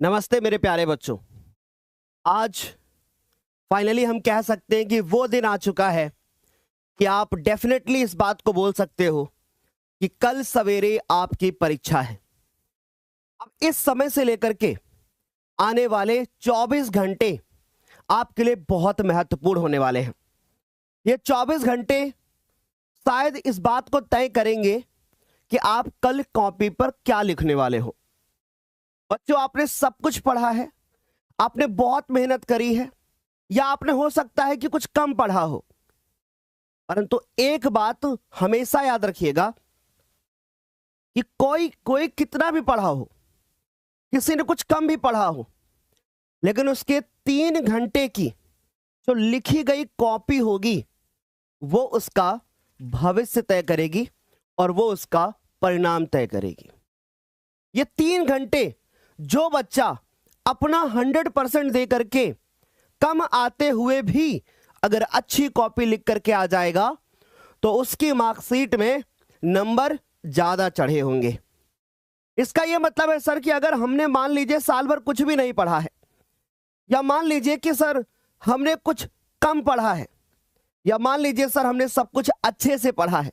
नमस्ते मेरे प्यारे बच्चों। आज फाइनली हम कह सकते हैं कि वो दिन आ चुका है कि आप डेफिनेटली इस बात को बोल सकते हो कि कल सवेरे आपकी परीक्षा है। अब इस समय से लेकर के आने वाले 24 घंटे आपके लिए बहुत महत्वपूर्ण होने वाले हैं। ये 24 घंटे शायद इस बात को तय करेंगे कि आप कल कॉपी पर क्या लिखने वाले हो। बच्चों, आपने सब कुछ पढ़ा है, आपने बहुत मेहनत करी है, या आपने हो सकता है कि कुछ कम पढ़ा हो, परंतु एक बात हमेशा याद रखिएगा कि कोई कितना भी पढ़ा हो, किसी ने कुछ कम भी पढ़ा हो, लेकिन उसके 3 घंटे की जो लिखी गई कॉपी होगी वो उसका भविष्य तय करेगी और वो उसका परिणाम तय करेगी। ये 3 घंटे जो बच्चा अपना 100% दे करके कम आते हुए भी अगर अच्छी कॉपी लिख करके आ जाएगा तो उसकी मार्कशीट में नंबर ज्यादा चढ़े होंगे। इसका यह मतलब है सर कि अगर हमने मान लीजिए साल भर कुछ भी नहीं पढ़ा है, या मान लीजिए कि सर हमने कुछ कम पढ़ा है, या मान लीजिए सर हमने सब कुछ अच्छे से पढ़ा है,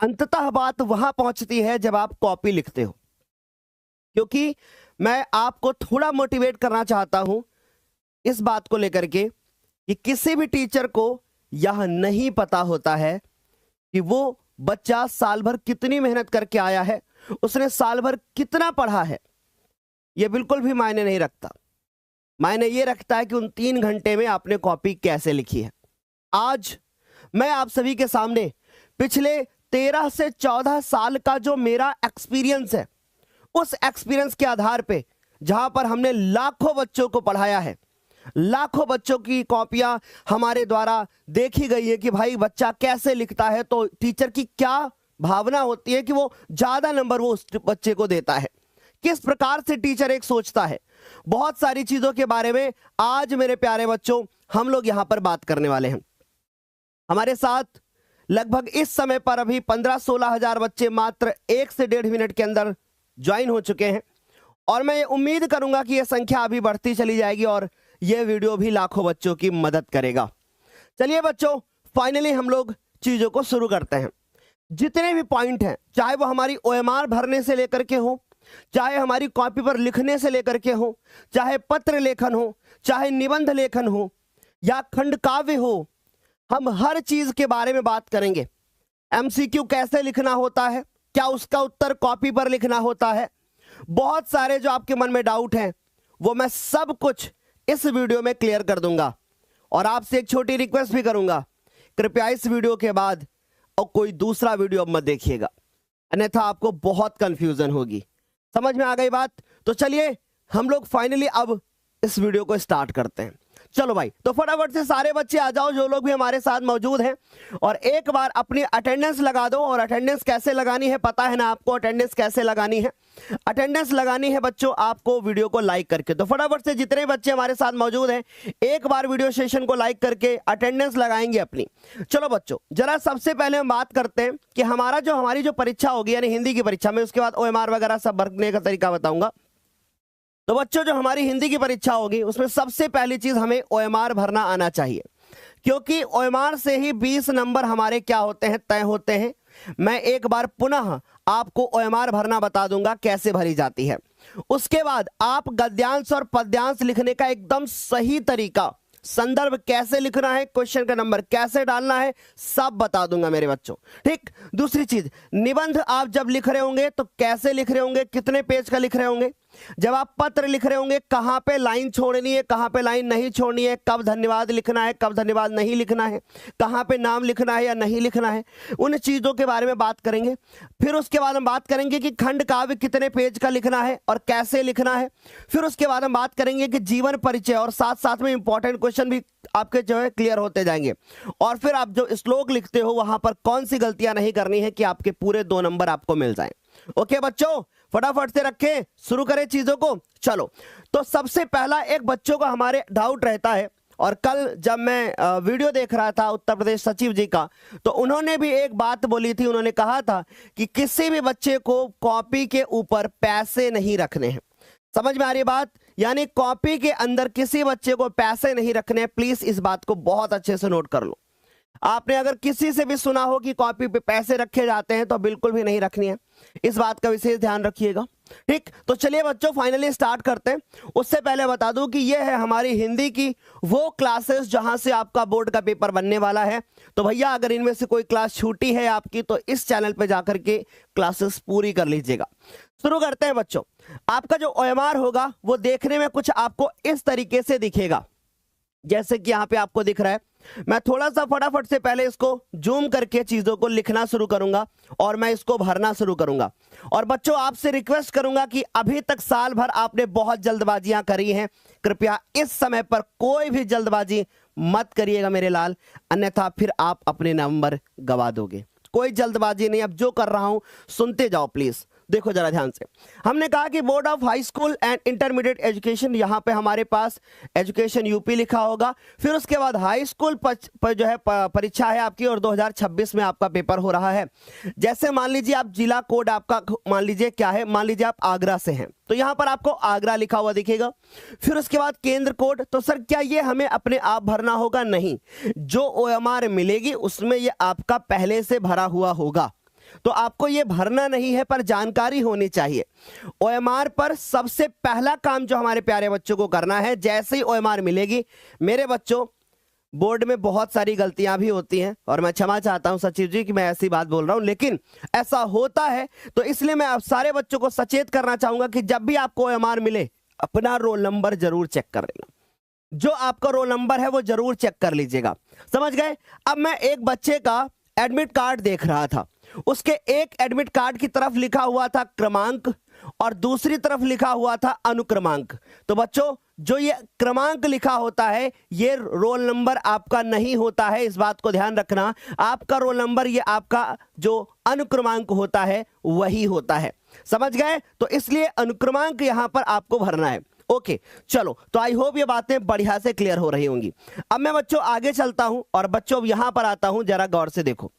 अंततः बात वहां पहुंचती है जब आप कॉपी लिखते हो। क्योंकि मैं आपको थोड़ा मोटिवेट करना चाहता हूं इस बात को लेकर के कि किसी भी टीचर को यह नहीं पता होता है कि वो बच्चा साल भर कितनी मेहनत करके आया है, उसने साल भर कितना पढ़ा है। यह बिल्कुल भी मायने नहीं रखता। मायने ये रखता है कि उन 3 घंटे में आपने कॉपी कैसे लिखी है। आज मैं आप सभी के सामने पिछले 13 से 14 साल का जो मेरा एक्सपीरियंस है, उस एक्सपीरियंस के आधार पे जहां पर हमने लाखों बच्चों को पढ़ाया है, लाखों बच्चों की कॉपियां हमारे द्वारा देखी गई है कि भाई बच्चा कैसे लिखता है, तो टीचर की क्या भावना होती है कि वो ज्यादा नंबर वो उस बच्चे को देता है, किस प्रकार से टीचर एक सोचता है। बहुत सारी चीजों के बारे में आज मेरे प्यारे बच्चों हम लोग यहां पर बात करने वाले हैं। हमारे साथ लगभग इस समय पर अभी 15-16 हजार बच्चे मात्र 1 से 1.5 मिनट के अंदर ज्वाइन हो चुके हैं, और मैं ये उम्मीद करूंगा कि यह संख्या अभी बढ़ती चली जाएगी और यह वीडियो भी लाखों बच्चों की मदद करेगा। चलिए बच्चों, फाइनली हम लोग चीजों को शुरू करते हैं। जितने भी पॉइंट हैं, चाहे वो हमारी ओएमआर भरने से लेकर के हो, चाहे हमारी कॉपी पर लिखने से लेकर के हो, चाहे पत्र लेखन हो, चाहे निबंध लेखन हो, या खंड काव्य हो, हम हर चीज के बारे में बात करेंगे। एमसीक्यू कैसे लिखना होता है, क्या उसका उत्तर कॉपी पर लिखना होता है, बहुत सारे जो आपके मन में डाउट हैं वो मैं सब कुछ इस वीडियो में क्लियर कर दूंगा। और आपसे एक छोटी रिक्वेस्ट भी करूंगा, कृपया इस वीडियो के बाद और कोई दूसरा वीडियो मत देखिएगा, अन्यथा आपको बहुत कंफ्यूजन होगी। समझ में आ गई बात? तो चलिए हम लोग फाइनली अब इस वीडियो को स्टार्ट करते हैं। चलो भाई, तो फटाफट से सारे बच्चे आ जाओ जो लोग भी हमारे साथ मौजूद हैं, और एक बार अपनी अटेंडेंस लगा दो। और अटेंडेंस कैसे लगानी है पता है ना आपको? अटेंडेंस कैसे लगानी है? अटेंडेंस लगानी है बच्चों आपको वीडियो को लाइक करके। तो फटाफट से जितने बच्चे हमारे साथ मौजूद हैं एक बार वीडियो सेशन को लाइक करके अटेंडेंस लगाएंगे अपनी। चलो बच्चों, जरा सबसे पहले हम बात करते हैं कि हमारी जो परीक्षा होगी यानी हिंदी की परीक्षा में, उसके बाद ओएमआर वगैरह सब भरने का तरीका बताऊंगा। तो बच्चों, जो हमारी हिंदी की परीक्षा होगी उसमें सबसे पहली चीज हमें ओएमआर भरना आना चाहिए, क्योंकि ओएमआर से ही 20 नंबर हमारे क्या होते हैं, तय होते हैं। मैं एक बार पुनः आपको ओएमआर भरना बता दूंगा कैसे भरी जाती है। उसके बाद आप गद्यांश और पद्यांश लिखने का एकदम सही तरीका, संदर्भ कैसे लिखना है, क्वेश्चन का नंबर कैसे डालना है, सब बता दूंगा मेरे बच्चों। ठीक। दूसरी चीज, निबंध आप जब लिख रहे होंगे तो कैसे लिख रहे होंगे, कितने पेज का लिख रहे होंगे। जब आप पत्र लिख रहे होंगे कहां पे लाइन छोड़नी है, कहां पे लाइन नहीं छोड़नी है, कब धन्यवाद लिखना है, कब धन्यवाद नहीं लिखना है, कहां पे नाम लिखना है या नहीं लिखना है, उन चीजों के बारे में बात करेंगे। फिर उसके बाद हम बात करेंगे कि खंड काव्य कितने पेज का लिखना है और कैसे लिखना है। फिर उसके बाद हम बात करेंगे कि जीवन परिचय, और साथ साथ में इंपॉर्टेंट क्वेश्चन भी आपके जो है क्लियर होते जाएंगे। और फिर आप जो श्लोक लिखते हो वहां पर कौन सी गलतियां नहीं करनी है कि आपके पूरे 2 नंबर आपको मिल जाएं। ओके बच्चों, फटाफट से रखें, शुरू करें चीजों को। चलो, तो सबसे पहला एक बच्चों का हमारे डाउट रहता है, और कल जब मैं वीडियो देख रहा था उत्तर प्रदेश सचिव जी का, तो उन्होंने भी एक बात बोली थी। उन्होंने कहा था कि किसी भी बच्चे को कॉपी के ऊपर पैसे नहीं रखने हैं। समझ में आ रही है बात? यानी कॉपी के अंदर किसी बच्चे को पैसे नहीं रखने। प्लीज इस बात को बहुत अच्छे से नोट कर लो। आपने अगर किसी से भी सुना हो कि कॉपी पे पैसे रखे जाते हैं तो बिल्कुल भी नहीं रखनी है, इस बात का विशेष ध्यान रखिएगा। ठीक, तो चलिए बच्चों फाइनली स्टार्ट करते हैं। उससे पहले बता दूं कि यह है हमारी हिंदी की वो क्लासेस जहां से आपका बोर्ड का पेपर बनने वाला है। तो भैया अगर इनमें से कोई क्लास छूटी है आपकी तो इस चैनल पे जाकर के क्लासेस पूरी कर लीजिएगा। शुरू करते हैं बच्चों। आपका जो OMR होगा वो देखने में कुछ आपको इस तरीके से दिखेगा, जैसे कि यहां पे आपको दिख रहा है। मैं थोड़ा सा फटाफट से पहले इसको जूम करके चीजों को लिखना शुरू करूंगा और मैं इसको भरना शुरू करूंगा। और बच्चों आपसे रिक्वेस्ट करूंगा कि अभी तक साल भर आपने बहुत जल्दबाजियां करी हैं, कृपया इस समय पर कोई भी जल्दबाजी मत करिएगा मेरे लाल, अन्यथा फिर आप अपने नंबर गवा दोगे। कोई जल्दबाजी नहीं, अब जो कर रहा हूं सुनते जाओ प्लीज। देखो जरा ध्यान से, हमने कहा कि board of high school and intermediate education, यहां पे हमारे पास एजुकेशन यूपी लिखा होगा। फिर उसके बाद हाई स्कूल पर जो है परीक्षा है आपकी और 2026 में आपका पेपर हो रहा है। जैसे मान लीजिए आप जिला कोड आपका मान लीजिए क्या है, मान लीजिए आप आगरा से हैं तो यहां पर आपको आगरा लिखा हुआ दिखेगा। फिर उसके बाद केंद्र कोड, तो सर क्या ये हमें अपने आप भरना होगा? नहीं, जो OMR मिलेगी उसमें ये आपका पहले से भरा हुआ होगा, तो आपको ये भरना नहीं है, पर जानकारी होनी चाहिए। OMR पर सबसे पहला काम जो हमारे प्यारे बच्चों को करना है, जैसे ही OMR मिलेगी, मेरे बच्चों बोर्ड में बहुत सारी गलतियां भी होती हैं और मैं क्षमा चाहता हूं सचिव जी कि मैं ऐसी बात बोल रहा हूं, लेकिन ऐसा होता है तो इसलिए मैं आप सारे बच्चों को सचेत करना चाहूंगा कि जब भी आपको OMR मिले अपना रोल नंबर जरूर चेक कर लेना। जो आपका रोल नंबर है वो जरूर चेक कर लीजिएगा, समझ गए? अब मैं एक बच्चे का एडमिट कार्ड देख रहा था, उसके एक एडमिट कार्ड की तरफ लिखा हुआ था क्रमांक और दूसरी तरफ लिखा हुआ था अनुक्रमांक। तो बच्चों जो ये क्रमांक लिखा होता है ये रोल नंबर आपका नहीं होता है, इस बात को ध्यान रखना। आपका रोल नंबर ये आपका जो अनुक्रमांक होता है वही होता है, समझ गए? तो इसलिए अनुक्रमांक यहां पर आपको भरना है। ओके चलो, तो आई होप ये बातें बढ़िया से क्लियर हो रही होंगी। अब मैं बच्चों आगे चलता हूं और बच्चों अब यहां पर आता हूं, जरा गौर से देखो।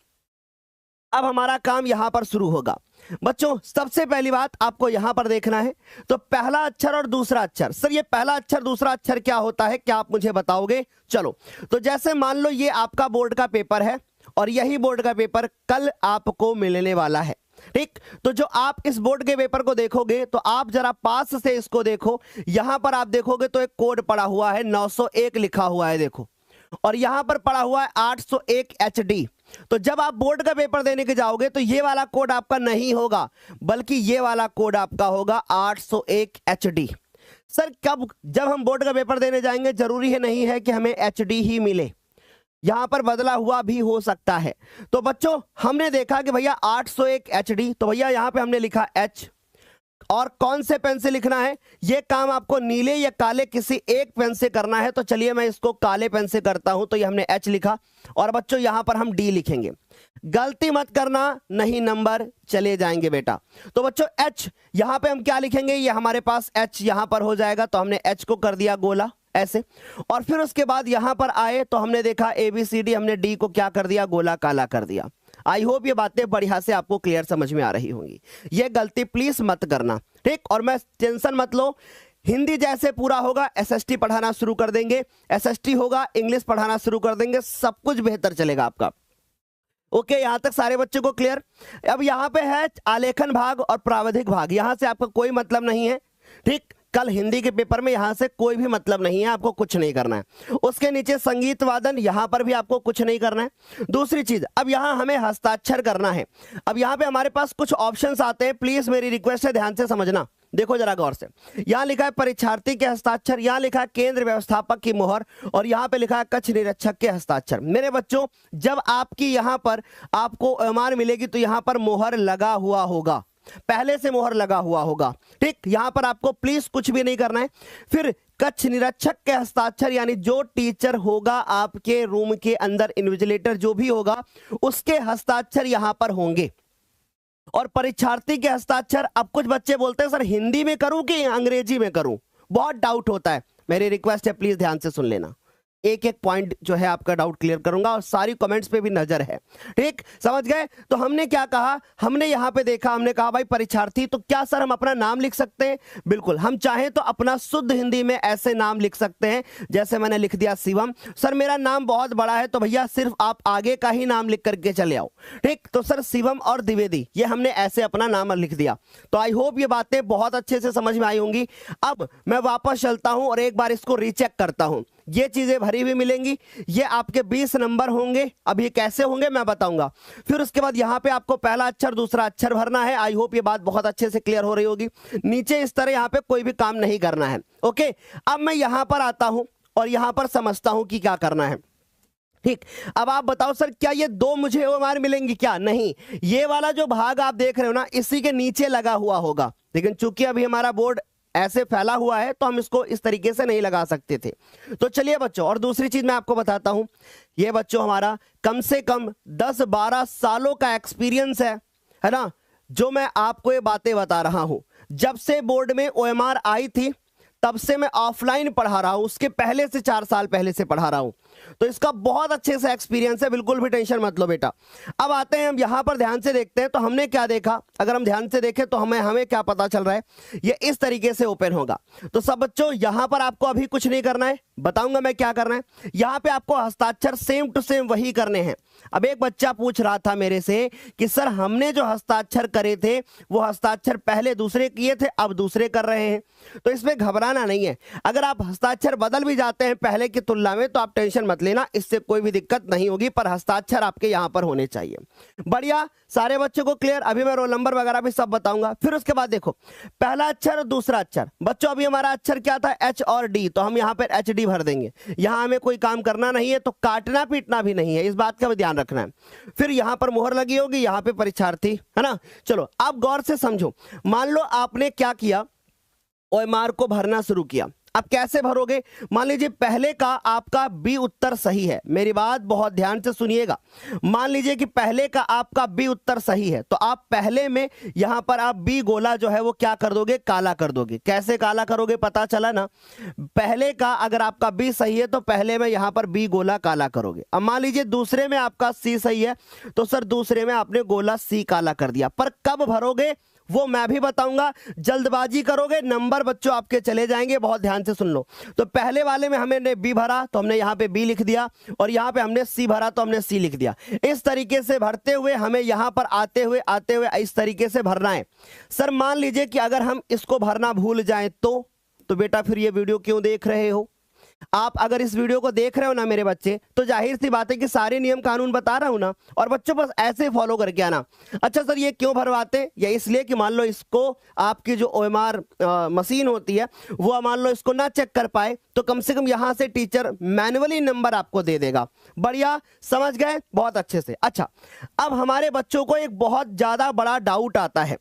अब हमारा काम यहां पर शुरू होगा। बच्चों सबसे पहली बात आपको यहां पर देखना है, तो पहला अक्षर और दूसरा अक्षर। सर ये पहला अक्षर दूसरा अक्षर क्या होता है, क्या आप मुझे बताओगे? चलो, तो जैसे मान लो ये आपका बोर्ड का पेपर है और यही बोर्ड का पेपर कल आपको मिलने वाला है, ठीक? तो जो आप इस बोर्ड के पेपर को देखोगे तो आप जरा पास से इसको देखो, यहां पर आप देखोगे तो एक कोड पड़ा हुआ है 901 लिखा हुआ है, देखो, और यहां पर पड़ा हुआ है 801 HD। तो जब आप बोर्ड का पेपर देने के जाओगे तो ये वाला कोड आपका नहीं होगा, बल्कि ये वाला कोड आपका होगा 801 HD। सर कब, जब हम बोर्ड का पेपर देने जाएंगे जरूरी है नहीं है कि हमें HD ही मिले, यहां पर बदला हुआ भी हो सकता है। तो बच्चों हमने देखा कि भैया 801 HD, तो भैया यहां पे हमने लिखा H, और कौन से पेन से लिखना है ये काम आपको नीले या काले किसी एक पेन से करना है। तो चलिए मैं इसको काले पेन से करता हूं, तो ये हमने H लिखा और बच्चों यहां पर हम D लिखेंगे। गलती मत करना, नहीं नंबर चले जाएंगे बेटा। तो बच्चों H यहां पे हम क्या लिखेंगे, ये हमारे पास H यहां पर हो जाएगा, तो हमने H को कर दिया गोला ऐसे, और फिर उसके बाद यहां पर आए तो हमने देखा ABCD, हमने D को क्या कर दिया, गोला काला कर दिया। आई होप ये बातें बढ़िया से आपको क्लियर समझ में आ रही होंगी, ये गलती प्लीज मत करना, ठीक? और मैं टेंशन मत लो, हिंदी जैसे पूरा होगा SST पढ़ाना शुरू कर देंगे, SST होगा इंग्लिश पढ़ाना शुरू कर देंगे, सब कुछ बेहतर चलेगा आपका। ओके यहां तक सारे बच्चों को क्लियर? अब यहां पे है आलेखन भाग और प्रावधिक भाग, यहां से आपका कोई मतलब नहीं है, ठीक? कल हिंदी के पेपर में यहां से कोई भी मतलब नहीं है, आपको कुछ नहीं करना है। उसके नीचे संगीत वादन, यहां पर भी आपको कुछ नहीं करना है। दूसरी चीज, अब यहां हमें हस्ताक्षर करना है। अब यहां पे हमारे पास कुछ ऑप्शंस आते हैं, प्लीज मेरी रिक्वेस्ट है ध्यान से समझना। देखो जरा गौर से, यहां लिखा है परीक्षार्थी के हस्ताक्षर, यहां लिखा है केंद्र व्यवस्थापक की मोहर, और यहां पे लिखा है कक्ष निरीक्षक के हस्ताक्षर। मेरे बच्चों जब आपकी यहां पर आपको OMR मिलेगी तो यहां पर मोहर लगा हुआ होगा, पहले से मोहर लगा हुआ होगा, ठीक? यहां पर आपको प्लीज कुछ भी नहीं करना है। फिर कक्ष निरीक्षक के हस्ताक्षर, यानी जो टीचर होगा आपके रूम के अंदर, इन्विजिलेटर जो भी होगा, उसके हस्ताक्षर यहां पर होंगे। और परीक्षार्थी के हस्ताक्षर, अब कुछ बच्चे बोलते हैं सर हिंदी में करूं कि अंग्रेजी में करूं, बहुत डाउट होता है, मेरी रिक्वेस्ट है प्लीज ध्यान से सुन लेना। एक एक पॉइंट जो है आपका डाउट क्लियर करूंगा और सारी कमेंट्स पे भी नजर है। ठीक, समझ गए? तो हमने क्या कहा, हमने यहां पे देखा, हमने कहा भाई परीक्षार्थी, तो क्या सर हम अपना नाम लिख सकते हैं? बिल्कुल, हम चाहें तो अपना शुद्ध हिंदी में ऐसे नाम लिख सकते हैं जैसे मैंने लिख दिया शिवम। सर मेरा नाम बहुत बड़ा है, तो भैया सिर्फ आप आगे का ही नाम लिख करके चले आओ। ठीक, तो सर शिवम और द्विवेदी, ये हमने ऐसे अपना नाम लिख दिया। तो आई होप ये बातें बहुत अच्छे से समझ में आई होंगी। अब मैं वापस चलता हूं और एक बार इसको रीचेक करता हूं। ये चीजें भरी हुई मिलेंगी, ये आपके 20 नंबर होंगे। अब ये कैसे होंगे मैं बताऊंगा। फिर उसके बाद यहां पे आपको पहला अक्षर दूसरा अक्षर भरना है। आई होप ये बात बहुत अच्छे से क्लियर हो रही होगी। नीचे इस तरह यहां पे कोई भी काम नहीं करना है। ओके, अब मैं यहां पर आता हूं और यहां पर समझता हूं कि क्या करना है। ठीक, अब आप बताओ सर क्या ये दो मुझे ओएमआर मिलेंगी क्या? नहीं, ये वाला जो भाग आप देख रहे हो ना, इसी के नीचे लगा हुआ होगा। लेकिन चूंकि अभी हमारा बोर्ड ऐसे फैला हुआ है तो हम इसको इस तरीके से नहीं लगा सकते थे। तो चलिए बच्चों, और दूसरी चीज मैं आपको बताता हूं। ये बच्चों हमारा कम से कम 10-12 सालों का एक्सपीरियंस है ना, जो मैं आपको ये बातें बता रहा हूं। जब से बोर्ड में ओएमआर आई थी तब से मैं ऑफलाइन पढ़ा रहा हूं, उसके पहले से 4 साल पहले से पढ़ा रहा हूं, तो इसका बहुत अच्छे से एक्सपीरियंस है। बिल्कुल भी टेंशन मत लो बेटा। अब आते हैं हम यहां पर, ध्यान से देखते हैं। तो हमने क्या देखा, अगर हम ध्यान से देखें तो हमें क्या पता चल रहा है, ये इस तरीके से ओपन होगा। तो सब बच्चों यहां पर आपको अभी कुछ नहीं करना है, बताऊंगा मैं क्या करना है। यहां पे आपको हस्ताक्षर सेम टू सेम वही करने हैं। अब एक बच्चा पूछ रहा था मेरे से कि सर हमने जो हस्ताक्षर करे थे वो हस्ताक्षर पहले दूसरे किए थे, अब दूसरे कर रहे हैं। तो इसमें घबराना नहीं है। अगर आप हस्ताक्षर बदल भी जाते हैं पहले की तुलना में तो आप टेंशन मत लेना, इससे कोई भी दिक्कत नहीं होगी, पर हस्ताक्षर आपके यहां पर होने चाहिए। बढ़िया, सारे बच्चों को क्लियर? अभी मैं रोल नंबर वगैरह भी सब बताऊंगा। फिर उसके बाद देखो, पहला अक्षर और दूसरा अक्षर। बच्चों अभी हमारा अक्षर क्या था, एच और डी, तो हम यहां पर एच डी भर देंगे। यहां हमें कोई काम करना नहीं है, तो काटना पीटना भी नहीं है, इस बात का भी ध्यान रखना है। फिर यहां पर मोहर लगी होगी, यहां पे परीक्षार्थी, है ना। चलो आप गौर से समझो। मान लो आपने क्या किया, ओएमआर को भरना शुरू किया। अब कैसे भरोगे? मान लीजिए पहले का आपका बी उत्तर सही है, मेरी बात बहुत ध्यान से सुनिएगा। मान लीजिए कि पहले का आपका बी उत्तर सही है, तो आप पहले में यहां पर आप बी गोला जो है वो क्या कर दोगे, काला कर दोगे। कैसे काला करोगे पता चला ना। पहले का अगर आपका बी सही है तो पहले में यहां पर बी गोला काला करोगे। अब मान लीजिए दूसरे में आपका सी सही है, तो सर दूसरे में आपने गोला सी काला कर दिया। पर कब भरोगे वो मैं भी बताऊंगा। जल्दबाजी करोगे नंबर बच्चों आपके चले जाएंगे, बहुत ध्यान से सुन लो। तो पहले वाले में हमने बी भरा तो हमने यहां पे बी लिख दिया, और यहां पे हमने सी भरा तो हमने सी लिख दिया। इस तरीके से भरते हुए हमें यहां पर आते हुए इस तरीके से भरना है। सर मान लीजिए कि अगर हम इसको भरना भूल जाएं तो बेटा फिर ये वीडियो क्यों देख रहे हो? आप अगर इस वीडियो को देख रहे हो ना मेरे बच्चे, तो जाहिर सी बात है कि सारे नियम कानून बता रहा हूं ना, और बच्चों बस ऐसे फॉलो करके आना। अच्छा सर ये क्यों भरवाते? या इसलिए कि मान लो इसको आपकी जो ओएमआर मशीन होती है वो मान लो इसको ना चेक कर पाए, तो कम से कम यहां से टीचर मैनुअली नंबर आपको दे देगा। बढ़िया, समझ गए बहुत अच्छे से। अच्छा, अब हमारे बच्चों को एक बहुत ज्यादा बड़ा डाउट आता है।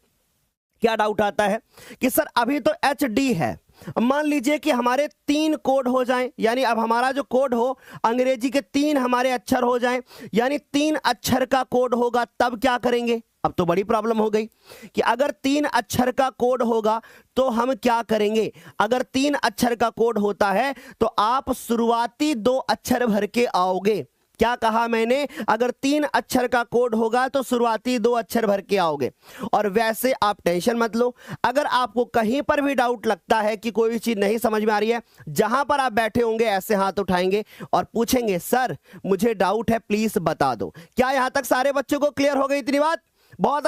क्या डाउट आता है कि सर अभी तो एच डी है, मान लीजिए कि हमारे 3 कोड हो जाएं, यानी अब हमारा जो कोड हो अंग्रेजी के 3 हमारे अक्षर हो जाएं, यानी 3 अक्षर का कोड होगा, तब क्या करेंगे? अब तो बड़ी प्रॉब्लम हो गई कि अगर 3 अक्षर का कोड होगा तो हम क्या करेंगे। अगर 3 अक्षर का कोड होता है तो आप शुरुआती 2 अक्षर भर के आओगे। क्या कहा मैंने? अगर 3 अक्षर का कोड होगा तो शुरुआती 2 अक्षर भर के आओगे। और वैसे आप टेंशन मत लो, अगर आपको कहीं पर भी डाउट लगता है कि कोई चीज नहीं समझ में आ रही है, जहां पर आप बैठे होंगे ऐसे हाथ उठाएंगे और पूछेंगे सर मुझे डाउट है प्लीज बता दो। क्या यहां तक सारे बच्चों को क्लियर हो गई इतनी बात? बहुत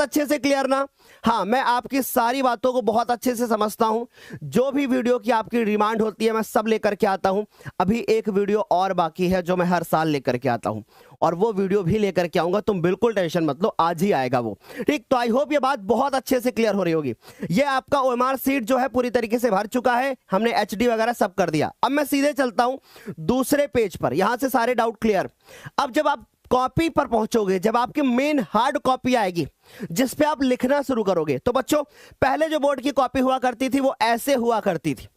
अच्छे से क्लियर ना? हाँ, मैं आपकी सारी बातों को बहुत अच्छे से समझता हूं। जो भी वीडियो की आपकी डिमांड होती है मैं सब लेकर के आता हूं। अभी एक वीडियो और बाकी है जो मैं हर साल लेकर के आता हूं, और वो वीडियो भी लेकर के आऊंगा, तुम बिल्कुल टेंशन मत लो, आज ही आएगा वो। ठीक, तो आई होप ये बात बहुत अच्छे से क्लियर हो रही होगी। ये आपका ओएमआर सीट जो है पूरी तरीके से भर चुका है, हमने एचडी वगैरह सब कर दिया। अब मैं सीधे चलता हूं दूसरे पेज पर, यहां से सारे डाउट क्लियर। अब जब आप कॉपी पर पहुंचोगे, जब आपकी मेन हार्ड कॉपी आएगी जिस पे आप लिखना शुरू करोगे, तो बच्चों पहले जो बोर्ड की कॉपी हुआ करती थी वो ऐसे हुआ करती थी,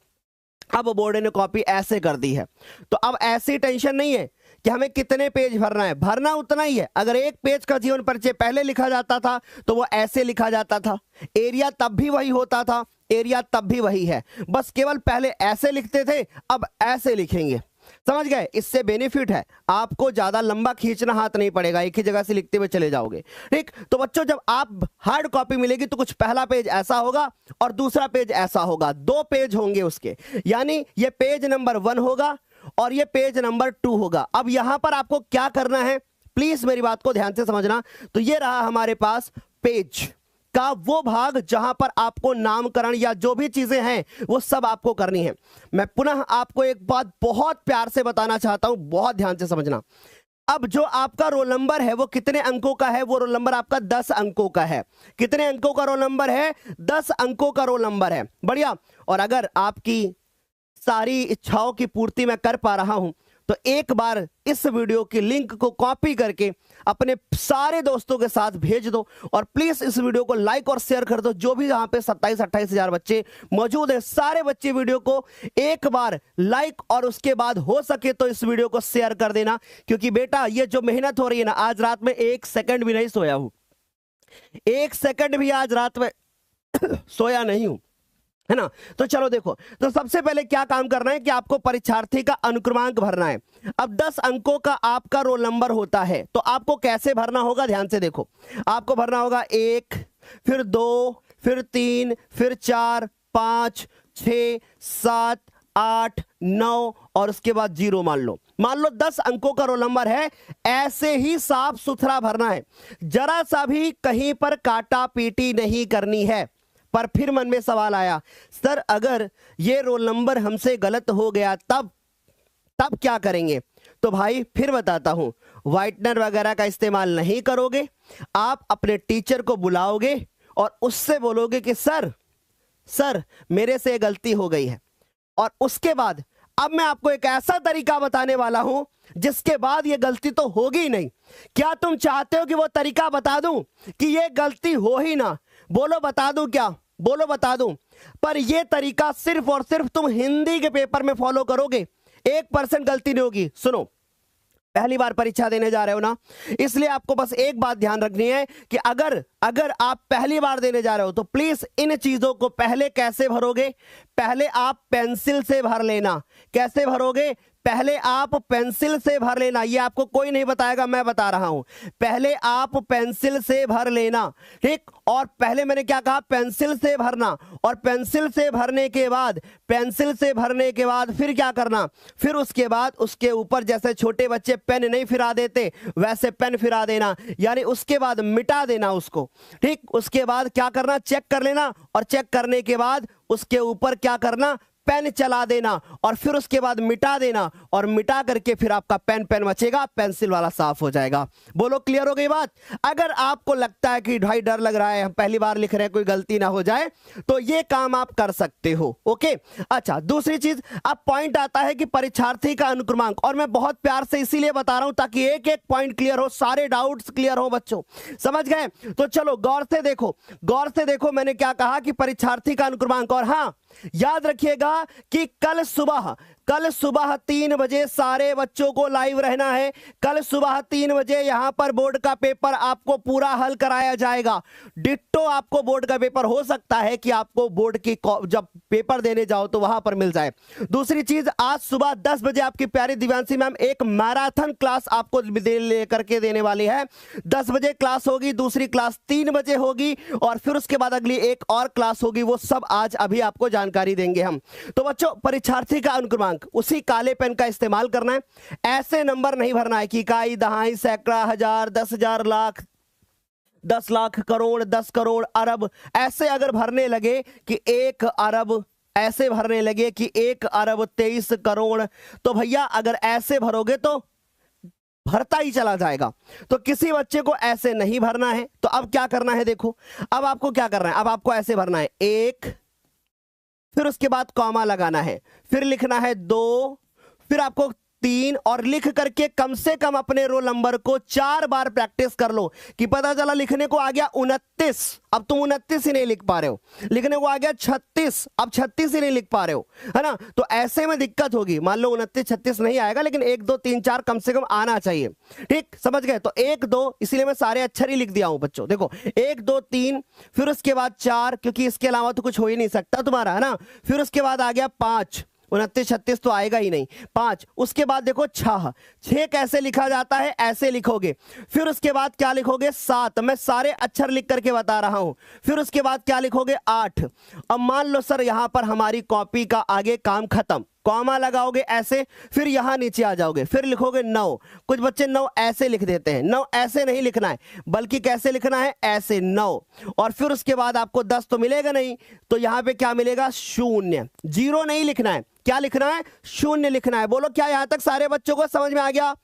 अब बोर्ड ने कॉपी ऐसे कर दी है। तो अब ऐसी टेंशन नहीं है कि हमें कितने पेज भरना है, भरना उतना ही है। अगर एक पेज का जीवन परिचय पहले लिखा जाता था तो वो ऐसे लिखा जाता था, एरिया तब भी वही होता था, एरिया तब भी वही है, बस केवल पहले ऐसे लिखते थे, अब ऐसे लिखेंगे। समझ गए? इससे बेनिफिट है, आपको ज्यादा लंबा खींचना हाथ नहीं पड़ेगा, एक ही जगह से लिखते हुए चले जाओगे। ठीक, तो बच्चों जब आप हार्ड कॉपी मिलेगी तो कुछ पहला पेज ऐसा होगा और दूसरा पेज ऐसा होगा, 2 पेज होंगे उसके, यानी ये पेज नंबर 1 होगा और ये पेज नंबर 2 होगा। अब यहां पर आपको क्या करना है, प्लीज मेरी बात को ध्यान से समझना। तो ये रहा हमारे पास पेज का वो भाग जहां पर आपको नामकरण या जो भी चीजें हैं वो सब आपको करनी है। मैं पुनः आपको एक बात बहुत प्यार से बताना चाहता हूं, बहुत ध्यान से समझना। अब जो आपका रोल नंबर है वो कितने अंकों का है? वो रोल नंबर आपका 10 अंकों का है। कितने अंकों का रोल नंबर है? 10 अंकों का रोल नंबर है। बढ़िया। और अगर आपकी सारी इच्छाओं की पूर्ति मैं कर पा रहा हूं तो एक बार इस वीडियो की लिंक को कॉपी करके अपने सारे दोस्तों के साथ भेज दो और प्लीज इस वीडियो को लाइक और शेयर कर दो। जो भी यहां पे 27-28 हजार बच्चे मौजूद हैं, सारे बच्चे वीडियो को एक बार लाइक और उसके बाद हो सके तो इस वीडियो को शेयर कर देना, क्योंकि बेटा ये जो मेहनत हो रही है ना, आज रात में 1 सेकंड भी नहीं सोया हूं, 1 सेकंड भी आज रात में सोया नहीं हूं, है ना। तो चलो देखो, तो सबसे पहले क्या काम करना है कि आपको परीक्षार्थी का अनुक्रमांक भरना है। अब 10 अंकों का आपका रोल नंबर होता है, तो आपको कैसे भरना होगा, ध्यान से देखो। आपको भरना होगा 1, फिर 2, फिर 3, फिर 4, 5, 6, 7, 8, 9 और उसके बाद 0 मान लो 10 अंकों का रोल नंबर है। ऐसे ही साफ सुथरा भरना है, जरा सा भी कहीं पर काटा पीटी नहीं करनी है। पर फिर मन में सवाल आया, सर अगर ये रोल नंबर हमसे गलत हो गया तब क्या करेंगे? तो भाई फिर बताता हूं, व्हाइटनर वगैरह का इस्तेमाल नहीं करोगे, आप अपने टीचर को बुलाओगे और उससे बोलोगे कि सर मेरे से गलती हो गई है। और उसके बाद अब मैं आपको एक ऐसा तरीका बताने वाला हूं जिसके बाद ये गलती तो होगी ही नहीं। क्या तुम चाहते हो कि वो तरीका बता दूं कि ये गलती हो ही ना? बोलो बता दूं क्या? बोलो बता दूं। पर ये तरीका सिर्फ और सिर्फ तुम हिंदी के पेपर में फॉलो करोगे, 1% गलती नहीं होगी। सुनो, पहली बार परीक्षा देने जा रहे हो ना, इसलिए आपको बस एक बात ध्यान रखनी है कि अगर आप पहली बार देने जा रहे हो तो प्लीज इन चीजों को पहले कैसे भरोगे? पहले आप पेंसिल से भर लेना। कैसे भरोगे? पहले आप पेंसिल से भर लेना। ये आपको कोई नहीं बताएगा, मैं बता रहा हूं। पहले आप पेंसिल से भर लेना, ठीक। और पहले मैंने क्या कहा? पेंसिल से भरना। और पेंसिल से भरने के बाद फिर क्या करना? फिर उसके बाद उसके ऊपर जैसे छोटे बच्चे पेन नहीं फिरा देते वैसे पेन फिरा देना, यानी उसके बाद मिटा देना उसको, ठीक। उसके बाद क्या करना? चेक कर लेना और चेक करने के बाद उसके ऊपर क्या करना? पेन चला देना और फिर उसके बाद मिटा देना और मिटा करके फिर आपका पेन बचेगा, पेंसिल वाला साफ हो जाएगा। बोलो क्लियर हो गई बात? अगर आपको लगता है कि भाई डर लग रहा है, हम पहली बार लिख रहे हैं, कोई गलती ना हो जाए, तो ये काम आप कर सकते हो। ओके, अच्छा दूसरी चीज, अब पॉइंट आता है कि परीक्षार्थी का अनुक्रमांक, और मैं बहुत प्यार से इसीलिए बता रहा हूं ताकि एक एक पॉइंट क्लियर हो, सारे डाउट्स क्लियर हो बच्चों, समझ गए? तो चलो गौर से देखो मैंने क्या कहा कि परीक्षार्थी का अनुक्रमांक। और हां, याद रखिएगा कि कल सुबह 3 बजे सारे बच्चों को लाइव रहना है। कल सुबह 3 बजे यहां पर बोर्ड का पेपर आपको पूरा हल कराया जाएगा। डिट्टो आपको बोर्ड का पेपर, हो सकता है कि आपको बोर्ड की जब पेपर देने जाओ तो वहां पर मिल जाए। दूसरी चीज, आज सुबह 10 बजे आपकी प्यारी दिव्यांशी मैम एक मैराथन क्लास आपको लेकर के देने वाली है। 10 बजे क्लास होगी, दूसरी क्लास 3 बजे होगी और फिर उसके बाद अगली एक और क्लास होगी। वो सब आज अभी आपको जानकारी देंगे हम। तो बच्चों, परीक्षार्थी का अनुक्रमांक उसी काले पेन का इस्तेमाल करना है। ऐसे नंबर नहीं भरना है कि इकाई, दहाई, सैकड़ा, हजार, 10,000, लाख, 10 लाख, करोड़, 10 करोड़, अरब। ऐसे अगर भरने लगे कि 1 अरब, ऐसे भरने लगे कि 1 अरब 23 करोड़, तो भैया अगर ऐसे भरोगे तो भरता ही चला जाएगा। तो किसी बच्चे को ऐसे नहीं भरना है। तो अब क्या करना है? देखो, अब आपको क्या करना है? अब आपको ऐसे भरना है 1, फिर उसके बाद कॉमा लगाना है, फिर लिखना है 2, फिर आपको 3 और लिख करके कम से कम अपने रोल नंबर को 4 बार प्रैक्टिस कर लो कि पता चला लिखने को आ गया 29, अब तुम 29 ही नहीं लिख पा रहे हो, लिखने को आ गया 36, अब 36 ही नहीं लिख पा रहे हो, है ना। तो ऐसे में दिक्कत होगी। मान लो 29 36 नहीं आएगा, लेकिन 1 2 3 4 कम से कम आना चाहिए। ठीक, समझ गए। तो 1 2, इसलिए मैं सारे अक्षर ही लिख दिया हूं बच्चों। देखो 1 2 3, फिर उसके बाद 4, क्योंकि इसके अलावा तो कुछ हो ही नहीं सकता तुम्हारा, है ना। फिर उसके बाद आ गया 5, 29 36 तो आएगा ही नहीं, 5। उसके बाद देखो 6 कैसे लिखा जाता है, ऐसे लिखोगे। फिर उसके बाद क्या लिखोगे, 7, मैं सारे अक्षर लिख करके बता रहा हूं। फिर उसके बाद क्या लिखोगे, 8। अब मान लो सर यहां पर हमारी कॉपी का आगे काम खत्म, कॉमा लगाओगे ऐसे, फिर यहां नीचे आ जाओगे, फिर लिखोगे 9। कुछ बच्चे 9 ऐसे लिख देते हैं, 9 ऐसे नहीं लिखना है, बल्कि कैसे लिखना है, ऐसे 9। और फिर उसके बाद आपको 10 तो मिलेगा नहीं, तो यहां पे क्या मिलेगा, 0। 0 नहीं लिखना है, क्या लिखना है, 0 लिखना है। बोलो क्या यहां तक सारे बच्चों को समझ में आ गया?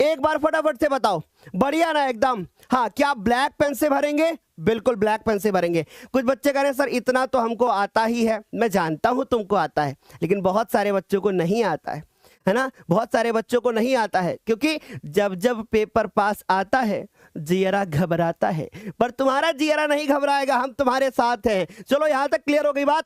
एक बार फटाफट से बताओ, बढ़िया ना एकदम। हाँ, क्या ब्लैक पेन से भरेंगे? बिल्कुल ब्लैक पेन से भरेंगे। कुछ बच्चे कह रहे हैं सर इतना तो हमको आता ही है। मैं जानता हूं तुमको आता है, लेकिन बहुत सारे बच्चों को नहीं आता है ना। बहुत सारे बच्चों को नहीं आता है, क्योंकि जब जब पेपर पास आता है जियरा घबराता है, पर तुम्हारा जियरा नहीं घबराएगा, हम तुम्हारे साथ हैं। चलो यहां तक क्लियर हो गई बात।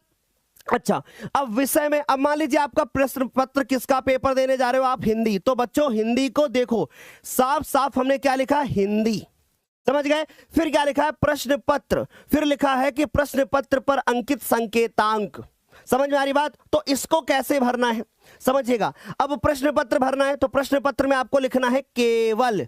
अच्छा, अब विषय में, अब मान लीजिए आपका प्रश्न पत्र किसका पेपर देने जा रहे हो आप, हिंदी। तो बच्चों हिंदी को देखो, साफ साफ हमने क्या लिखा, हिंदी, समझ गए। फिर क्या लिखा है, प्रश्न पत्र। फिर लिखा है कि प्रश्न पत्र पर अंकित संकेतांक। समझ में आ रही बात? तो इसको कैसे भरना है समझिएगा। अब प्रश्न पत्र भरना है, तो प्रश्न पत्र में आपको लिखना है केवल।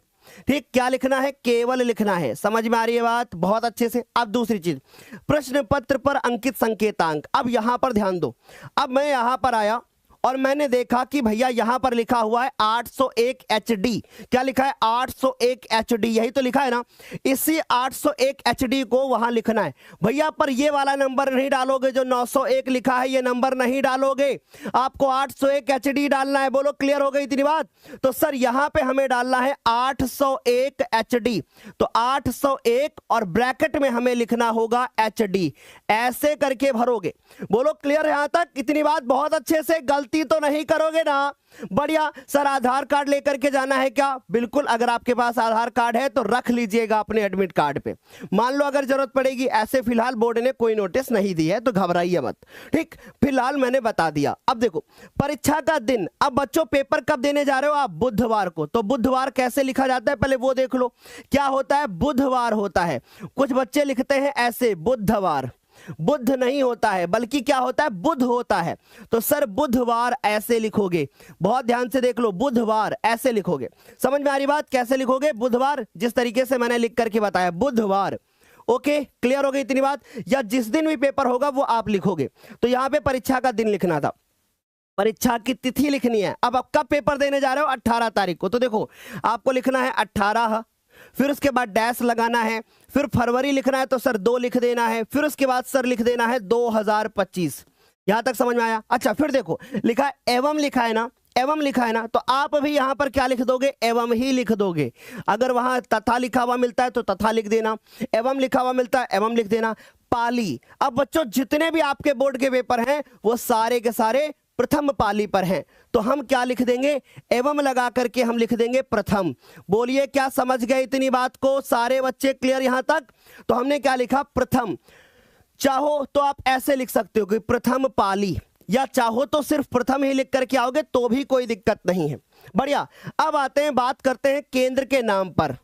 ठीक, क्या लिखना है, केवल लिखना है। समझ में आ रही है बात? बहुत अच्छे से। अब दूसरी चीज, प्रश्न पत्र पर अंकित संकेतांक। अब यहां पर ध्यान दो। अब मैं यहां पर आया और मैंने देखा कि भैया यहां पर लिखा हुआ है 801 HD। क्या लिखा है, 801 HD, यही तो लिखा है ना। इसी 801 HD को वहां लिखना है भैया, पर ये वाला नंबर नहीं डालोगे जो 901 लिखा है, ये नंबर नहीं डालोगे, आपको 801 HD डालना है। बोलो क्लियर हो गई इतनी बात? तो सर यहां पे हमें डालना है 801 HD, तो 801 और ब्रैकेट में हमें लिखना होगा HD। ऐसे करके भरोगे। बोलो क्लियर यहां तक इतनी बात? बहुत अच्छे से, गलती तो नहीं करोगे ना? बढ़िया। सर आधार कार्ड लेकर के जाना है क्या? बिल्कुल, अगर आपके पास आधार कार्ड है तो रख लीजिएगा अपने एडमिट कार्ड पे, मान लो अगर जरूरत पड़ेगी। ऐसे फिलहाल बोर्ड ने कोई नोटिस नहीं दी है, तो घबराइए मत। ठीक, फिलहाल मैंने बता दिया। अब देखो परीक्षा का दिन, अब बच्चों पेपर कब देने जा रहे हो आप? बुधवार को। तो बुधवार कैसे लिखा जाता है पहले वो देख लो। क्या होता है, बुधवार होता है। कुछ बच्चे लिखते हैं ऐसे, बुधवार। बुध नहीं होता है, बल्कि क्या होता है, बुध होता है। तो सर बुधवार ऐसे लिखोगे, बहुत ध्यान से देख लो, बुधवार ऐसे लिखोगे। समझ में आ रही बात? कैसे लिखोगे बुधवार? जिस तरीके से मैंने लिख करके बताया, बुधवार। ओके, क्लियर हो गई इतनी बात? या जिस दिन भी पेपर होगा वो आप लिखोगे। तो यहां पे परीक्षा का दिन लिखना था, परीक्षा की तिथि लिखनी है। अब आप कब पेपर देने जा रहे हो? 18 तारीख को। तो देखो आपको लिखना है 18, फिर उसके बाद डैश लगाना है, फिर फरवरी लिखना है तो सर 2 लिख देना है, फिर उसके बाद सर लिख देना है 2025। यहां तक समझ में आया? अच्छा, फिर देखो लिखा है एवं, लिखा है ना, एवं लिखा है ना, तो आप अभी यहां पर क्या लिख दोगे, एवं ही लिख दोगे। अगर वहां तथा लिखा हुआ मिलता है तो तथा लिख देना, एवं लिखा हुआ मिलता है एवं लिख देना। पाली, अब बच्चों जितने भी आपके बोर्ड के पेपर हैं वो सारे के सारे प्रथम पाली पर हैं, तो हम क्या लिख देंगे, एवं लगा करके हम लिख देंगे प्रथम। बोलिए क्या समझ गए इतनी बात को सारे बच्चे? क्लियर यहां तक? तो हमने क्या लिखा, प्रथम। चाहो तो आप ऐसे लिख सकते हो कि प्रथम पाली, या चाहो तो सिर्फ प्रथम ही लिख करके आओगे तो भी कोई दिक्कत नहीं है। बढ़िया। अब आते हैं, बात करते हैं केंद्र के नाम पर।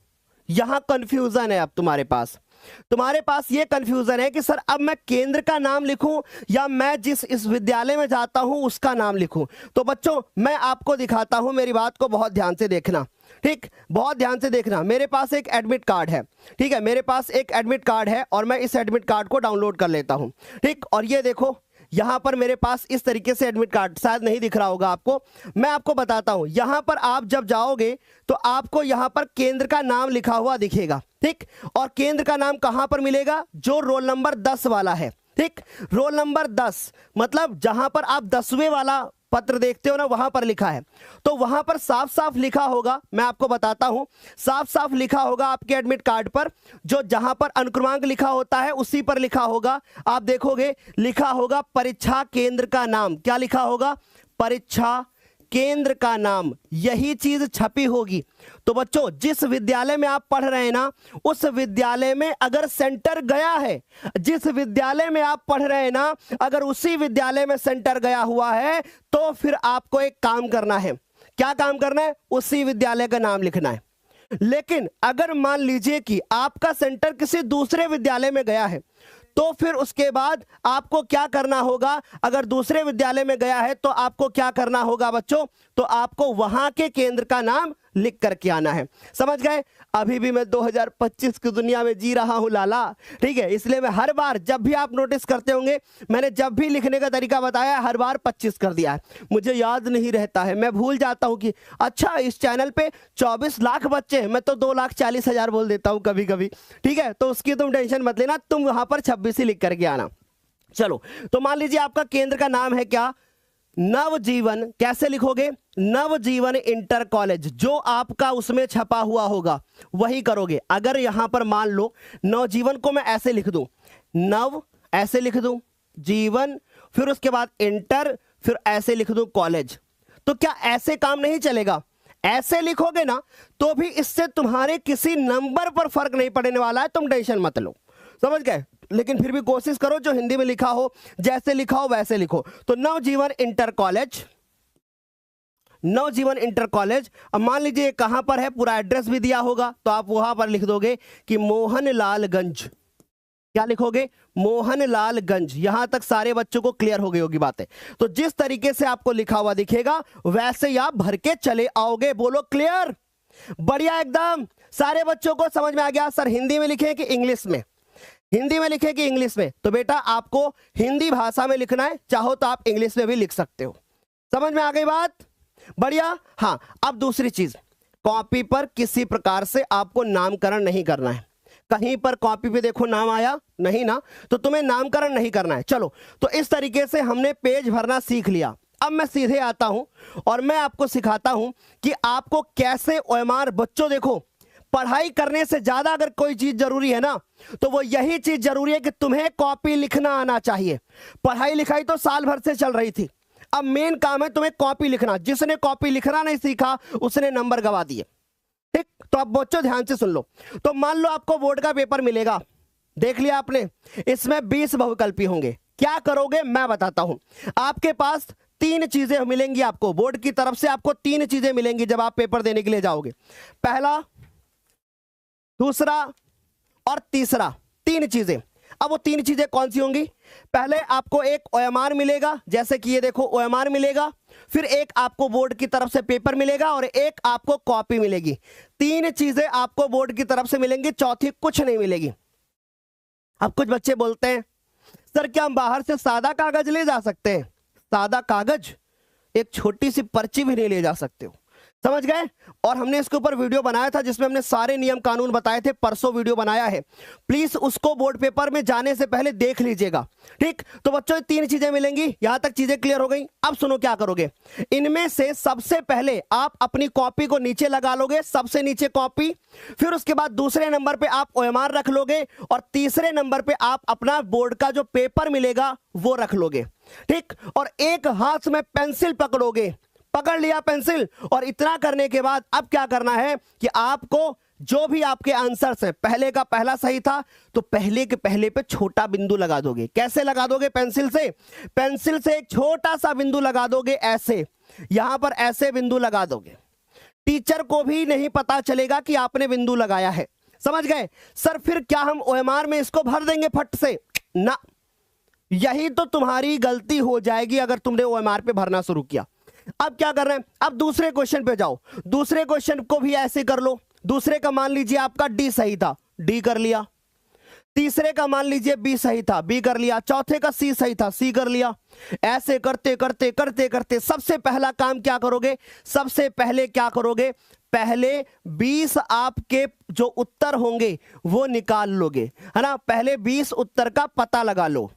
यहां कंफ्यूजन है, अब तुम्हारे पास ये कंफ्यूजन है कि सर अब मैं केंद्र का नाम लिखूं या मैं जिस इस विद्यालय में जाता हूं उसका नाम लिखूं। तो बच्चों मैं आपको दिखाता हूं, मेरी बात को बहुत ध्यान से देखना। ठीक, बहुत ध्यान से देखना। मेरे पास एक एडमिट कार्ड है, ठीक है, मेरे पास एक एडमिट कार्ड है और मैं इस एडमिट कार्ड को डाउनलोड कर लेता हूं। ठीक, और ये देखो यहां पर मेरे पास इस तरीके से एडमिट कार्ड, शायद नहीं दिख रहा होगा आपको, मैं आपको बताता हूं। यहां पर आप जब जाओगे तो आपको यहां पर केंद्र का नाम लिखा हुआ दिखेगा। ठीक, और केंद्र का नाम कहां पर मिलेगा, जो रोल नंबर 10 वाला है। ठीक, रोल नंबर 10 मतलब जहां पर आप 10वें वाला पत्र देखते हो ना, वहां पर लिखा है। तो वहां पर साफ साफ लिखा होगा, मैं आपको बताता हूं, साफ साफ लिखा होगा आपके एडमिट कार्ड पर, जो जहां पर अनुक्रमांक लिखा होता है उसी पर लिखा होगा। आप देखोगे लिखा होगा परीक्षा केंद्र का नाम। क्या लिखा होगा, परीक्षा केंद्र का नाम, यही चीज छपी होगी। तो बच्चों जिस विद्यालय में आप पढ़ रहे हैं ना, उस विद्यालय में अगर सेंटर गया है, जिस विद्यालय में आप पढ़ रहे हैं ना, अगर उसी विद्यालय में सेंटर गया हुआ है, तो फिर आपको एक काम करना है। क्या काम करना है? उसी विद्यालय का नाम लिखना है। लेकिन अगर मान लीजिए कि आपका सेंटर किसी दूसरे विद्यालय में गया है, तो फिर उसके बाद आपको क्या करना होगा? अगर दूसरे विद्यालय में गया है तो आपको क्या करना होगा बच्चों? तो आपको वहां के केंद्र का नाम लिख करके आना है। समझ गए? अभी भी मैं 2025 की दुनिया में जी रहा हूं लाला, ठीक है? इसलिए मैं हर बार जब भी आप नोटिस करते होंगे, मैंने जब भी लिखने का तरीका बताया हर बार 25 कर दिया है। मुझे याद नहीं रहता है, मैं भूल जाता हूं कि अच्छा इस चैनल पे 24 लाख बच्चे हैं, मैं तो 2,40,000 बोल देता हूं कभी कभी, ठीक है? तो उसकी तुम टेंशन मत लेना, तुम वहां पर 26 ही लिख करके आना। चलो, तो मान लीजिए आपका केंद्र का नाम है क्या? नवजीवन। कैसे लिखोगे? नवजीवन इंटर कॉलेज, जो आपका उसमें छपा हुआ होगा वही करोगे। अगर यहां पर मान लो नवजीवन को मैं ऐसे लिख दूं, नव ऐसे लिख दूं, जीवन, फिर उसके बाद इंटर, फिर ऐसे लिख दूं कॉलेज, तो क्या ऐसे काम नहीं चलेगा? ऐसे लिखोगे ना तो भी इससे तुम्हारे किसी नंबर पर फर्क नहीं पड़ने वाला है, तुम टेंशन मत लो। समझ गए? लेकिन फिर भी कोशिश करो जो हिंदी में लिखा हो, जैसे लिखा हो वैसे लिखो। तो नवजीवन इंटर कॉलेज, नवजीवन इंटर कॉलेज। अब मान लीजिए कहां पर है, पूरा एड्रेस भी दिया होगा, तो आप वहां पर लिख दोगे कि मोहनलालगंज। क्या लिखोगे? मोहनलालगंज। यहां तक सारे बच्चों को क्लियर हो गई होगी बातें। तो जिस तरीके से आपको लिखा हुआ दिखेगा वैसे ही आप भर के चले आओगे। बोलो क्लियर? बढ़िया, एकदम सारे बच्चों को समझ में आ गया। सर हिंदी में लिखे कि इंग्लिश में? हिंदी में लिखे कि इंग्लिश में? तो बेटा आपको हिंदी भाषा में लिखना है, चाहो तो आप इंग्लिश में भी लिख सकते हो। समझ में आ गई बात? बढ़िया। हाँ, अब दूसरी चीज, कॉपी पर किसी प्रकार से आपको नामकरण नहीं करना है। कहीं पर कॉपी पे देखो नाम आया नहीं ना, तो तुम्हें नामकरण नहीं करना है। चलो, तो इस तरीके से हमने पेज भरना सीख लिया। अब मैं सीधे आता हूं और मैं आपको सिखाता हूं कि आपको कैसे ओएमआर, बच्चों देखो, पढ़ाई करने से ज्यादा अगर कोई चीज जरूरी है ना, तो वो यही चीज जरूरी है कि तुम्हें कॉपी लिखना आना चाहिए। पढ़ाई लिखाई तो साल भर से चल रही थी, अब मेन काम है तुम्हें कॉपी लिखना। जिसने कॉपी लिखना नहीं सीखा उसने नंबर गवा दिए। ठीक, तो अब बच्चों ध्यान से सुन लो। तो मान लो आपको बोर्ड का पेपर मिलेगा, देख लिया आपने, इसमें 20 बहुविकल्पी होंगे। क्या करोगे मैं बताता हूं। आपके पास 3 चीजें मिलेंगी आपको, बोर्ड की तरफ से आपको 3 चीजें मिलेंगी जब आप पेपर देने के लिए जाओगे। पहला, दूसरा और तीसरा, 3 चीजें। अब वो 3 चीजें कौन सी होंगी? पहले आपको एक ओएमआर मिलेगा, जैसे कि ये देखो ओएमआर मिलेगा, फिर एक आपको बोर्ड की तरफ से पेपर मिलेगा और एक आपको कॉपी मिलेगी। 3 चीजें आपको बोर्ड की तरफ से मिलेंगी, चौथी कुछ नहीं मिलेगी। अब कुछ बच्चे बोलते हैं सर क्या हम बाहर से सादा कागज ले जा सकते हैं? सादा कागज, एक छोटी सी पर्ची भी नहीं ले जा सकते हो। समझ गए? और हमने इसके ऊपर वीडियो बनाया था जिसमें हमने सारे नियम कानून बताए थे, परसों वीडियो बनाया है, प्लीज उसको बोर्ड पेपर में जाने से पहले देख लीजिएगा। ठीक, तो बच्चों 3 चीजें मिलेंगी। यहां तक चीजें क्लियर हो गई? अब सुनो क्या करोगे। इनमें से सबसे पहले आप अपनी कॉपी को नीचे लगा लोगे, सबसे नीचे कॉपी, फिर उसके बाद दूसरे नंबर पे आप ओएमआर रख लोगे और तीसरे नंबर पे आप अपना बोर्ड का जो पेपर मिलेगा वो रख लोगे। ठीक, और एक हाथ में पेंसिल पकड़ोगे, पकड़ लिया पेंसिल, और इतना करने के बाद अब क्या करना है कि आपको जो भी आपके आंसर्स हैं, पहले का पहला सही था तो पहले के पहले पे छोटा बिंदु लगा दोगे। कैसे लगा दोगे? पेंसिल से, पेंसिल से एक छोटा सा बिंदु लगा दोगे, ऐसे यहां पर ऐसे बिंदु लगा दोगे। टीचर को भी नहीं पता चलेगा कि आपने बिंदु लगाया है। समझ गए? सर फिर क्या हम ओएमआर में इसको भर देंगे फट से? ना, यही तो तुम्हारी गलती हो जाएगी अगर तुमने ओएमआर पे भरना शुरू किया। अब क्या कर रहे हैं? अब दूसरे क्वेश्चन पे जाओ, दूसरे क्वेश्चन को भी ऐसे कर लो। दूसरे का मान लीजिए आपका डी सही था, डी कर लिया। तीसरे का मान लीजिए बी सही था, बी कर लिया। चौथे का सी सही था, सी कर लिया। ऐसे करते करते करते करते सबसे पहला काम क्या करोगे? सबसे पहले क्या करोगे? पहले 20 आपके जो उत्तर होंगे वो निकाल लोगे, है ना। पहले 20 उत्तर का पता लगा लो,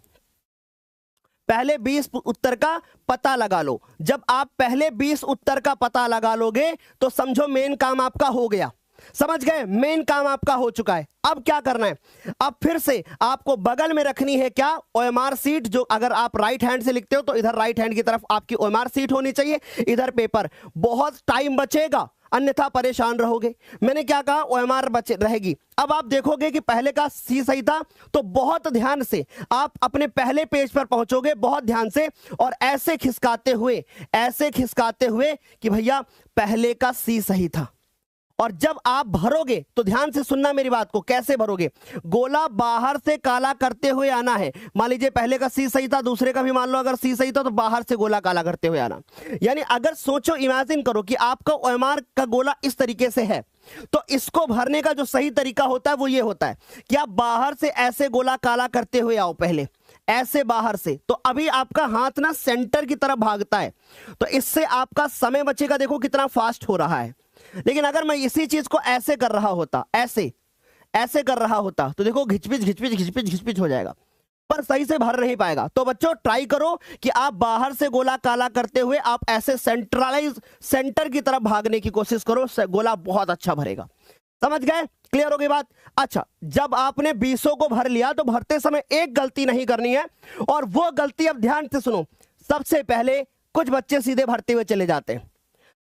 पहले 20 उत्तर का पता लगा लो। जब आप पहले 20 उत्तर का पता लगा लोगे तो समझो मेन काम आपका हो गया। समझ गए? मेन काम आपका हो चुका है। अब क्या करना है? अब फिर से आपको बगल में रखनी है क्या? OMR sheet. जो अगर आप राइट हैंड से लिखते हो तो इधर राइट हैंड की तरफ आपकी ओएमआर सीट होनी चाहिए, इधर पेपर। बहुत टाइम बचेगा, अन्यथा परेशान रहोगे। मैंने क्या कहा? ओएमआर बचे रहेगी। अब आप देखोगे कि पहले का सी सही था, तो बहुत ध्यान से आप अपने पहले पेज पर पहुंचोगे, बहुत ध्यान से, और ऐसे खिसकाते हुए कि भैया पहले का सी सही था। और जब आप भरोगे तो ध्यान से सुनना मेरी बात को, कैसे भरोगे? गोला बाहर से काला करते हुए आना है। मान लीजिए पहले का सी सही था, दूसरे का भी मान लो अगर सी सही था, तो बाहर से गोला काला करते हुए आना। यानी अगर सोचो, इमेजिन करो कि आपका ओएमआर का गोला इस तरीके से है, तो इसको भरने का जो सही तरीका होता है वो ये होता है कि आप बाहर से ऐसे गोला काला करते हुए आओ, पहले ऐसे बाहर से। तो अभी आपका हाथ ना सेंटर की तरफ भागता है, तो इससे आपका समय बचेगा। देखो कितना फास्ट हो रहा है। लेकिन अगर मैं इसी चीज को ऐसे कर रहा होता, ऐसे कर रहा होता, तो देखो घिचपिच हो जाएगा, पर सही से भर नहीं पाएगा। तो बच्चों ट्राई करो कि आप बाहर से गोला काला करते हुए आप ऐसे सेंटर की तरफ भागने की कोशिश करो, गोला बहुत अच्छा भरेगा। समझ गए? क्लियर हो गई बात? अच्छा, जब आपने 20 को भर लिया तो भरते समय एक गलती नहीं करनी है, और वो गलती अब ध्यान से सुनो। सबसे पहले कुछ बच्चे सीधे भरते हुए चले जाते हैं,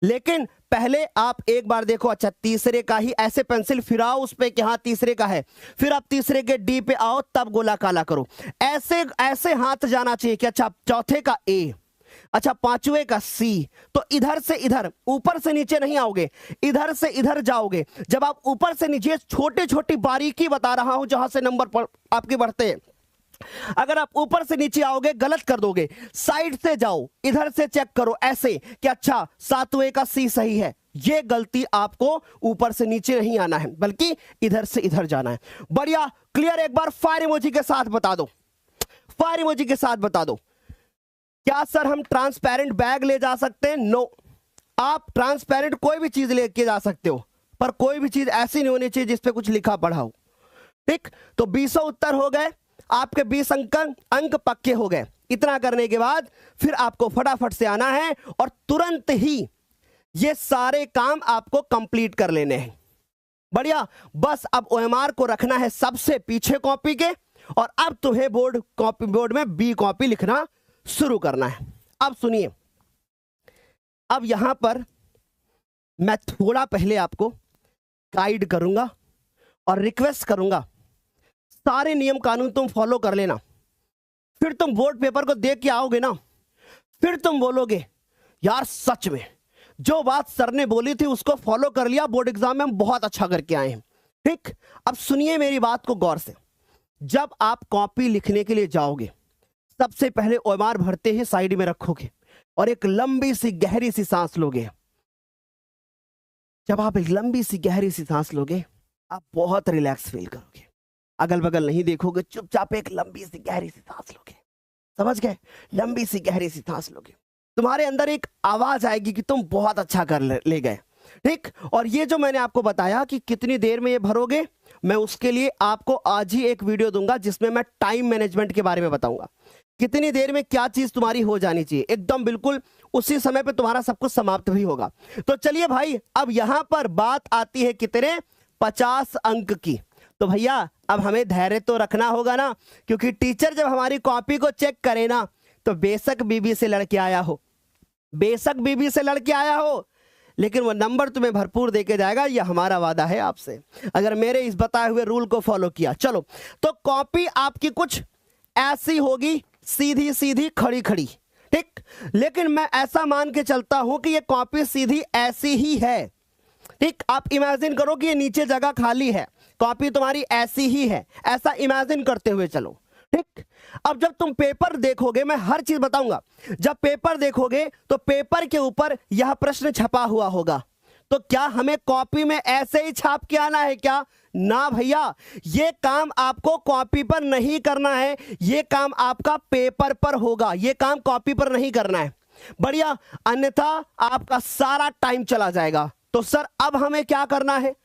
लेकिन पहले आप एक बार देखो, अच्छा तीसरे का ही ऐसे पेंसिल फिराओ उस पे कि हाँ तीसरे का है, फिर आप तीसरे के डी पे आओ, तब गोला काला करो। ऐसे हाथ जाना चाहिए कि अच्छा चौथे का ए, अच्छा पांचवें का सी। तो इधर से इधर, ऊपर से नीचे नहीं आओगे, इधर से इधर जाओगे। जब आप ऊपर से नीचे, छोटी छोटी बारीकी बता रहा हूं जहां से नंबर आपके बढ़ते हैं। अगर आप ऊपर से नीचे आओगे गलत कर दोगे। साइड से जाओ, इधर से चेक करो ऐसे कि अच्छा सातवें का सी सही है। ये गलती आपको ऊपर से नीचे नहीं आना है, बल्कि इधर से इधर जाना है। बढ़िया, क्लियर? एक बार फायर इमोजी के साथ बता दो, फायर इमोजी के साथ बता दो। क्या सर हम ट्रांसपेरेंट बैग ले जा सकते हैं? नो, आप ट्रांसपेरेंट कोई भी चीज लेके जा सकते हो, पर कोई भी चीज ऐसी नहीं होनी चाहिए जिसपे कुछ लिखा पढ़ा हो। ठीक, तो 20 उत्तर हो गए आपके, 20 अंक पक्के हो गए। इतना करने के बाद फिर आपको फटाफट से आना है और तुरंत ही ये सारे काम आपको कंप्लीट कर लेने हैं। बढ़िया, बस अब ओएमआर को रखना है सबसे पीछे कॉपी के, और अब तुम्हें बोर्ड में बी कॉपी लिखना शुरू करना है। अब सुनिए, अब यहां पर मैं थोड़ा पहले आपको गाइड करूंगा और रिक्वेस्ट करूंगा, सारे नियम कानून तुम फॉलो कर लेना। फिर तुम बोर्ड पेपर को देख के आओगे ना, फिर तुम बोलोगे यार सच में जो बात सर ने बोली थी उसको फॉलो कर लिया, बोर्ड एग्जाम में हम बहुत अच्छा करके आए हैं। ठीक, अब सुनिए मेरी बात को गौर से। जब आप कॉपी लिखने के लिए जाओगे, सबसे पहले ओएमआर भरते ही साइड में रखोगे और एक लंबी सी गहरी सी सांस लोगे। जब आप एक लंबी सी गहरी सी सांस लोगे, आप बहुत रिलैक्स फील करोगे। अगल बगल नहीं देखोगे, चुपचाप एक लंबी सी गहरी सी सांस लोगे। समझ गए? लंबी सी गहरी सी सांस लोगे, तुम्हारे अंदर एक आवाज आएगी कि तुम बहुत अच्छा कर ले गए। ठीक, और ये जो मैंने आपको बताया कि कितनी देर में ये भरोगे, मैं उसके लिए आपको आज ही एक वीडियो दूंगा जिसमें मैं टाइम मैनेजमेंट के बारे में बताऊंगा। कितनी देर में क्या चीज तुम्हारी हो जानी चाहिए, एकदम बिल्कुल उसी समय पे तुम्हारा सब कुछ समाप्त भी होगा। तो चलिए भाई, अब यहां पर बात आती है कितने, 50 अंक की। तो भैया अब हमें धैर्य तो रखना होगा ना, क्योंकि टीचर जब हमारी कॉपी को चेक करे ना, तो बेशक बीबी से लड़के आया हो, बेशक बीबी से लड़के आया हो, लेकिन वो नंबर तुम्हें भरपूर देके जाएगा, ये हमारा वादा है आपसे, अगर मेरे इस बताए हुए रूल को फॉलो किया। चलो, तो कॉपी आपकी कुछ ऐसी होगी, सीधी सीधी खड़ी खड़ी। ठीक, लेकिन मैं ऐसा मान के चलता हूं कि ये कॉपी सीधी ऐसी ही है। ठीक, आप इमेजिन करो कि ये नीचे जगह खाली है, कॉपी तुम्हारी ऐसी ही है, ऐसा इमेजिन करते हुए चलो। ठीक, अब जब तुम पेपर देखोगे, मैं हर चीज बताऊंगा, जब पेपर देखोगे तो पेपर के ऊपर यह प्रश्न छपा हुआ होगा। तो क्या हमें कॉपी में ऐसे ही छाप के आना है क्या? ना भैया, ये काम आपको कॉपी पर नहीं करना है, ये काम आपका पेपर पर होगा, ये काम कॉपी पर नहीं करना है। बढ़िया, अन्यथा आपका सारा टाइम चला जाएगा। तो सर अब हमें क्या करना है,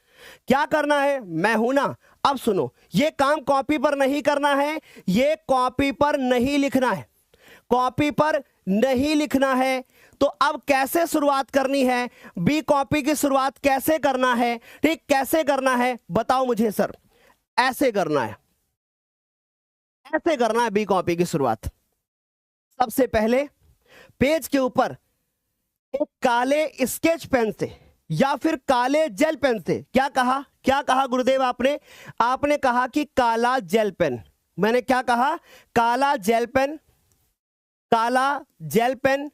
क्या करना है? मैं हूं ना। अब सुनो, ये काम कॉपी पर नहीं करना है, ये कॉपी पर नहीं लिखना है, कॉपी पर नहीं लिखना है। तो अब कैसे शुरुआत करनी है, बी कॉपी की शुरुआत कैसे करना है, ठीक कैसे करना है बताओ मुझे सर। ऐसे करना है, ऐसे करना है बी कॉपी की शुरुआत। सबसे पहले पेज के ऊपर एक काले स्केच पेन से या फिर काले जेल पेन से, क्या कहा गुरुदेव आपने? आपने कहा कि काला जेल पेन। मैंने क्या कहा? काला जेल पेन, काला जेल पेन,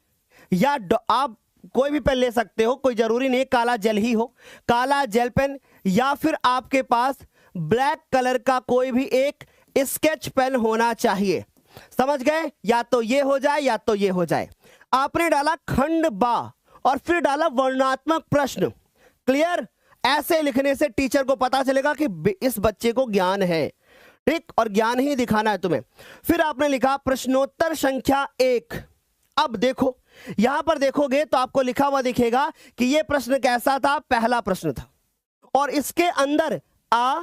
या आप कोई भी पेन ले सकते हो, कोई जरूरी नहीं काला जेल ही हो। काला जेल पेन या फिर आपके पास ब्लैक कलर का कोई भी एक स्केच पेन होना चाहिए। समझ गए? या तो ये हो जाए या तो ये हो जाए। आपने डाला खंड बा और फिर डाला वर्णनात्मक प्रश्न। क्लियर? ऐसे लिखने से टीचर को पता चलेगा कि इस बच्चे को ज्ञान है, ठीक, और ज्ञान ही दिखाना है तुम्हें। फिर आपने लिखा प्रश्नोत्तर संख्या 1। अब देखो यहां पर देखोगे तो आपको लिखा हुआ दिखेगा कि यह प्रश्न कैसा था, पहला प्रश्न था, और इसके अंदर आ,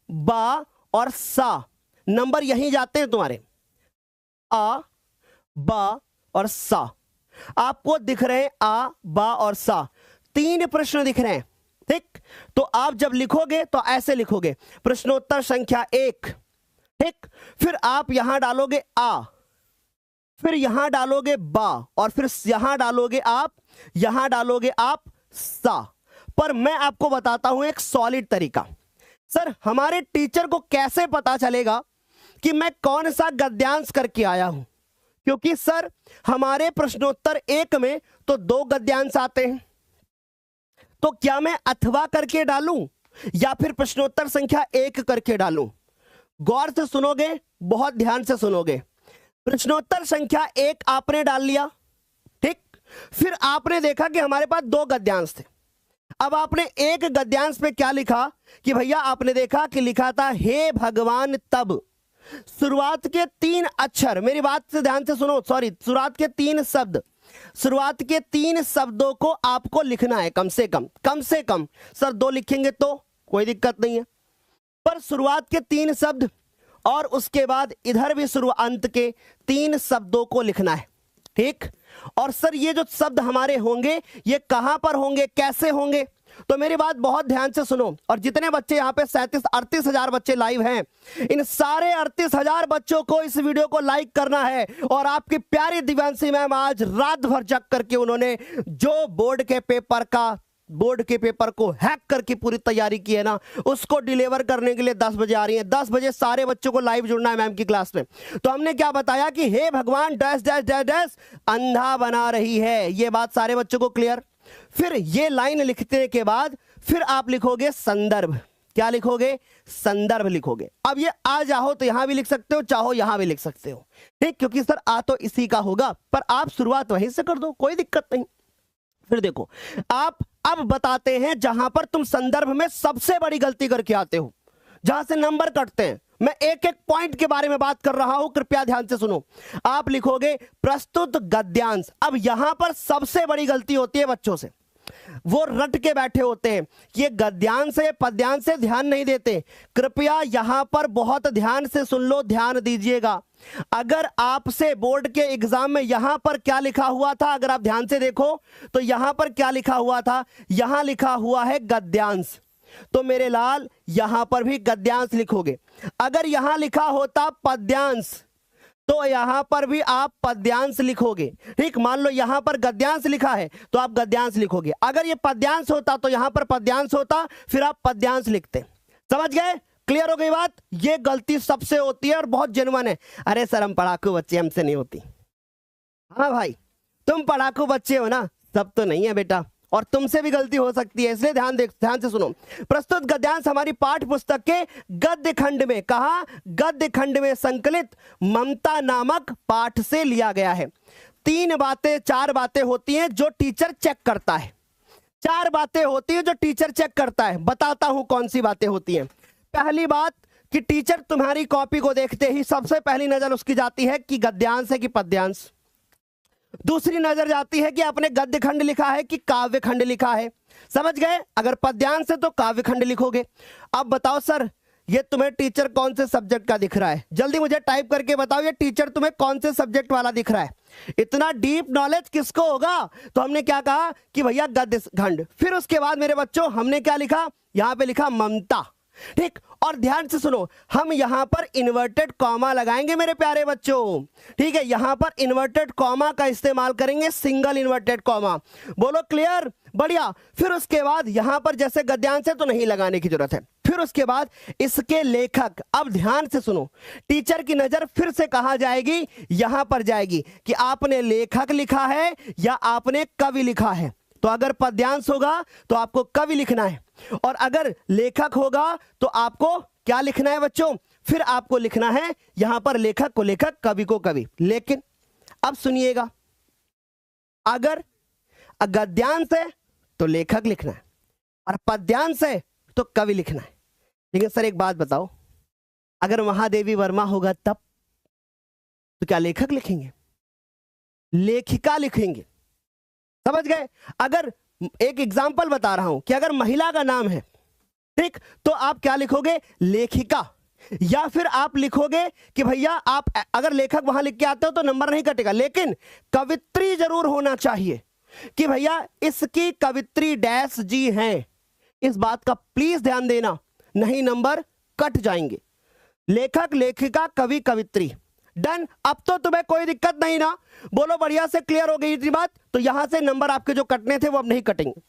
बा और सा नंबर यहीं जाते हैं तुम्हारे। आ, बा और सा आपको दिख रहे हैं, आ, बा और सा, 3 प्रश्न दिख रहे हैं, ठीक। तो आप जब लिखोगे तो ऐसे लिखोगे, प्रश्नोत्तर संख्या 1, ठीक। फिर आप यहां डालोगे आ, फिर यहां डालोगे बा, और फिर यहां डालोगे आप सा। पर मैं आपको बताता हूं एक सॉलिड तरीका। सर हमारे टीचर को कैसे पता चलेगा कि मैं कौन सा गद्यांश करके आया हूं? क्योंकि सर हमारे प्रश्नोत्तर 1 में तो 2 गद्यांश आते हैं, तो क्या मैं अथवा करके डालूं या फिर प्रश्नोत्तर संख्या 1 करके डालूं? गौर से सुनोगे, बहुत ध्यान से सुनोगे। प्रश्नोत्तर संख्या 1 आपने डाल लिया, ठीक। फिर आपने देखा कि हमारे पास 2 गद्यांश थे। अब आपने एक गद्यांश पे क्या लिखा कि भैया आपने देखा कि लिखा था हे भगवान तब। शुरुआत के 3 अक्षर, मेरी बात से ध्यान से सुनो, सॉरी, शुरुआत के 3 शब्द, शुरुआत के 3 शब्दों को आपको लिखना है कम से कम। सर 2 लिखेंगे तो कोई दिक्कत नहीं है, पर शुरुआत के 3 शब्द और उसके बाद इधर भी अंत के 3 शब्दों को लिखना है, ठीक। और सर ये जो शब्द हमारे होंगे ये कहां पर होंगे, कैसे होंगे? तो मेरी बात बहुत ध्यान से सुनो, और जितने बच्चे यहाँ पे 37-38 हजार बच्चे लाइव हैं, इन सारे 38 हजार बच्चों को इस वीडियो को लाइक करना है। और आपकी प्यारी दिव्यांशी मैम आज रात भर जग करके उन्होंने जो बोर्ड के पेपर को हैक करके पूरी तैयारी की है ना, उसको डिलीवर करने के लिए 10 बजे आ रही है। 10 बजे सारे बच्चों को लाइव जुड़ना है मैम की क्लास में। तो हमने क्या बताया कि हे भगवान डैश डैश डैश डैश अंधा बना रही है, ये बात सारे बच्चों को क्लियर। फिर ये लाइन लिखने के बाद फिर आप लिखोगे संदर्भ। क्या लिखोगे? संदर्भ लिखोगे। अब ये आ जाओ तो यहां भी लिख सकते हो, चाहो यहां भी लिख सकते हो, ठीक, क्योंकि सर आ तो इसी का होगा, पर आप शुरुआत वहीं से कर दो, कोई दिक्कत नहीं। फिर देखो आप अब बताते हैं जहां पर तुम संदर्भ में सबसे बड़ी गलती करके आते हो, जहां से नंबर कटते हैं। मैं एक एक पॉइंट के बारे में बात कर रहा हूं, कृपया ध्यान से सुनो। आप लिखोगे प्रस्तुत गद्यांश। अब यहां पर सबसे बड़ी गलती होती है बच्चों से, वो रट के बैठे होते हैं, ये गद्यांश है पद्यांश से ध्यान नहीं देते। कृपया यहां पर बहुत ध्यान से सुन लो, ध्यान दीजिएगा। अगर आपसे बोर्ड के एग्जाम में यहां पर क्या लिखा हुआ था, अगर आप ध्यान से देखो तो यहां पर क्या लिखा हुआ था, यहां लिखा हुआ है गद्यांश, तो मेरे लाल यहां पर भी गद्यांश लिखोगे। अगर यहां लिखा होता पद्यांश तो यहां पर भी आप पद्यांश लिखोगे, ठीक। मान लो यहां पर गद्यांश लिखा है तो आप गद्यांश लिखोगे। अगर ये पद्यांश होता तो यहां पर पद्यांश होता, फिर आप पद्यांश लिखते। समझ गए? क्लियर हो गई बात? ये गलती सबसे होती है और बहुत जेन्युइन है। अरे सर हम पढ़ाकू बच्चे, हमसे नहीं होती। हाँ भाई तुम पढ़ाकू बच्चे हो ना, सब तो नहीं है बेटा, और तुमसे भी गलती हो सकती है, इसलिए ध्यान से सुनो। प्रस्तुत गद्यांश हमारी पाठ्य पुस्तक के गद्य खंड में, कहा गद्य खंड में संकलित ममता नामक पाठ से लिया गया है। 4 बातें होती हैं जो टीचर चेक करता है। 4 बातें होती हैं जो टीचर चेक करता है। बताता हूं कौन सी बातें होती हैं। पहली बात कि टीचर तुम्हारी कॉपी को देखते ही सबसे पहली नजर उसकी जाती है कि गद्यांश है कि पद्यांश। दूसरी नजर जाती है कि आपने गद्य खंड लिखा है कि काव्य खंड लिखा है। समझ गए? अगर पद्यांश है तो काव्य खंड लिखोगे। अब बताओ सर ये तुम्हें टीचर कौन से सब्जेक्ट का दिख रहा है? जल्दी मुझे टाइप करके बताओ, ये टीचर तुम्हें कौन से सब्जेक्ट वाला दिख रहा है? इतना डीप नॉलेज किसको होगा? तो हमने क्या कहा कि भैया गद्य खंड। फिर उसके बाद मेरे बच्चों हमने क्या लिखा, यहां पे लिखा ममता। ठीक, और ध्यान से सुनो, हम यहां पर इन्वर्टेड कॉमा लगाएंगे मेरे प्यारे बच्चों। ठीक है, यहां पर इन्वर्टेड कॉमा का इस्तेमाल करेंगे, सिंगल इन्वर्टेड कॉमा। बोलो क्लियर? बढ़िया। फिर उसके बाद यहां पर जैसे गद्यांश है तो नहीं लगाने की जरूरत है। फिर उसके बाद इसके लेखक। अब ध्यान से सुनो, टीचर की नजर फिर से कहां जाएगी, यहां पर जाएगी कि आपने लेखक लिखा है या आपने कवि लिखा है। तो अगर पद्यांश होगा तो आपको कवि लिखना है, और अगर लेखक होगा तो आपको क्या लिखना है बच्चों? फिर आपको लिखना है यहां पर लेखक को लेखक, कवि को कवि। लेकिन अब सुनिएगा, अगर गद्यांश है तो लेखक लिखना है और पद्यांश है तो कवि लिखना है। लेकिन सर एक बात बताओ, अगर महादेवी वर्मा होगा तब तो क्या लेखक लिखेंगे? लेखिका लिखेंगे। समझ गए? अगर एक एग्जाम्पल बता रहा हूं कि अगर महिला का नाम है, ठीक, तो आप क्या लिखोगे? लेखिका। या फिर आप लिखोगे कि भैया आप अगर लेखक वहां लिख के आते हो तो नंबर नहीं कटेगा, लेकिन कवित्री जरूर होना चाहिए कि भैया इसकी कवित्री डैश जी हैं। इस बात का प्लीज ध्यान देना, नहीं नंबर कट जाएंगे। लेखक, लेखिका, कवि, कवित्री। डन। अब तो तुम्हें कोई दिक्कत नहीं ना? बोलो बढ़िया से क्लियर हो गई इतनी बात? तो यहां से नंबर आपके जो कटने थे वो अब नहीं कटेंगे।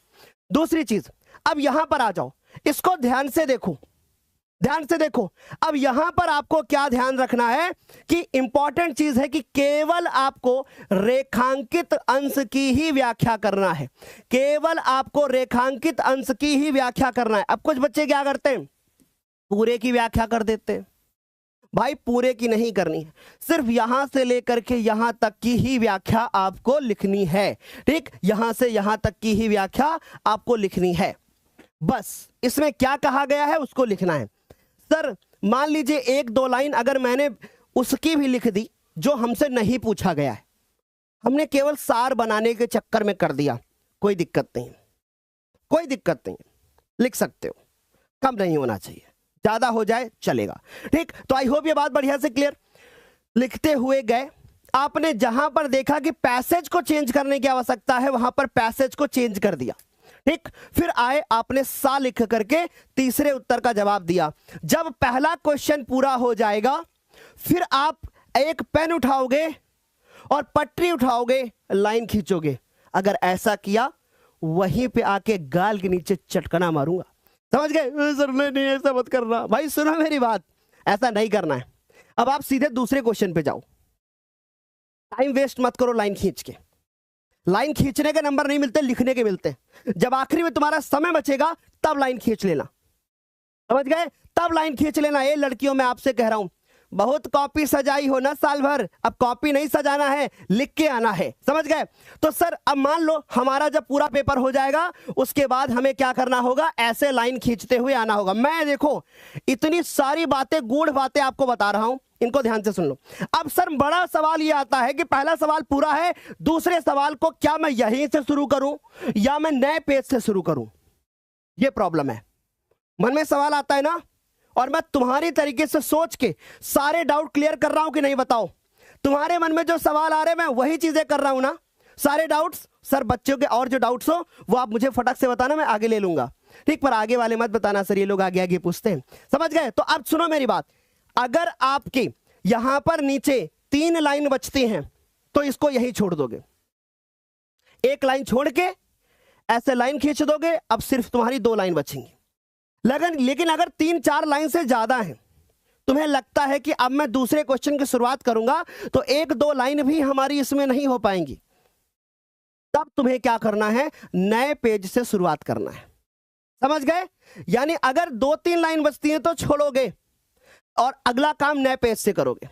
दूसरी चीज, अब यहां पर आ जाओ, इसको ध्यान से देखो, ध्यान से देखो। अब यहां पर आपको क्या ध्यान रखना है कि इंपॉर्टेंट चीज है कि केवल आपको रेखांकित अंश की ही व्याख्या करना है, केवल आपको रेखांकित अंश की ही व्याख्या करना है। अब कुछ बच्चे क्या करते हैं, पूरे की व्याख्या कर देते हैं। भाई पूरे की नहीं करनी है, सिर्फ यहां से लेकर के यहां तक की ही व्याख्या आपको लिखनी है। ठीक, यहां से यहां तक की ही व्याख्या आपको लिखनी है, बस इसमें क्या कहा गया है उसको लिखना है। सर मान लीजिए एक दो लाइन अगर मैंने उसकी भी लिख दी जो हमसे नहीं पूछा गया है, हमने केवल सार बनाने के चक्कर में कर दिया, कोई दिक्कत नहीं, कोई दिक्कत नहीं, लिख सकते हो, कम नहीं होना चाहिए, ज्यादा हो जाए चलेगा। ठीक, तो आई होप ये बात बढ़िया से क्लियर। लिखते हुए गए, आपने जहां पर देखा कि पैसेज को चेंज करने की आवश्यकता है वहां पर पैसेज को चेंज कर दिया। ठीक, फिर आए आपने सा लिख करके तीसरे उत्तर का जवाब दिया। जब पहला क्वेश्चन पूरा हो जाएगा फिर आप एक पेन उठाओगे और पटरी उठाओगे, लाइन खींचोगे। अगर ऐसा किया वहीं पे आके गाल के नीचे चटकना मारूंगा। समझ गए? सर नहीं ऐसा मत करना। भाई सुनो मेरी बात, ऐसा नहीं करना है। अब आप सीधे दूसरे क्वेश्चन पे जाओ, टाइम वेस्ट मत करो लाइन खींच के। लाइन खींचने के नंबर नहीं मिलते, लिखने के मिलते हैं। जब आखिरी में तुम्हारा समय बचेगा तब लाइन खींच लेना। समझ गए? तब लाइन खींच लेना। ये लड़कियों मैं आपसे कह रहा हूं, बहुत कॉपी सजाई हो ना साल भर, अब कॉपी नहीं सजाना है, लिख के आना है। समझ गए? तो सर अब मान लो हमारा जब पूरा पेपर हो जाएगा उसके बाद हमें क्या करना होगा, ऐसे लाइन खींचते हुए आना होगा। मैं देखो इतनी सारी बातें, गूढ़ बातें आपको बता रहा हूं, इनको ध्यान से सुन लो। अब सर बड़ा सवाल ये आता है कि पहला सवाल पूरा है, दूसरे सवाल को क्या मैं यहीं से शुरू करूं या मैं नए पेज से शुरू करूं? ये प्रॉब्लम है। मन में सवाल आता है ना, और मैं तुम्हारी तरीके से सोच के सारे डाउट क्लियर कर रहा हूं कि नहीं बताओ? तुम्हारे मन में जो सवाल आ रहे हैं मैं वही चीजें कर रहा हूं ना, सारे डाउट्स। सर बच्चों के और जो डाउट्स हो वो आप मुझे फटक से बताना, मैं आगे ले लूंगा। ठीक, पर आगे वाले मत बताना सर, ये लोग आगे आगे पूछते हैं। समझ गए? तो अब सुनो मेरी बात, अगर आपके यहां पर नीचे 3 लाइन बचती हैं तो इसको यही छोड़ दोगे, एक लाइन छोड़ के ऐसे लाइन खींच दोगे, अब सिर्फ तुम्हारी 2 लाइन बचेंगी। लेकिन अगर 3-4 लाइन से ज्यादा है, तुम्हें लगता है कि अब मैं दूसरे क्वेश्चन की शुरुआत करूंगा तो 1-2 लाइन भी हमारी इसमें नहीं हो पाएंगी, तब तुम्हें क्या करना है, नए पेज से शुरुआत करना है। समझ गए? यानी अगर 2-3 लाइन बचती है तो छोड़ोगे और अगला काम नए पेज से करोगे।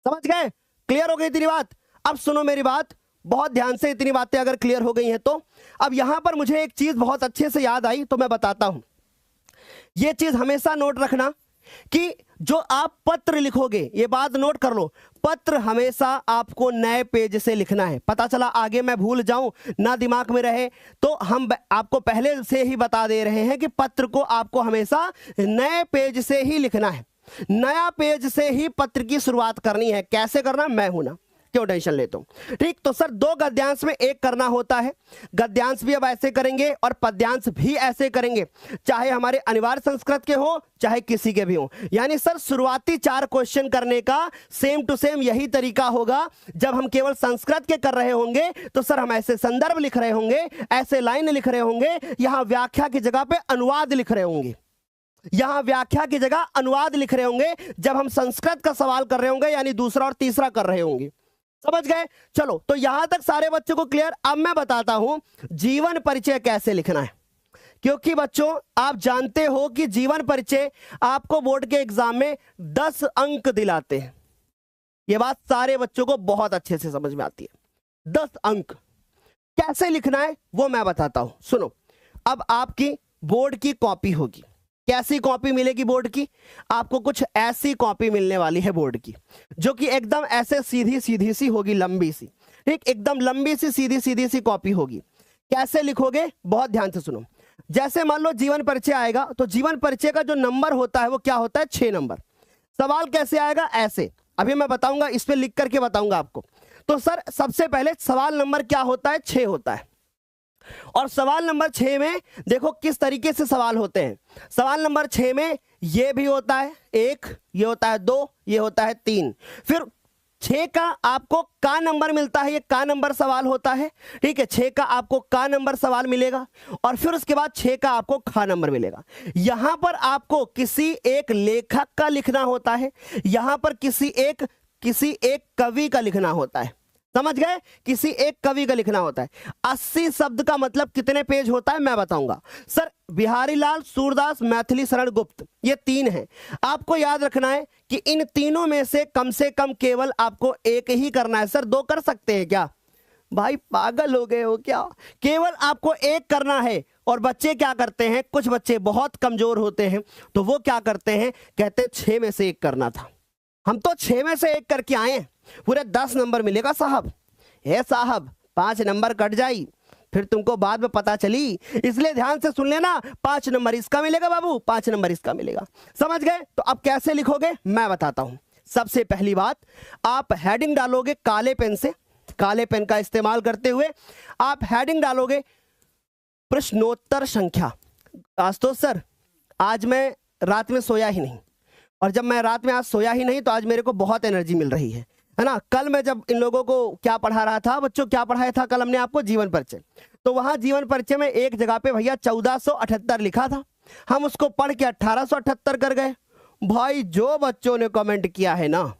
समझ गए? क्लियर हो गई इतनी बात? अब सुनो मेरी बात बहुत ध्यान से, इतनी बातें अगर क्लियर हो गई हैं तो अब यहां पर मुझे एक चीज बहुत अच्छे से याद आई तो मैं बताता हूं। ये चीज हमेशा नोट रखना कि जो आप पत्र लिखोगे, ये बात नोट कर लो, पत्र हमेशा आपको नए पेज से लिखना है। पता चला आगे मैं भूल जाऊं ना, दिमाग में रहे, तो हम आपको पहले से ही बता दे रहे हैं कि पत्र को आपको हमेशा नए पेज से ही लिखना है, नया पेज से ही पत्र की शुरुआत करनी है। कैसे करना, मैं हूं ना, क्यों टेंशन लेते हो? ठीक, तो सर दो गद्यांश में एक करना होता है, गद्यांश भी अब ऐसे करेंगे और पद्यांश भी ऐसे करेंगे, चाहे हमारे अनिवार्य संस्कृत के हो चाहे किसी के भी हो। यानी सर शुरुआती 4 क्वेश्चन करने का सेम टू सेम यही तरीका होगा। जब हम केवल संस्कृत के कर रहे होंगे तो सर हम ऐसे संदर्भ लिख रहे होंगे, ऐसे लाइन लिख रहे होंगे, यहां व्याख्या की जगह पे अनुवाद लिख रहे होंगे, यहां व्याख्या की जगह अनुवाद लिख रहे होंगे जब हम संस्कृत का सवाल कर रहे होंगे, यानी दूसरा और तीसरा कर रहे होंगे। समझ गए? चलो, तो यहां तक सारे बच्चों को क्लियर। अब मैं बताता हूं जीवन परिचय कैसे लिखना है, क्योंकि बच्चों आप जानते हो कि जीवन परिचय आपको बोर्ड के एग्जाम में 10 अंक दिलाते हैं। यह बात सारे बच्चों को बहुत अच्छे से समझ में आती है। 10 अंक कैसे लिखना है वो मैं बताता हूं, सुनो। अब आपकी बोर्ड की कॉपी होगी, कैसी कॉपी मिलेगी बोर्ड की? आपको कुछ ऐसी कॉपी मिलने वाली है बोर्ड की, जो कि एकदम ऐसे सीधी सीधी सी होगी, लंबी सी, ठीक, एकदम लंबी सी सीधी सीधी सी कॉपी होगी। कैसे लिखोगे? बहुत ध्यान से सुनो। जैसे मान लो जीवन परिचय आएगा, तो जीवन परिचय का जो नंबर होता है वो क्या होता है? 6 नंबर। सवाल कैसे आएगा? ऐसे, अभी मैं बताऊंगा, इस पे लिख करके बताऊंगा आपको। तो सर सबसे पहले सवाल नंबर क्या होता है? 6 होता है। और सवाल नंबर 6 में देखो किस तरीके से सवाल होते हैं। सवाल नंबर 6 में ये भी होता है 1, ये होता है 2, ये होता है 3, फिर 6 का आपको का नंबर मिलता है, ये का नंबर सवाल होता है, ठीक है। 6 का आपको का नंबर सवाल मिलेगा और फिर उसके बाद 6 का आपको खा नंबर मिलेगा। यहां पर आपको किसी एक लेखक का लिखना होता है, यहां पर किसी एक कवि का लिखना होता है। समझ गए? किसी एक कवि का लिखना होता है। 80 शब्द का मतलब कितने पेज होता है मैं बताऊंगा। सर बिहारी लाल, सूरदास, मैथिली शरण गुप्त, ये 3 हैं। आपको याद रखना है कि इन तीनों में से कम केवल आपको एक ही करना है। सर 2 कर सकते हैं क्या? भाई पागल हो गए हो क्या? केवल आपको एक करना है। और बच्चे क्या करते हैं, कुछ बच्चे बहुत कमजोर होते हैं, तो वो क्या करते हैं, कहते 6 में से 1 करना था। हम तो 6 में से 1 करके आए हैं, पूरे 10 नंबर मिलेगा साहब। हे साहब 5 नंबर कट जाई, फिर तुमको बाद में पता चली, इसलिए ध्यान से सुन लेना। 5 नंबर इसका मिलेगा बाबू, 5 नंबर इसका मिलेगा। समझ गए? तो अब कैसे लिखोगे मैं बताता हूं। सबसे पहली बात, आप हेडिंग डालोगे काले पेन से, काले पेन का इस्तेमाल करते हुए आप हेडिंग डालोगे प्रश्नोत्तर संख्या। आज तो सर आज मैं रात में सोया ही नहीं, और जब मैं रात में आज सोया ही नहीं तो आज मेरे को बहुत एनर्जी मिल रही है ना। कल मैं जब इन लोगों को क्या पढ़ा रहा था, बच्चों क्या पढ़ाया था कल हमने आपको? जीवन परिचय। तो वहां जीवन परिचय में एक जगह पे भैया 1478 लिखा था, हम उसको पढ़ के 1878 कर गए। भाई जो बच्चों ने कमेंट किया है ना,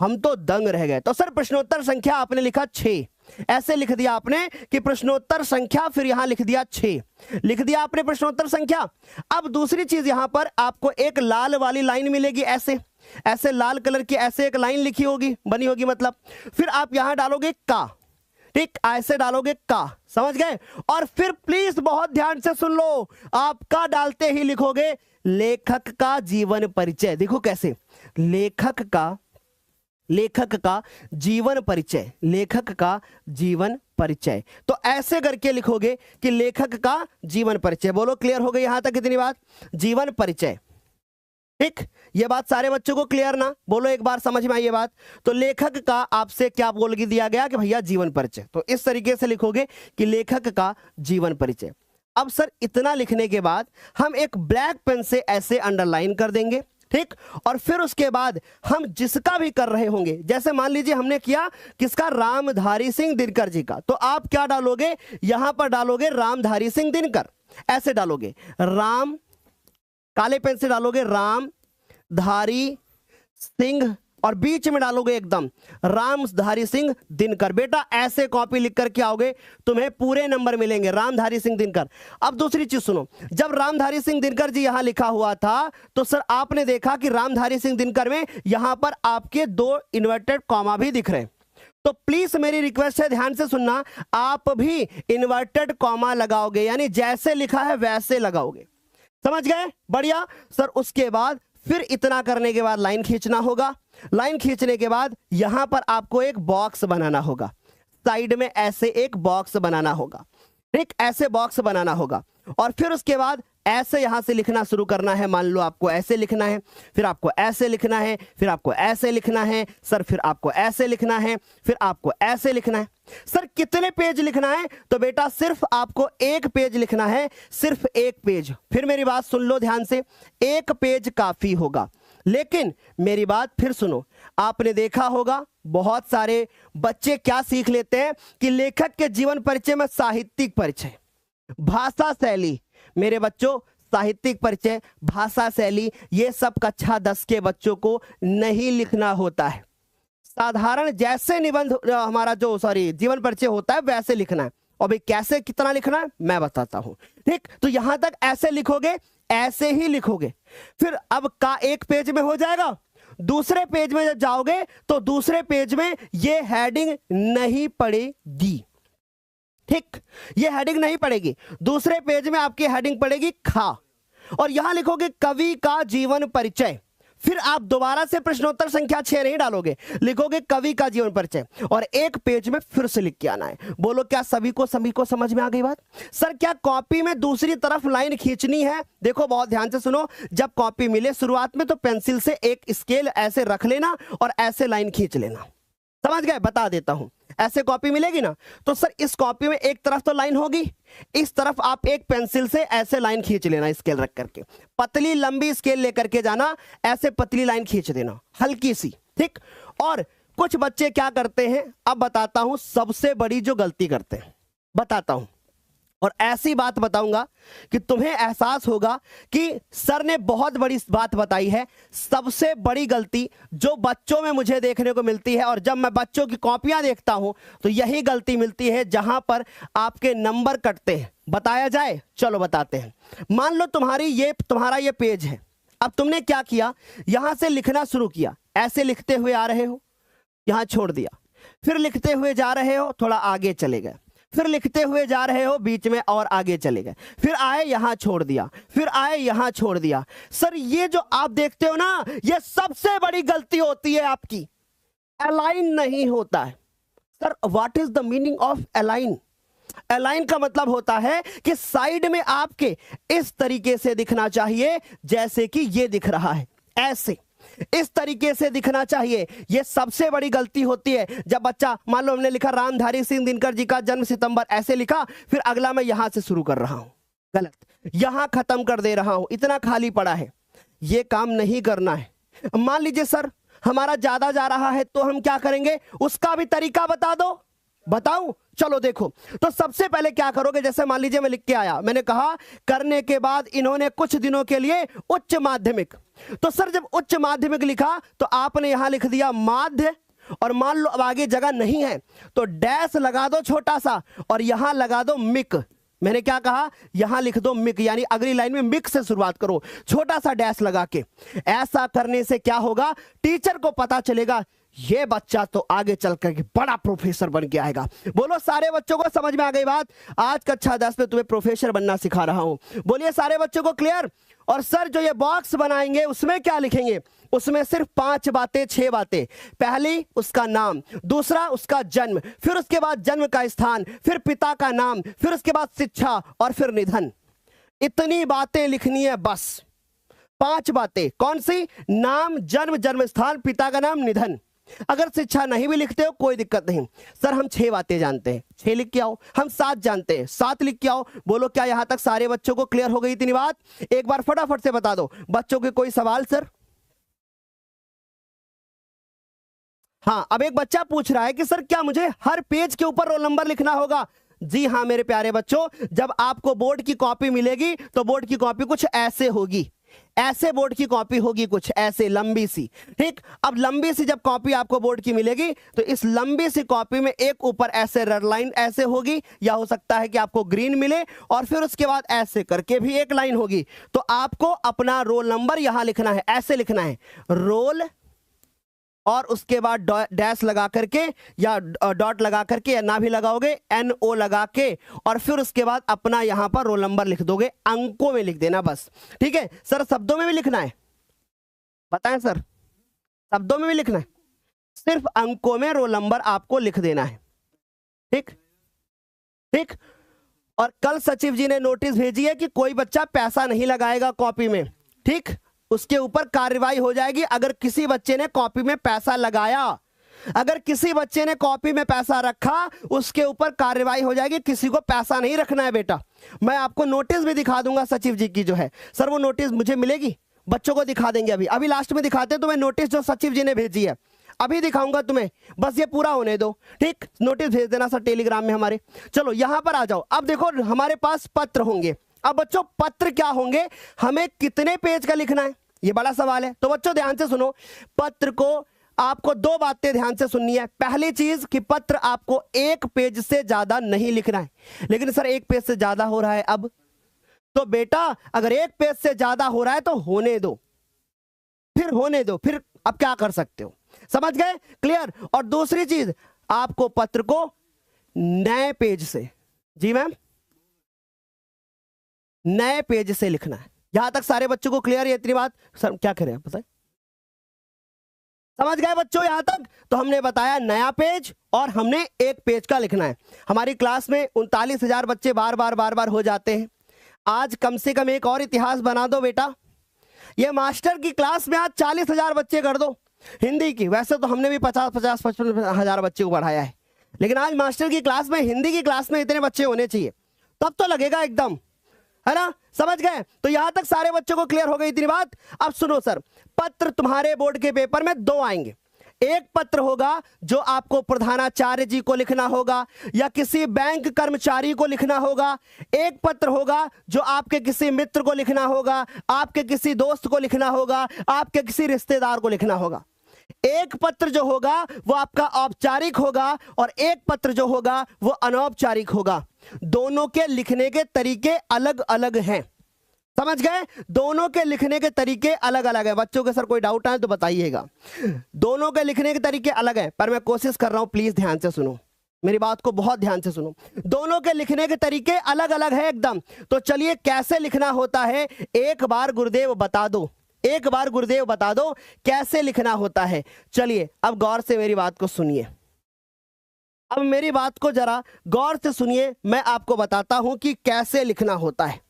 हम तो दंग रह गए। तो सर प्रश्नोत्तर संख्या आपने लिखा 6, ऐसे लिख दिया आपने कि प्रश्नोत्तर संख्या, फिर यहां लिख दिया 6, लिख दिया आपने प्रश्नोत्तर संख्या। अब दूसरी चीज, यहां पर आपको एक लाल वाली लाइन मिलेगी, ऐसे लाल कलर की ऐसे एक लाइन लिखी होगी, बनी होगी मतलब। फिर आप यहां डालोगे का, ठीक, ऐसे डालोगे का। समझ गए? और फिर प्लीज बहुत ध्यान से सुन लो, आपका डालते ही लिखोगे लेखक का जीवन परिचय। देखो कैसे, लेखक का जीवन परिचय, लेखक का जीवन परिचय। तो ऐसे करके लिखोगे कि लेखक का जीवन परिचय। बोलो क्लियर हो गई यहां तक कितनी बात? जीवन परिचय, ठीक। ये बात सारे बच्चों को क्लियर ना? बोलो एक बार समझ में आई ये बात? तो लेखक का आपसे क्या बोल के दिया गया कि भैया जीवन परिचय, तो इस तरीके से लिखोगे कि लेखक का जीवन परिचय। अब सर इतना लिखने के बाद हम एक ब्लैक पेन से ऐसे अंडरलाइन कर देंगे, ठीक। और फिर उसके बाद हम जिसका भी कर रहे होंगे, जैसे मान लीजिए हमने किया किसका, रामधारी सिंह दिनकर जी का, तो आप क्या डालोगे, यहां पर डालोगे रामधारी सिंह दिनकर, ऐसे डालोगे राम, काले पेन से डालोगे रामधारी सिंह, और बीच में डालोगे एकदम रामधारी सिंह दिनकर। बेटा ऐसे कॉपी लिख करके आओगे, तुम्हें पूरे नंबर मिलेंगे, रामधारी सिंह दिनकर। अब दूसरी चीज सुनो, जब रामधारी सिंह दिनकर जी यहां लिखा हुआ था, तो सर आपने देखा कि रामधारी सिंह दिनकर में यहां पर आपके 2 इन्वर्टेड कॉमा भी दिख रहे हैं। तो प्लीज मेरी रिक्वेस्ट है, ध्यान से सुनना, आप भी इन्वर्टेड कॉमा लगाओगे, यानी जैसे लिखा है वैसे लगाओगे। समझ गए? बढ़िया। सर उसके बाद फिर इतना करने के बाद लाइन खींचना होगा। लाइन खींचने के बाद यहां पर आपको एक बॉक्स बनाना होगा, साइड में ऐसे एक बॉक्स बनाना होगा, ठीक, ऐसे बॉक्स बनाना होगा। और फिर उसके बाद ऐसे यहां से लिखना शुरू करना है। मान लो आपको ऐसे लिखना है, फिर आपको ऐसे लिखना है, फिर आपको ऐसे लिखना है सर, फिर आपको ऐसे लिखना है, फिर आपको ऐसे लिखना है। सर कितने पेज लिखना है? तो बेटा सिर्फ आपको एक पेज लिखना है, सिर्फ एक पेज। फिर मेरी बात सुन लो ध्यान से, एक पेज काफी होगा। लेकिन मेरी बात फिर सुनो, आपने देखा होगा बहुत सारे बच्चे क्या सीख लेते हैं कि लेखक के जीवन परिचय में साहित्यिक परिचय, भाषा शैली। मेरे बच्चों, साहित्यिक परिचय, भाषा शैली, ये सब कक्षा 10 के बच्चों को नहीं लिखना होता है। साधारण जैसे निबंध हमारा जो जीवन परिचय होता है वैसे लिखना है। और भाई कैसे कितना लिखना है मैं बताता हूं, ठीक? तो यहां तक ऐसे लिखोगे, ऐसे ही लिखोगे। फिर अब का एक पेज में हो जाएगा। दूसरे पेज में जब जाओगे तो दूसरे पेज में ये हेडिंग नहीं पड़ेगी, ठीक? ये हेडिंग नहीं पड़ेगी। दूसरे पेज में आपकी हेडिंग पड़ेगी खा, और यहां लिखोगे कवि का जीवन परिचय। फिर आप दोबारा से प्रश्नोत्तर संख्या 6 नहीं डालोगे, लिखोगे कवि का जीवन परिचय, और एक पेज में फिर से लिख के आना है। बोलो क्या सभी को समझ में आ गई बात? सर क्या कॉपी में दूसरी तरफ लाइन खींचनी है? देखो बहुत ध्यान से सुनो, जब कॉपी मिले शुरुआत में तो पेंसिल से एक स्केल ऐसे रख लेना और ऐसे लाइन खींच लेना। समझ गए? बता देता हूं, ऐसे कॉपी मिलेगी ना, तो सर इस कॉपी में एक तरफ तो लाइन होगी, इस तरफ आप एक पेंसिल से ऐसे लाइन खींच लेना, स्केल रख करके पतली लंबी स्केल लेकर के जाना, ऐसे पतली लाइन खींच देना हल्की सी, ठीक? और कुछ बच्चे क्या करते हैं, अब बताता हूं सबसे बड़ी जो गलती करते हैं, बताता हूं, और ऐसी बात बताऊंगा कि तुम्हें एहसास होगा कि सर ने बहुत बड़ी बात बताई है। सबसे बड़ी गलती जो बच्चों में मुझे देखने को मिलती है, और जब मैं बच्चों की कॉपियां देखता हूं तो यही गलती मिलती है जहां पर आपके नंबर कटते हैं। बताया जाए? चलो बताते हैं। मान लो तुम्हारा ये पेज है। अब तुमने क्या किया, यहां से लिखना शुरू किया, ऐसे लिखते हुए आ रहे हो, यहां छोड़ दिया, फिर लिखते हुए जा रहे हो, थोड़ा आगे चले गए, फिर लिखते हुए जा रहे हो, बीच में और आगे चले गए, फिर आए यहां छोड़ दिया, फिर आए यहां छोड़ दिया। सर ये जो आप देखते हो ना, ये सबसे बड़ी गलती होती है आपकी। अलाइन नहीं होता है। Sir what is the meaning of align? Align का मतलब होता है कि साइड में आपके इस तरीके से दिखना चाहिए जैसे कि ये दिख रहा है, ऐसे इस तरीके से दिखना चाहिए। यह सबसे बड़ी गलती होती है जब बच्चा, मान लो हमने लिखा रामधारी सिंह दिनकर जी का जन्म सितंबर, ऐसे लिखा, फिर अगला मैं यहां से शुरू कर रहा हूं, गलत, यहां खत्म कर दे रहा हूं, इतना खाली पड़ा है। यह काम नहीं करना है। मान लीजिए सर हमारा ज्यादा जा रहा है तो हम क्या करेंगे, उसका भी तरीका बता दो। बताऊं? चलो देखो, तो सबसे पहले क्या करोगे, जैसे मान लीजिए मैं लिख के आया, मैंने कहा करने के बाद इन्होंने कुछ दिनों के लिए उच्च माध्यमिक। तो सर जब उच्च माध्यमिक लिखा तो आपने यहां लिख दिया माध्य, और मान लो अब आगे जगह नहीं है तो डैश लगा दो छोटा सा, और यहां लगा दो मिक। मैंने क्या कहा, यहां लिख दो मिक, यानी अगली लाइन में मिक से शुरुआत करो, छोटा सा डैश लगा के। ऐसा करने से क्या होगा, टीचर को पता चलेगा ये बच्चा तो आगे चल करके बड़ा प्रोफेसर बन के आएगा। बोलो सारे बच्चों को समझ में आ गई बात? आज कक्षा 10 में तुम्हें प्रोफेसर बनना सिखा रहा हूं। बोलिए सारे बच्चों को क्लियर? और सर जो ये बॉक्स बनाएंगे उसमें क्या लिखेंगे, उसमें सिर्फ 5 बातें 6 बातें। पहली उसका नाम, दूसरा उसका जन्म, फिर उसके बाद जन्म का स्थान, फिर पिता का नाम, फिर उसके बाद शिक्षा, और फिर निधन। इतनी बातें लिखनी है बस, 5 बातें। कौन सी? नाम, जन्म, जन्म स्थान, पिता का नाम, निधन। अगर शिक्षा नहीं भी लिखते हो कोई दिक्कत नहीं। सर हम 6 बातें जानते हैं, 6 लिख के आओ। हम 7 जानते हैं, 7 लिख के आओ। बोलो क्या यहां तक सारे बच्चों को क्लियर हो गई इतनी बात? एक बार फटाफट से बता दो बच्चों के कोई सवाल सर? हाँ, अब एक बच्चा पूछ रहा है कि सर क्या मुझे हर पेज के ऊपर रोल नंबर लिखना होगा? जी हाँ मेरे प्यारे बच्चों, जब आपको बोर्ड की कॉपी मिलेगी तो बोर्ड की कॉपी कुछ ऐसे होगी, ऐसे बोर्ड की कॉपी होगी, कुछ ऐसे लंबी सी, ठीक? अब लंबी सी जब कॉपी आपको बोर्ड की मिलेगी तो इस लंबी सी कॉपी में एक ऊपर ऐसे रेड लाइन ऐसे होगी, या हो सकता है कि आपको ग्रीन मिले, और फिर उसके बाद ऐसे करके भी एक लाइन होगी। तो आपको अपना रोल नंबर यहां लिखना है, ऐसे लिखना है, रोल, और उसके बाद डैश लगा करके या डॉट लगा करके, या ना भी लगाओगे NO लगा के, और फिर उसके बाद अपना यहां पर रोल नंबर लिख दोगे, अंकों में लिख देना बस, ठीक है? सर शब्दों में भी लिखना है? बताएं सर, शब्दों में भी लिखना है? सिर्फ अंकों में रोल नंबर आपको लिख देना है, ठीक? ठीक, और कल सचिव जी ने नोटिस भेजी है कि कोई बच्चा पैसा नहीं लगाएगा कॉपी में, ठीक, उसके ऊपर कार्रवाई हो जाएगी अगर किसी बच्चे ने कॉपी में पैसा लगाया। अगर किसी बच्चे ने कॉपी में पैसा रखा उसके ऊपर कार्रवाई हो जाएगी। किसी को पैसा नहीं रखना है बेटा। मैं आपको नोटिस भी दिखा दूंगा सचिव जी की जो है। सर वो नोटिस मुझे मिलेगी? बच्चों को दिखा देंगे, अभी अभी लास्ट में दिखाते हैं तुम्हें नोटिस जो सचिव जी ने भेजी है, अभी दिखाऊंगा तुम्हें, बस ये पूरा होने दो, ठीक। नोटिस भेज देना सर टेलीग्राम में हमारे। चलो यहां पर आ जाओ। अब देखो हमारे पास पत्र होंगे। अब बच्चों पत्र क्या होंगे, हमें कितने पेज का लिखना है, ये बड़ा सवाल है। तो बच्चों ध्यान से सुनो, पत्र को आपको दो बातें ध्यान से सुननी है। पहली चीज कि पत्र आपको एक पेज से ज्यादा नहीं लिखना है। लेकिन सर एक पेज से ज्यादा हो रहा है, अब तो बेटा अगर एक पेज से ज्यादा हो रहा है तो होने दो, फिर होने दो, फिर अब क्या कर सकते हो, समझ गए, क्लियर। और दूसरी चीज आपको पत्र को नए पेज से, जी मैम, नए पेज से लिखना है। यहां तक सारे बच्चों को क्लियर है इतनी बात? सर क्या करें बताएं, समझ गए बच्चों यहां तक? तो हमने बताया नया पेज और हमने एक पेज का लिखना है। हमारी क्लास में 39,000 बच्चे बार बार हो जाते हैं। आज कम से कम एक और इतिहास बना दो बेटा। ये मास्टर की क्लास में आज 40,000 बच्चे कर दो हिंदी की। वैसे तो हमने भी 50-55 बच्चे को बढ़ाया है, लेकिन आज मास्टर की क्लास में, हिंदी की क्लास में इतने बच्चे होने चाहिए, तब तो लगेगा एकदम, है ना, समझ गए? तो यहां तक सारे बच्चों को क्लियर हो गई इतनी बात। अब सुनो सर, पत्र तुम्हारे बोर्ड के पेपर में दो आएंगे। एक पत्र होगा जो आपको प्रधानाचार्य जी को लिखना होगा या किसी बैंक कर्मचारी को लिखना होगा। एक पत्र होगा जो आपके किसी मित्र को लिखना होगा, आपके किसी दोस्त को लिखना होगा, आपके किसी रिश्तेदार को लिखना होगा। एक पत्र जो होगा वो आपका औपचारिक होगा और एक पत्र जो होगा वो अनौपचारिक होगा। दोनों के लिखने के तरीके अलग अलग हैं, समझ गए? दोनों के लिखने के तरीके अलग अलग है। बच्चों के सर कोई डाउट आए तो बताइएगा। दोनों के लिखने के तरीके अलग है, पर मैं कोशिश कर रहा हूं, प्लीज ध्यान से सुनो मेरी बात को, बहुत ध्यान से सुनो। दोनों के लिखने के तरीके अलग अलग है एकदम। तो चलिए कैसे लिखना होता है एक बार गुरुदेव बता दो, एक बार गुरुदेव बता दो कैसे लिखना होता है। चलिए अब गौर से मेरी बात को सुनिए, अब मेरी बात को जरा गौर से सुनिए। मैं आपको बताता हूं कि कैसे लिखना होता है,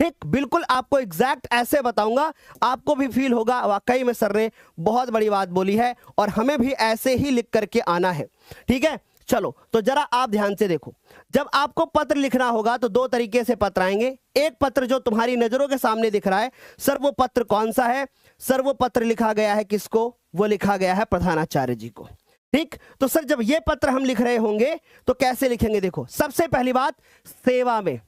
ठीक। बिल्कुल आपको एग्जैक्ट ऐसे बताऊंगा, आपको भी फील होगा वाकई में सर ने बहुत बड़ी बात बोली है और हमें भी ऐसे ही लिख करके आना है, ठीक है। चलो तो जरा आप ध्यान से देखो, जब आपको पत्र लिखना होगा तो दो तरीके से पत्र आएंगे। एक पत्र जो तुम्हारी नजरों के सामने दिख रहा है, सर वो पत्र कौन सा है? सर वो पत्र लिखा गया है किसको? वो लिखा गया है प्रधानाचार्य जी को, ठीक। तो सर जब ये पत्र हम लिख रहे होंगे तो कैसे लिखेंगे? देखो सबसे पहली बात, सेवा में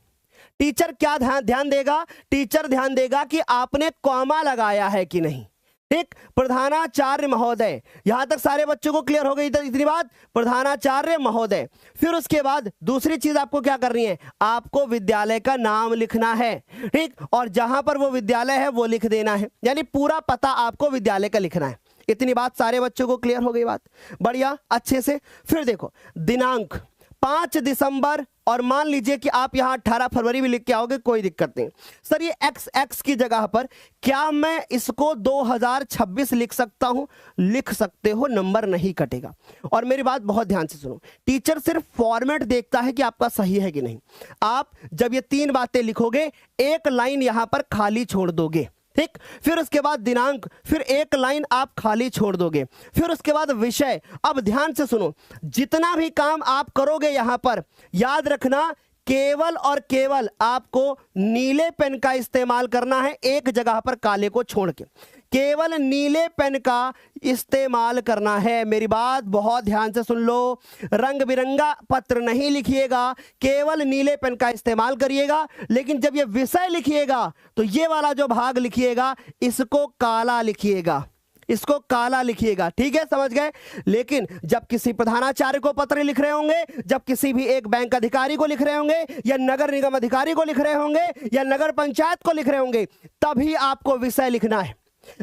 टीचर क्या ध्यान देगा? टीचर ध्यान देगा कि आपने कॉमा लगाया है कि नहीं, ठीक। प्रधानाचार्य महोदय, यहां तक सारे बच्चों को क्लियर हो गई इतनी बात, प्रधानाचार्य महोदय। फिर उसके बाद दूसरी चीज आपको क्या करनी है? आपको विद्यालय का नाम लिखना है, ठीक, और जहां पर वो विद्यालय है वो लिख देना है, यानी पूरा पता आपको विद्यालय का लिखना है। इतनी बात सारे बच्चों को क्लियर हो गई बात? बढ़िया, अच्छे से। फिर देखो दिनांक 5 दिसंबर और मान लीजिए कि आप यहां 18 फरवरी भी लिख के आओगे, कोई दिक्कत नहीं। सर ये x की जगह पर क्या मैं इसको 2026 लिख सकता हूं? लिख सकते हो, नंबर नहीं कटेगा। और मेरी बात बहुत ध्यान से सुनो, टीचर सिर्फ फॉर्मेट देखता है कि आपका सही है कि नहीं। आप जब ये तीन बातें लिखोगे एक लाइन यहां पर खाली छोड़ दोगे, ठीक। फिर उसके बाद दिनांक, फिर एक लाइन आप खाली छोड़ दोगे, फिर उसके बाद विषय। अब ध्यान से सुनो, जितना भी काम आप करोगे यहां पर याद रखना केवल और केवल आपको नीले पेन का इस्तेमाल करना है, एक जगह पर काले को छोड़ के केवल नीले पेन का इस्तेमाल करना है। मेरी बात बहुत ध्यान से सुन लो, रंग बिरंगा पत्र नहीं लिखिएगा, केवल नीले पेन का इस्तेमाल करिएगा। लेकिन जब ये विषय लिखिएगा तो ये वाला जो भाग लिखिएगा इसको काला लिखिएगा, इसको काला लिखिएगा, ठीक है, समझ गए। लेकिन जब किसी प्रधानाचार्य को पत्र लिख रहे होंगे, जब किसी भी एक बैंक अधिकारी को लिख रहे होंगे या नगर निगम अधिकारी को लिख रहे होंगे या नगर पंचायत को लिख रहे होंगे, तभी आपको विषय लिखना है।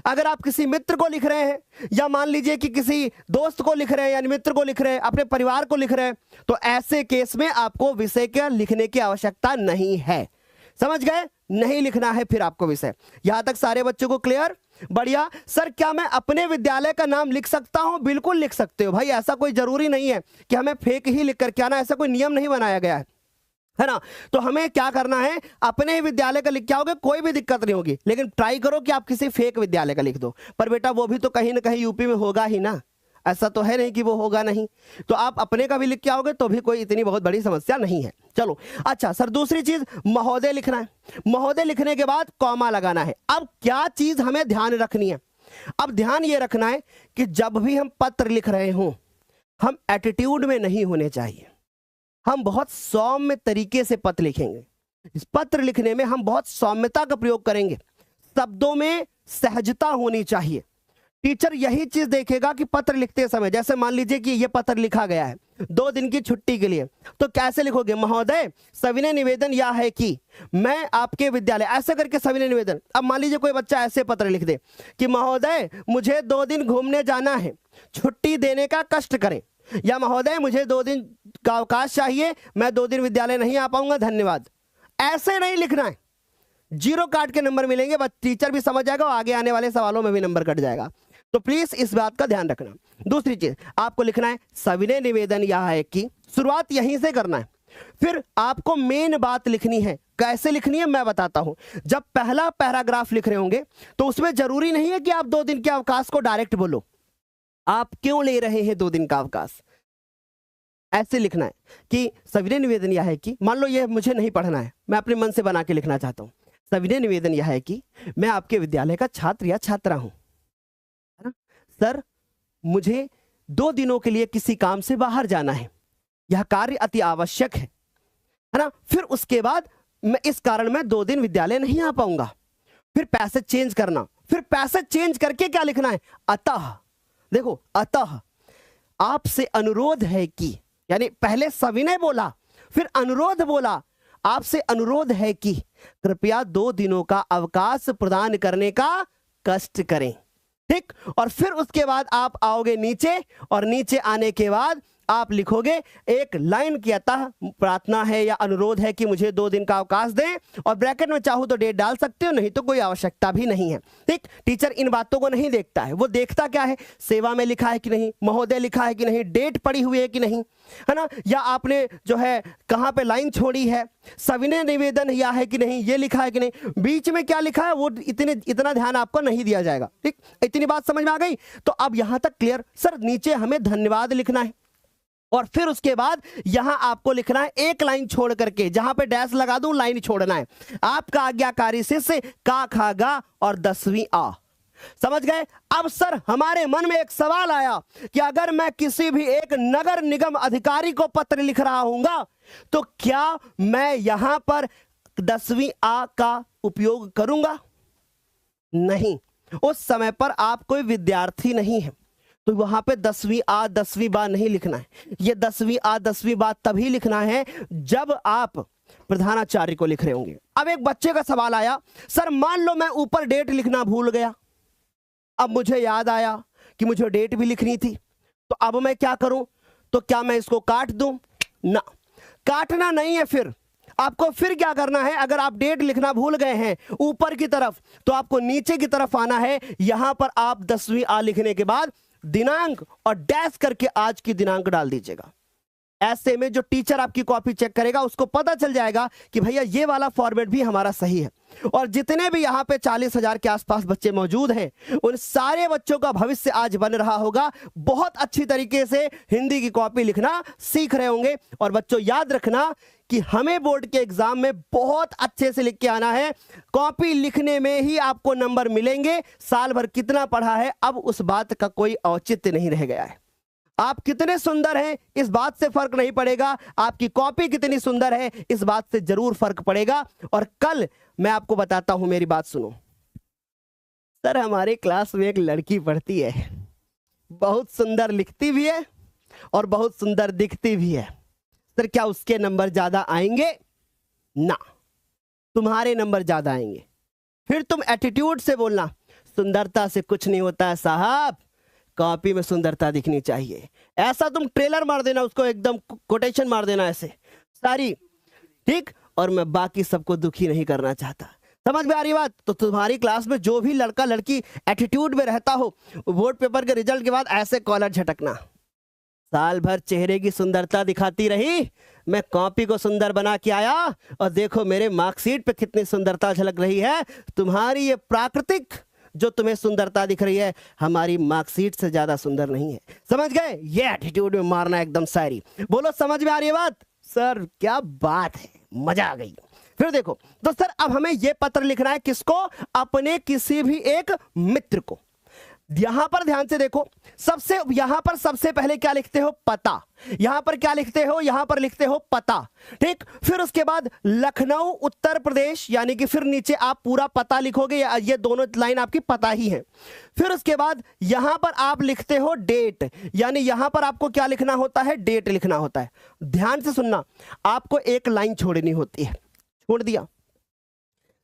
अगर आप किसी मित्र को लिख रहे हैं या मान लीजिए कि किसी दोस्त को लिख रहे हैं यानी मित्र को लिख रहे हैं, अपने परिवार को लिख रहे हैं, तो ऐसे केस में आपको विषय के लिखने की आवश्यकता नहीं है, समझ गए? नहीं लिखना है फिर आपको विषय। यहां तक सारे बच्चों को क्लियर? बढ़िया। सर क्या मैं अपने विद्यालय का नाम लिख सकता हूं? बिल्कुल लिख सकते हो भाई, ऐसा कोई जरूरी नहीं है कि हमें फेक ही लिख कर के आना, ऐसा कोई नियम नहीं बनाया गया है। है ना। तो हमें क्या करना है, अपने ही विद्यालय का लिख के आओगे, कोई भी दिक्कत नहीं होगी, लेकिन ट्राई करो कि आप किसी फेक विद्यालय का लिख दो। पर बेटा वो भी तो कहीं ना कहीं यूपी में होगा ही ना, ऐसा तो है नहीं कि वो होगा नहीं। तो आप अपने का भी लिख के आओगे तो भी कोई इतनी बहुत बड़ी समस्या नहीं है। चलो अच्छा सर, दूसरी चीज महोदय लिखना है। महोदय लिखने के बाद कॉमा लगाना है। अब क्या चीज हमें ध्यान रखनी है, अब ध्यान ये रखना है कि जब भी हम पत्र लिख रहे हों, हम एटीट्यूड में नहीं होने चाहिए। हम बहुत सौम्य तरीके से पत्र लिखेंगे। इस पत्र लिखने में हम बहुत सौम्यता का प्रयोग करेंगे, शब्दों में सहजता होनी चाहिए। टीचर यही चीज देखेगा कि पत्र लिखते समय, जैसे मान लीजिए कि यह पत्र लिखा गया है 2 दिन की छुट्टी के लिए, तो कैसे लिखोगे, महोदय सविनय निवेदन यह है कि मैं आपके विद्यालय, ऐसे करके सविनय निवेदन। अब मान लीजिए कोई बच्चा ऐसे पत्र लिख दे कि महोदय मुझे 2 दिन घूमने जाना है, छुट्टी देने का कष्ट करें, या महोदय मुझे 2 दिन का अवकाश चाहिए, मैं 2 दिन विद्यालय नहीं आ पाऊंगा, धन्यवाद। ऐसे नहीं लिखना है, 0 काट के नंबर मिलेंगे, बस टीचर भी समझ जाएगा और आगे आने वाले सवालों में भी नंबर कट जाएगा। तो प्लीज इस बात का ध्यान रखना। दूसरी चीज आपको लिखना है सविनय निवेदन यह है कि, शुरुआत यहीं से करना है। फिर आपको मेन बात लिखनी है। कैसे लिखनी है मैं बताता हूं। जब पहला पैराग्राफ लिख रहे होंगे तो उसमें जरूरी नहीं है कि आप 2 दिन के अवकाश को डायरेक्ट बोलो, आप क्यों ले रहे हैं 2 दिन का अवकाश, ऐसे लिखना है कि सविनय निवेदन यह है कि, मान लो ये मुझे नहीं पढ़ना है, मैं अपने मन से बना के लिखना चाहता हूं। सविनय निवेदन यह है कि मैं आपके विद्यालय का छात्र या छात्रा हूं, है ना। सर मुझे 2 दिनों के लिए किसी काम से बाहर जाना है, यह कार्य अति आवश्यक है ना। फिर उसके बाद मैं इस कारण मैं 2 दिन विद्यालय नहीं आ पाऊंगा। फिर पैसेज चेंज करना, फिर पैसेज चेंज करके क्या लिखना है, अतः, देखो अतः आपसे अनुरोध है कि, यानी पहले सविनय बोला फिर अनुरोध बोला, आपसे अनुरोध है कि कृपया 2 दिनों का अवकाश प्रदान करने का कष्ट करें, ठीक। और फिर उसके बाद आप आओगे नीचे, और नीचे आने के बाद आप लिखोगे एक लाइन की, अतः प्रार्थना है या अनुरोध है कि मुझे 2 दिन का अवकाश दें, और ब्रैकेट में चाहो तो डेट डाल सकते हो, नहीं तो कोई आवश्यकता भी नहीं है, ठीक। टीचर इन बातों को नहीं देखता है, वो देखता क्या है, सेवा में लिखा है कि नहीं, महोदय लिखा है कि नहीं, डेट पड़ी हुई है कि नहीं, है ना, या आपने जो है कहाँ पे लाइन छोड़ी है, सविनय निवेदन यह है कि नहीं, ये लिखा है कि नहीं, बीच में क्या लिखा है वो इतना ध्यान आपको नहीं दिया जाएगा, ठीक। इतनी बात समझ में आ गई। तो अब यहां तक क्लियर। सर नीचे हमें धन्यवाद लिखना है, और फिर उसके बाद यहां आपको लिखना है एक लाइन छोड़ करके, जहां पे डैश लगा दूं लाइन छोड़ना है, आपका आज्ञाकारी शिष्य का खा गा और 10वीं आ। समझ गए। अब सर हमारे मन में एक सवाल आया कि अगर मैं किसी भी एक नगर निगम अधिकारी को पत्र लिख रहा हूंगा तो क्या मैं यहां पर 10वीं आ का उपयोग करूंगा? नहीं, उस समय पर आप कोई विद्यार्थी नहीं है, तो वहां पे 10वीं आ 10वीं बा नहीं लिखना है। ये 10वीं आ 10वीं बा तभी लिखना है जब आप प्रधानाचार्य को लिख रहे होंगे। अब एक बच्चे का सवाल आया, सर मान लो मैं ऊपर डेट लिखना भूल गया, अब मुझे याद आया कि मुझे डेट भी लिखनी थी, तो अब मैं क्या करूं? तो क्या मैं इसको काट दूं? ना, काटना नहीं है। फिर आपको फिर क्या करना है, अगर आप डेट लिखना भूल गए हैं ऊपर की तरफ, तो आपको नीचे की तरफ आना है। यहां पर आप 10वीं आ लिखने के बाद दिनांक और डैश करके आज की दिनांक डाल दीजिएगा। ऐसे में जो टीचर आपकी कॉपी चेक करेगा उसको पता चल जाएगा कि भैया ये वाला फॉर्मेट भी हमारा सही है। और जितने भी यहाँ पे 40,000 के आसपास बच्चे मौजूद हैं, उन सारे बच्चों का भविष्य आज बन रहा होगा। बहुत अच्छी तरीके से हिंदी की कॉपी लिखना सीख रहे होंगे। और बच्चों याद रखना कि हमें बोर्ड के एग्जाम में बहुत अच्छे से लिख के आना है। कॉपी लिखने में ही आपको नंबर मिलेंगे। साल भर कितना पढ़ा है अब उस बात का कोई औचित्य नहीं रह गया है। आप कितने सुंदर हैं इस बात से फर्क नहीं पड़ेगा, आपकी कॉपी कितनी सुंदर है इस बात से जरूर फर्क पड़ेगा। और कल मैं आपको बताता हूं, मेरी बात सुनो। सर हमारे क्लास में एक लड़की पढ़ती है, बहुत सुंदर लिखती भी है और बहुत सुंदर दिखती भी है। सर क्या उसके नंबर ज्यादा आएंगे? ना, तुम्हारे नंबर ज्यादा आएंगे। फिर तुम एटीट्यूड से बोलना, सुंदरता से कुछ नहीं होता है साहब, कॉपी में सुंदरता दिखनी चाहिए। ऐसा तुम ट्रेलर मार देना, उसको एकदम कोटेशन मार देना ऐसे सारी, ठीक। और मैं बाकी सबको दुखी नहीं करना चाहता। समझ में आ रही बात? तो तुम्हारी क्लास में जो भी लड़का लड़की एटीट्यूड में रहता हो, बोर्ड पेपर के रिजल्ट के बाद ऐसे कॉलर झटकना, साल भर चेहरे की सुंदरता दिखाती रही, मैं कॉपी को सुंदर बना के आया और देखो मेरे मार्कशीट पे कितनी सुंदरता झलक रही है। तुम्हारी ये प्राकृतिक जो तुम्हें सुंदरता दिख रही है हमारी मार्कशीट से ज्यादा सुंदर नहीं है। समझ गए? ये एटीट्यूड में मारना एकदम शायरी। बोलो समझ में आ रही है बात? सर क्या बात है, मजा आ गई। फिर देखो तो सर अब हमें यह पत्र लिखना है किसको? अपने किसी भी एक मित्र को। यहां पर ध्यान से देखो, यहां पर सबसे पहले क्या लिखते हो? पता। यहां पर क्या लिखते हो? यहां पर लिखते हो पता, ठीक। फिर उसके बाद लखनऊ उत्तर प्रदेश, यानी कि फिर नीचे आप पूरा पता लिखोगे, ये दोनों लाइन आपकी पता ही है। फिर उसके बाद यहां पर आप लिखते हो डेट, यानी यहां पर आपको क्या लिखना होता है? डेट लिखना होता है। ध्यान से सुनना, आपको एक लाइन छोड़नी होती है। छोड़ दिया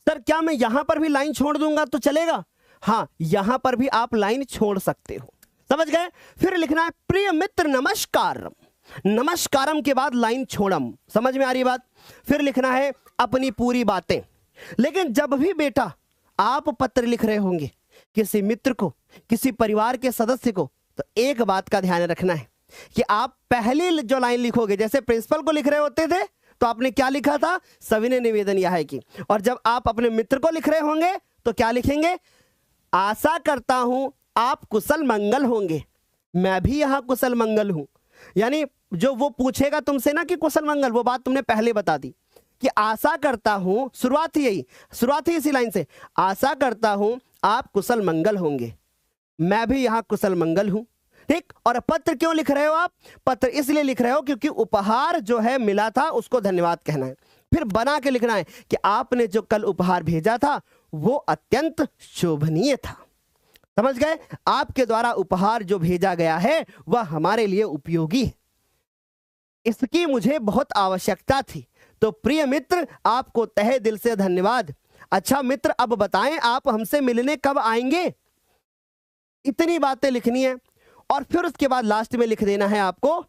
सर, क्या मैं यहां पर भी लाइन छोड़ दूंगा तो चलेगा? हाँ, यहां पर भी आप लाइन छोड़ सकते हो। समझ गए? फिर लिखना है प्रिय मित्र नमस्कारम। नमस्कारम के बाद लाइन छोड़म। समझ में आ रही बात? फिर लिखना है अपनी पूरी बातें। लेकिन जब भी बेटा आप पत्र लिख रहे होंगे किसी मित्र को, किसी परिवार के सदस्य को, तो एक बात का ध्यान रखना है कि आप पहली जो लाइन लिखोगे, जैसे प्रिंसिपल को लिख रहे होते थे तो आपने क्या लिखा था? सविनय निवेदन यह है कि। और जब आप अपने मित्र को लिख रहे होंगे तो क्या लिखेंगे? आशा करता हूं आप कुशल मंगल होंगे, मैं भी यहां कुशल मंगल हूं। यानी जो वो पूछेगा तुमसे ना कि कुशल मंगल, वो बात तुमने पहले बता दी कि आशा करता हूं, शुरुआत ही इसी लाइन से, आशा करता हूं आप कुशल मंगल होंगे, मैं भी यहां कुशल मंगल हूं, ठीक। और पत्र क्यों लिख रहे हो आप? पत्र इसलिए लिख रहे हो क्योंकि उपहार जो है मिला था उसको धन्यवाद कहना है। फिर बना के लिखना है कि आपने जो कल उपहार भेजा था वो अत्यंत शोभनीय था। समझ गए? आपके द्वारा उपहार जो भेजा गया है वह हमारे लिए उपयोगी है, इसकी मुझे बहुत आवश्यकता थी। तो प्रिय मित्र आपको तहे दिल से धन्यवाद। अच्छा मित्र, अब बताएं आप हमसे मिलने कब आएंगे? इतनी बातें लिखनी है। और फिर उसके बाद लास्ट में लिख देना है आपको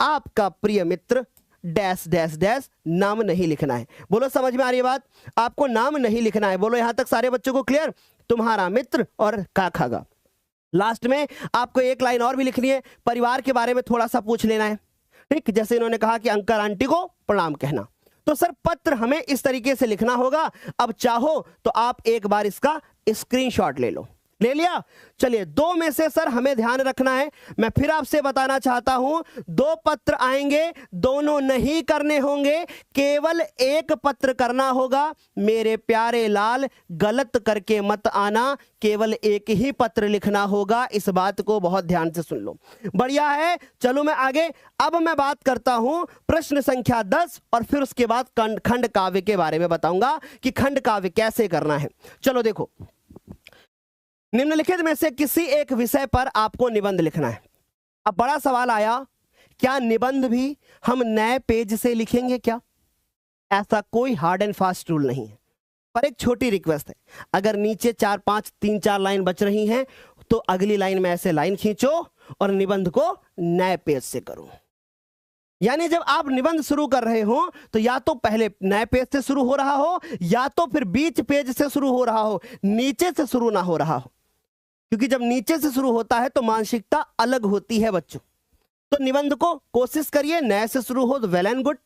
आपका प्रिय मित्र डैश डैश डैश, नाम नहीं लिखना है। बोलो समझ में आ रही है बात? आपको नाम नहीं लिखना है। बोलो यहां तक सारे बच्चों को क्लियर? तुम्हारा मित्र और काखागा। लास्ट में आपको एक लाइन और भी लिखनी है, परिवार के बारे में थोड़ा सा पूछ लेना है, ठीक। जैसे इन्होंने कहा कि अंकल आंटी को प्रणाम कहना, तो सर पत्र हमें इस तरीके से लिखना होगा। अब चाहो तो आप एक बार इसका स्क्रीनशॉट ले लो। ले लिया? चलिए, दो में से सर हमें ध्यान रखना है। मैं फिर आपसे बताना चाहता हूं, दो पत्र आएंगे, दोनों नहीं करने होंगे, केवल एक पत्र करना होगा। मेरे प्यारे लाल, गलत करके मत आना, केवल एक ही पत्र लिखना होगा। इस बात को बहुत ध्यान से सुन लो। बढ़िया है, चलो मैं आगे। अब मैं बात करता हूं प्रश्न संख्या 10 और फिर उसके बाद खंड काव्य के बारे में बताऊंगा कि खंड काव्य कैसे करना है। चलो देखो, निम्नलिखित में से किसी एक विषय पर आपको निबंध लिखना है। अब बड़ा सवाल आया, क्या निबंध भी हम नए पेज से लिखेंगे क्या? ऐसा कोई हार्ड एंड फास्ट रूल नहीं है, पर एक छोटी रिक्वेस्ट है, अगर नीचे 3-4 लाइन बच रही हैं तो अगली लाइन में ऐसे लाइन खींचो और निबंध को नए पेज से करो। यानी जब आप निबंध शुरू कर रहे हो तो या तो पहले नए पेज से शुरू हो रहा हो या तो फिर बीच पेज से शुरू हो रहा हो, नीचे से शुरू ना हो रहा हो। क्योंकि जब नीचे से शुरू होता है तो मानसिकता अलग होती है बच्चों। तो निबंध को कोशिश करिए नए से शुरू हो तो वेल एंड गुड,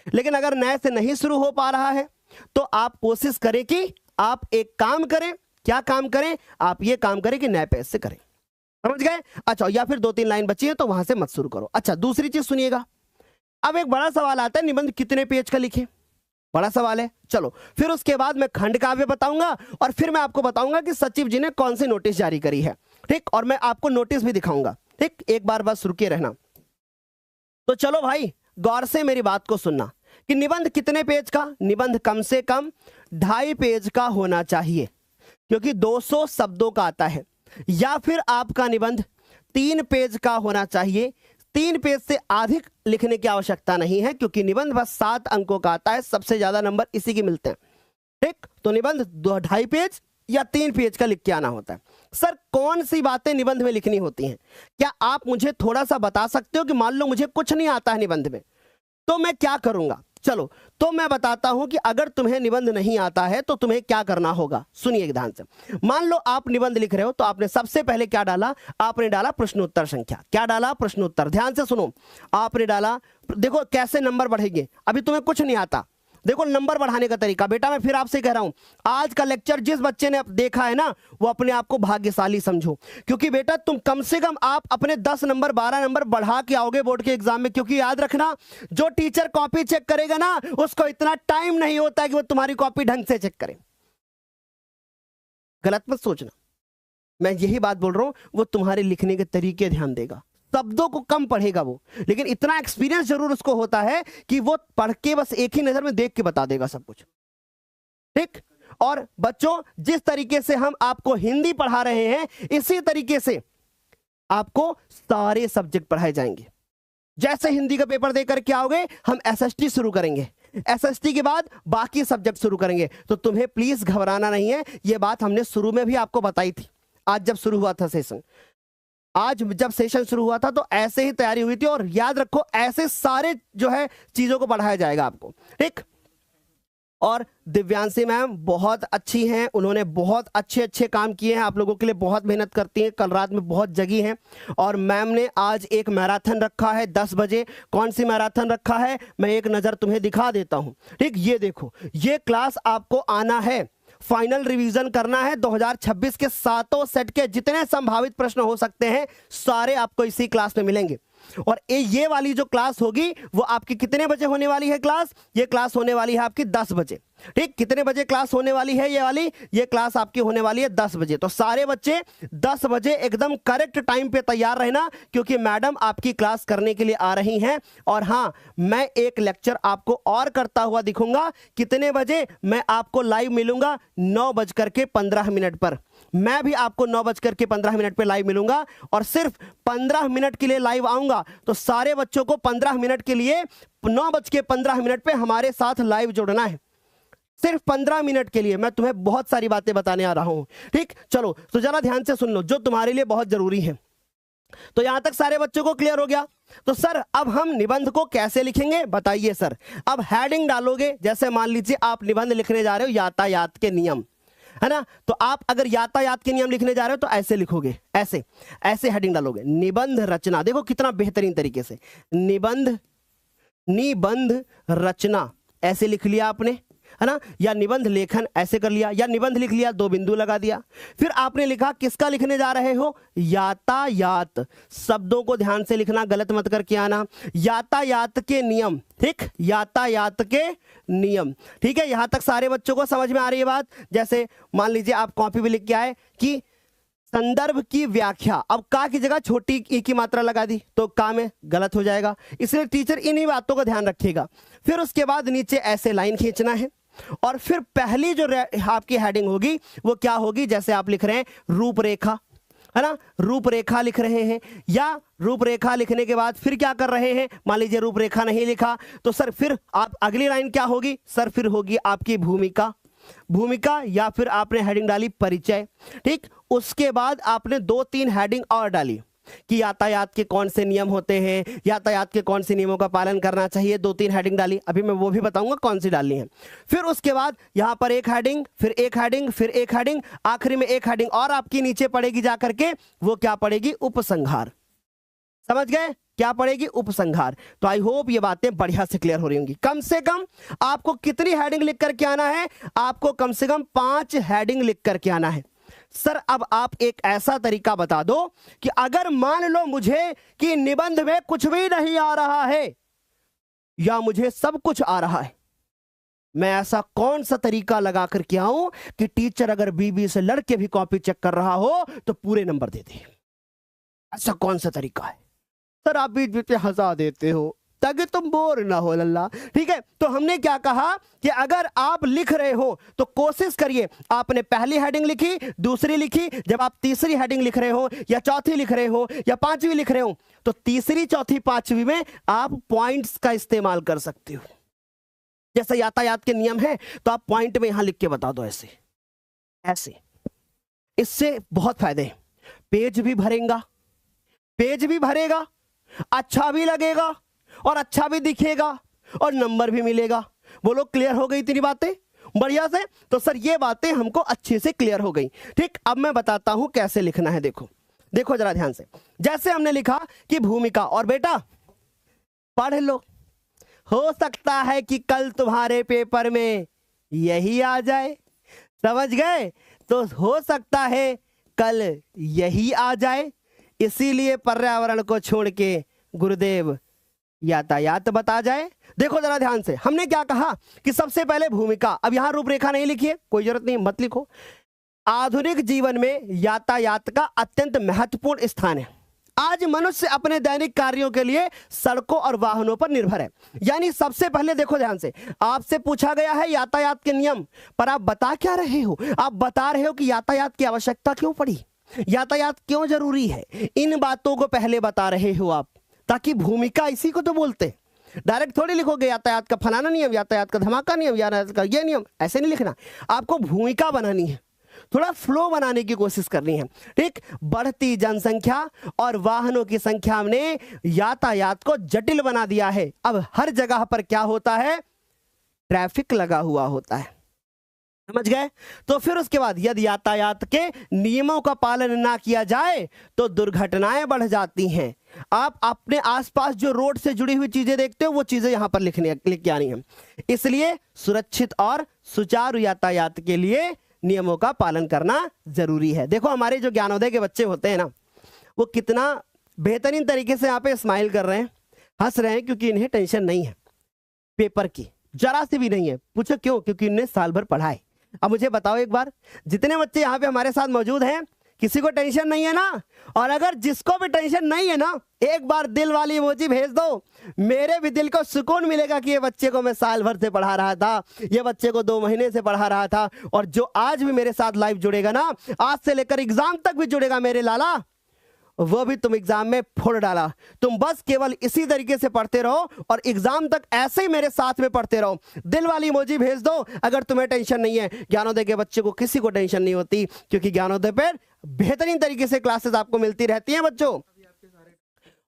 लेकिन अगर नए से नहीं शुरू हो पा रहा है तो आप कोशिश करें कि आप एक काम करें। क्या काम करें? आप ये काम करें कि नए पेज से करें। समझ गए? अच्छा, या फिर 2-3 लाइन बची है तो वहां से मत शुरू करो। अच्छा, दूसरी चीज सुनिएगा, अब एक बड़ा सवाल आता है, निबंध कितने पेज का लिखें? बड़ा सवाल है। चलो, फिर उसके बाद मैं खंड काव्य बताऊंगा और फिर मैं आपको बताऊंगा कि सचिव जी ने कौन सी नोटिस जारी करी है, ठीक। और मैं आपको नोटिस भी दिखाऊंगा, ठीक। एक बार बस रुके रहना। तो चलो भाई, गौर से मेरी बात को सुनना कि निबंध कितने पेज का? निबंध कम से कम 2.5 पेज का होना चाहिए, क्योंकि 200 शब्दों का आता है। या फिर आपका निबंध 3 पेज का होना चाहिए। 3 पेज से अधिक लिखने की आवश्यकता नहीं है, क्योंकि निबंध बस 7 अंकों का आता है, सबसे ज्यादा नंबर इसी के मिलते हैं, ठीक। तो निबंध 2.5 पेज या 3 पेज का लिख के आना होता है। सर कौन सी बातें निबंध में लिखनी होती हैं? क्या आप मुझे थोड़ा सा बता सकते हो कि मान लो मुझे कुछ नहीं आता है निबंध में, तो मैं क्या करूंगा? चलो तो मैं बताता हूं कि अगर तुम्हें निबंध नहीं आता है तो तुम्हें क्या करना होगा। सुनिए ध्यान से। मान लो आप निबंध लिख रहे हो तो आपने सबसे पहले क्या डाला, आपने डाला प्रश्नोत्तर संख्या। क्या डाला? प्रश्नोत्तर। ध्यान से सुनो, आपने डाला, देखो कैसे नंबर बढ़ेंगे। अभी तुम्हें कुछ नहीं आता, देखो नंबर बढ़ाने का तरीका। बेटा मैं फिर आपसे कह रहा हूं, आज का लेक्चर जिस बच्चे ने देखा है ना, वो अपने आप को भाग्यशाली समझो, क्योंकि बेटा तुम कम से कम आप अपने 10 नंबर 12 नंबर बढ़ा के आओगे बोर्ड के एग्जाम में। क्योंकि याद रखना, जो टीचर कॉपी चेक करेगा ना, उसको इतना टाइम नहीं होता कि वो तुम्हारी कॉपी ढंग से चेक करे। गलत मत सोचना, मैं यही बात बोल रहा हूं। वो तुम्हारे लिखने के तरीके ध्यान देगा, शब्दों को कम पढ़ेगा वो, लेकिन इतना एक्सपीरियंस जरूर उसको होता है कि वो पढ़ के बस एक ही नजर में देख के बता देगा सब कुछ। ठीक। और बच्चों, जिस तरीके से हम आपको हिंदी पढ़ा रहे हैं, इसी तरीके से आपको सारे सब्जेक्ट पढ़ाए जाएंगे। जैसे हिंदी का पेपर देकर के आओगे, हम एसएसटी शुरू करेंगे, एसएसटी के बाद बाकी सब्जेक्ट शुरू करेंगे। तो तुम्हें प्लीज घबराना नहीं है। यह बात हमने शुरू में भी आपको बताई थी, आज जब शुरू हुआ था सेशन। आज जब सेशन शुरू हुआ था तो ऐसे ही तैयारी हुई थी। और याद रखो, ऐसे सारे जो है चीजों को पढ़ाया जाएगा आपको। ठीक। और दिव्यांशी मैम बहुत अच्छी हैं, उन्होंने बहुत अच्छे अच्छे काम किए हैं, आप लोगों के लिए बहुत मेहनत करती हैं, कल रात में बहुत जगी हैं। और मैम ने आज एक मैराथन रखा है 10 बजे। कौन सी मैराथन रखा है, मैं एक नज़र तुम्हें दिखा देता हूं। ठीक, ये देखो, ये क्लास आपको आना है, फाइनल रिवीजन करना है। 2026 के 7 सेट के जितने संभावित प्रश्न हो सकते हैं, सारे आपको इसी क्लास में मिलेंगे। और ये वाली जो क्लास होगी वो आपकी कितने बजे होने वाली है क्लास? ये क्लास होने वाली है आपकी 10 बजे। ठीक, कितने बजे क्लास होने वाली है ये वाली? ये क्लास आपकी होने वाली है 10 बजे। तो सारे बच्चे 10 बजे एकदम करेक्ट टाइम पे तैयार रहना, क्योंकि मैडम आपकी क्लास करने के लिए आ रही हैं। और हाँ, मैं एक लेक्चर आपको और करता हुआ दिखूंगा। कितने बजे? मैं आपको लाइव मिलूंगा 9:15 पर। मैं भी आपको 9:15 पे लाइव मिलूंगा, और सिर्फ 15 मिनट के लिए लाइव आऊंगा। तो सारे बच्चों को 15 मिनट के लिए 9:15 पे हमारे साथ लाइव जुड़ना है, सिर्फ 15 मिनट के लिए। मैं तुम्हें बहुत सारी बातें बताने आ रहा हूं। ठीक, चलो तो जरा ध्यान से सुन लो, जो तुम्हारे लिए बहुत जरूरी है। तो यहां तक सारे बच्चों को क्लियर हो गया? तो सर अब हम निबंध को कैसे लिखेंगे बताइए सर। अब हेडिंग डालोगे, जैसे मान लीजिए आप निबंध लिखने जा रहे हो यातायात के नियम, है ना। तो आप अगर यातायात के नियम लिखने जा रहे हो तो ऐसे लिखोगे, ऐसे ऐसे हेडिंग डालोगे, निबंध रचना। देखो कितना बेहतरीन तरीके से निबंध रचना ऐसे लिख लिया आपने, है ना। या निबंध लेखन ऐसे कर लिया, या निबंध लिख लिया, 2 बिंदु लगा दिया। फिर आपने लिखा किसका लिखने जा रहे हो? यातायात। शब्दों को ध्यान से लिखना, गलत मत करके आना। यातायात के नियम। ठीक, यातायात के नियम। ठीक है, यहां तक सारे बच्चों को समझ में आ रही है बात? जैसे मान लीजिए आप कॉपी पे लिख के आए कि संदर्भ की व्याख्या, अब का की जगह छोटी ई की मात्रा लगा दी तो का में गलत हो जाएगा, इसलिए टीचर इन्हीं बातों का ध्यान रखेगा। फिर उसके बाद नीचे ऐसे लाइन खींचना है, और फिर पहली जो आपकी हेडिंग होगी वो क्या होगी? जैसे आप लिख रहे हैं रूपरेखा, है ना, रूपरेखा लिख रहे हैं, या रूपरेखा लिखने के बाद फिर क्या कर रहे हैं? मान लीजिए रूपरेखा नहीं लिखा तो सर फिर आप अगली लाइन क्या होगी? सर फिर होगी आपकी भूमिका, या फिर आपने हेडिंग डाली परिचय। ठीक, उसके बाद आपने 2-3 हेडिंग और डाली कि यातायात के कौन से नियम होते हैं, यातायात के कौन से नियमों का पालन करना चाहिए। 2-3 हेडिंग डाली, अभी मैं वो भी बताऊंगा कौन सी डालनी है। फिर उसके बाद यहां पर एक हेडिंग, फिर एक हेडिंग, फिर एक हेडिंग, आखिरी में एक हेडिंग और आपकी नीचे पड़ेगी जाकर के, वो क्या पड़ेगी? उपसंहार। समझ गए? क्या पड़ेगी? उपसंहार। तो आई होप ये बातें बढ़िया से क्लियर हो रही होंगी। कम से कम आपको कितनी हेडिंग लिख करके आना है? आपको कम से कम 5 हेडिंग लिख करके आना है। सर अब आप एक ऐसा तरीका बता दो कि अगर मान लो मुझे कि निबंध में कुछ भी नहीं आ रहा है, या मुझे सब कुछ आ रहा है, मैं ऐसा कौन सा तरीका लगा करके आऊं कि टीचर अगर बीबी से लड़के भी कॉपी चेक कर रहा हो तो पूरे नंबर दे दे? ऐसा कौन सा तरीका है? सर आप बीच बीच में हंसा देते हो ताकि तुम बोर ना हो लल्ला। ठीक है, तो हमने क्या कहा कि अगर आप लिख रहे हो तो कोशिश करिए, आपने पहली हेडिंग लिखी, दूसरी लिखी, जब आप तीसरी हेडिंग लिख रहे हो या चौथी लिख रहे हो या 5वीं लिख रहे हो, तो तीसरी, चौथी, 5वीं में आप पॉइंट्स का इस्तेमाल कर सकते हो। जैसे यातायात के नियम है तो आप पॉइंट में यहां लिख के बता दो, ऐसे ऐसे। इससे बहुत फायदे हैं, पेज भी भरेगा, अच्छा भी लगेगा और अच्छा भी दिखेगा, और नंबर भी मिलेगा। बोलो क्लियर हो गई इतनी बातें बढ़िया से? तो सर ये बातें हमको अच्छे से क्लियर हो गई। ठीक, अब मैं बताता हूं कैसे लिखना है। देखो देखो जरा ध्यान से। जैसे हमने लिखा कि भूमिका, और बेटा पढ़ लो, हो सकता है कि कल तुम्हारे पेपर में यही आ जाए, समझ गए? तो हो सकता है कल यही आ जाए, इसीलिए पर्यावरण को छोड़ के गुरुदेव यातायात बता जाए। देखो जरा ध्यान से, हमने क्या कहा कि सबसे पहले भूमिका। अब यहां रूपरेखा नहीं लिखी है, कोई जरूरत नहीं, मत लिखो। आधुनिक जीवन में यातायात का अत्यंत महत्वपूर्ण स्थान है। आज मनुष्य अपने दैनिक कार्यों के लिए सड़कों और वाहनों पर निर्भर है। यानी सबसे पहले देखो ध्यान से, आपसे पूछा गया है यातायात के नियम, पर आप बता क्या रहे हो? आप बता रहे हो कि यातायात की आवश्यकता क्यों पड़ी, यातायात क्यों जरूरी है। इन बातों को पहले बता रहे हो आप, ताकि भूमिका इसी को तो बोलते। डायरेक्ट थोड़ी लिखोगे यातायात का फलाना नियम, यातायात का धमाका नियम, यातायात का ये नियम, ऐसे नहीं लिखना। आपको भूमिका बनानी है, थोड़ा फ्लो बनाने की कोशिश करनी है। ठीक, बढ़ती जनसंख्या और वाहनों की संख्या ने यातायात को जटिल बना दिया है। अब हर जगह पर क्या होता है, ट्रैफिक लगा हुआ होता है, समझ गए? तो फिर उसके बाद यदि यातायात के नियमों का पालन ना किया जाए तो दुर्घटनाएं बढ़ जाती हैं। आप अपने आसपास जो रोड से जुड़ी हुई चीजें देखते हो वो चीजें यहां पर लिख के आनी है। इसलिए सुरक्षित और सुचारू यातायात के लिए नियमों का पालन करना जरूरी है। देखो हमारे जो ज्ञानोदय के बच्चे होते हैं ना, वो कितना बेहतरीन तरीके से यहाँ पे स्माइल कर रहे हैं, हंस रहे हैं, क्योंकि इन्हें टेंशन नहीं है पेपर की, जरा सी भी नहीं है। पूछो क्यों? क्योंकि इन्हें साल भर पढ़ा है। अब मुझे बताओ एक बार, जितने बच्चे यहाँ पे हमारे साथ मौजूद हैं, किसी को टेंशन नहीं है ना? और अगर जिसको भी टेंशन नहीं है ना, एक बार दिल वाली इमोजी भेज दो, मेरे भी दिल को सुकून मिलेगा कि ये बच्चे को मैं साल भर से पढ़ा रहा था, ये बच्चे को 2 महीने से पढ़ा रहा था। और जो आज भी मेरे साथ लाइव जुड़ेगा ना, आज से लेकर एग्जाम तक भी जुड़ेगा मेरे लाला, वो भी तुम एग्जाम में फोड़ डाला। तुम बस केवल इसी तरीके से पढ़ते रहो और एग्जाम तक ऐसे ही मेरे साथ में पढ़ते रहो। दिल वाली इमोजी भेज दो अगर तुम्हें टेंशन नहीं है। ज्ञानोदय के बच्चे को किसी को टेंशन नहीं होती, क्योंकि ज्ञानोदय पर बेहतरीन तरीके से क्लासेस आपको मिलती रहती हैं बच्चों।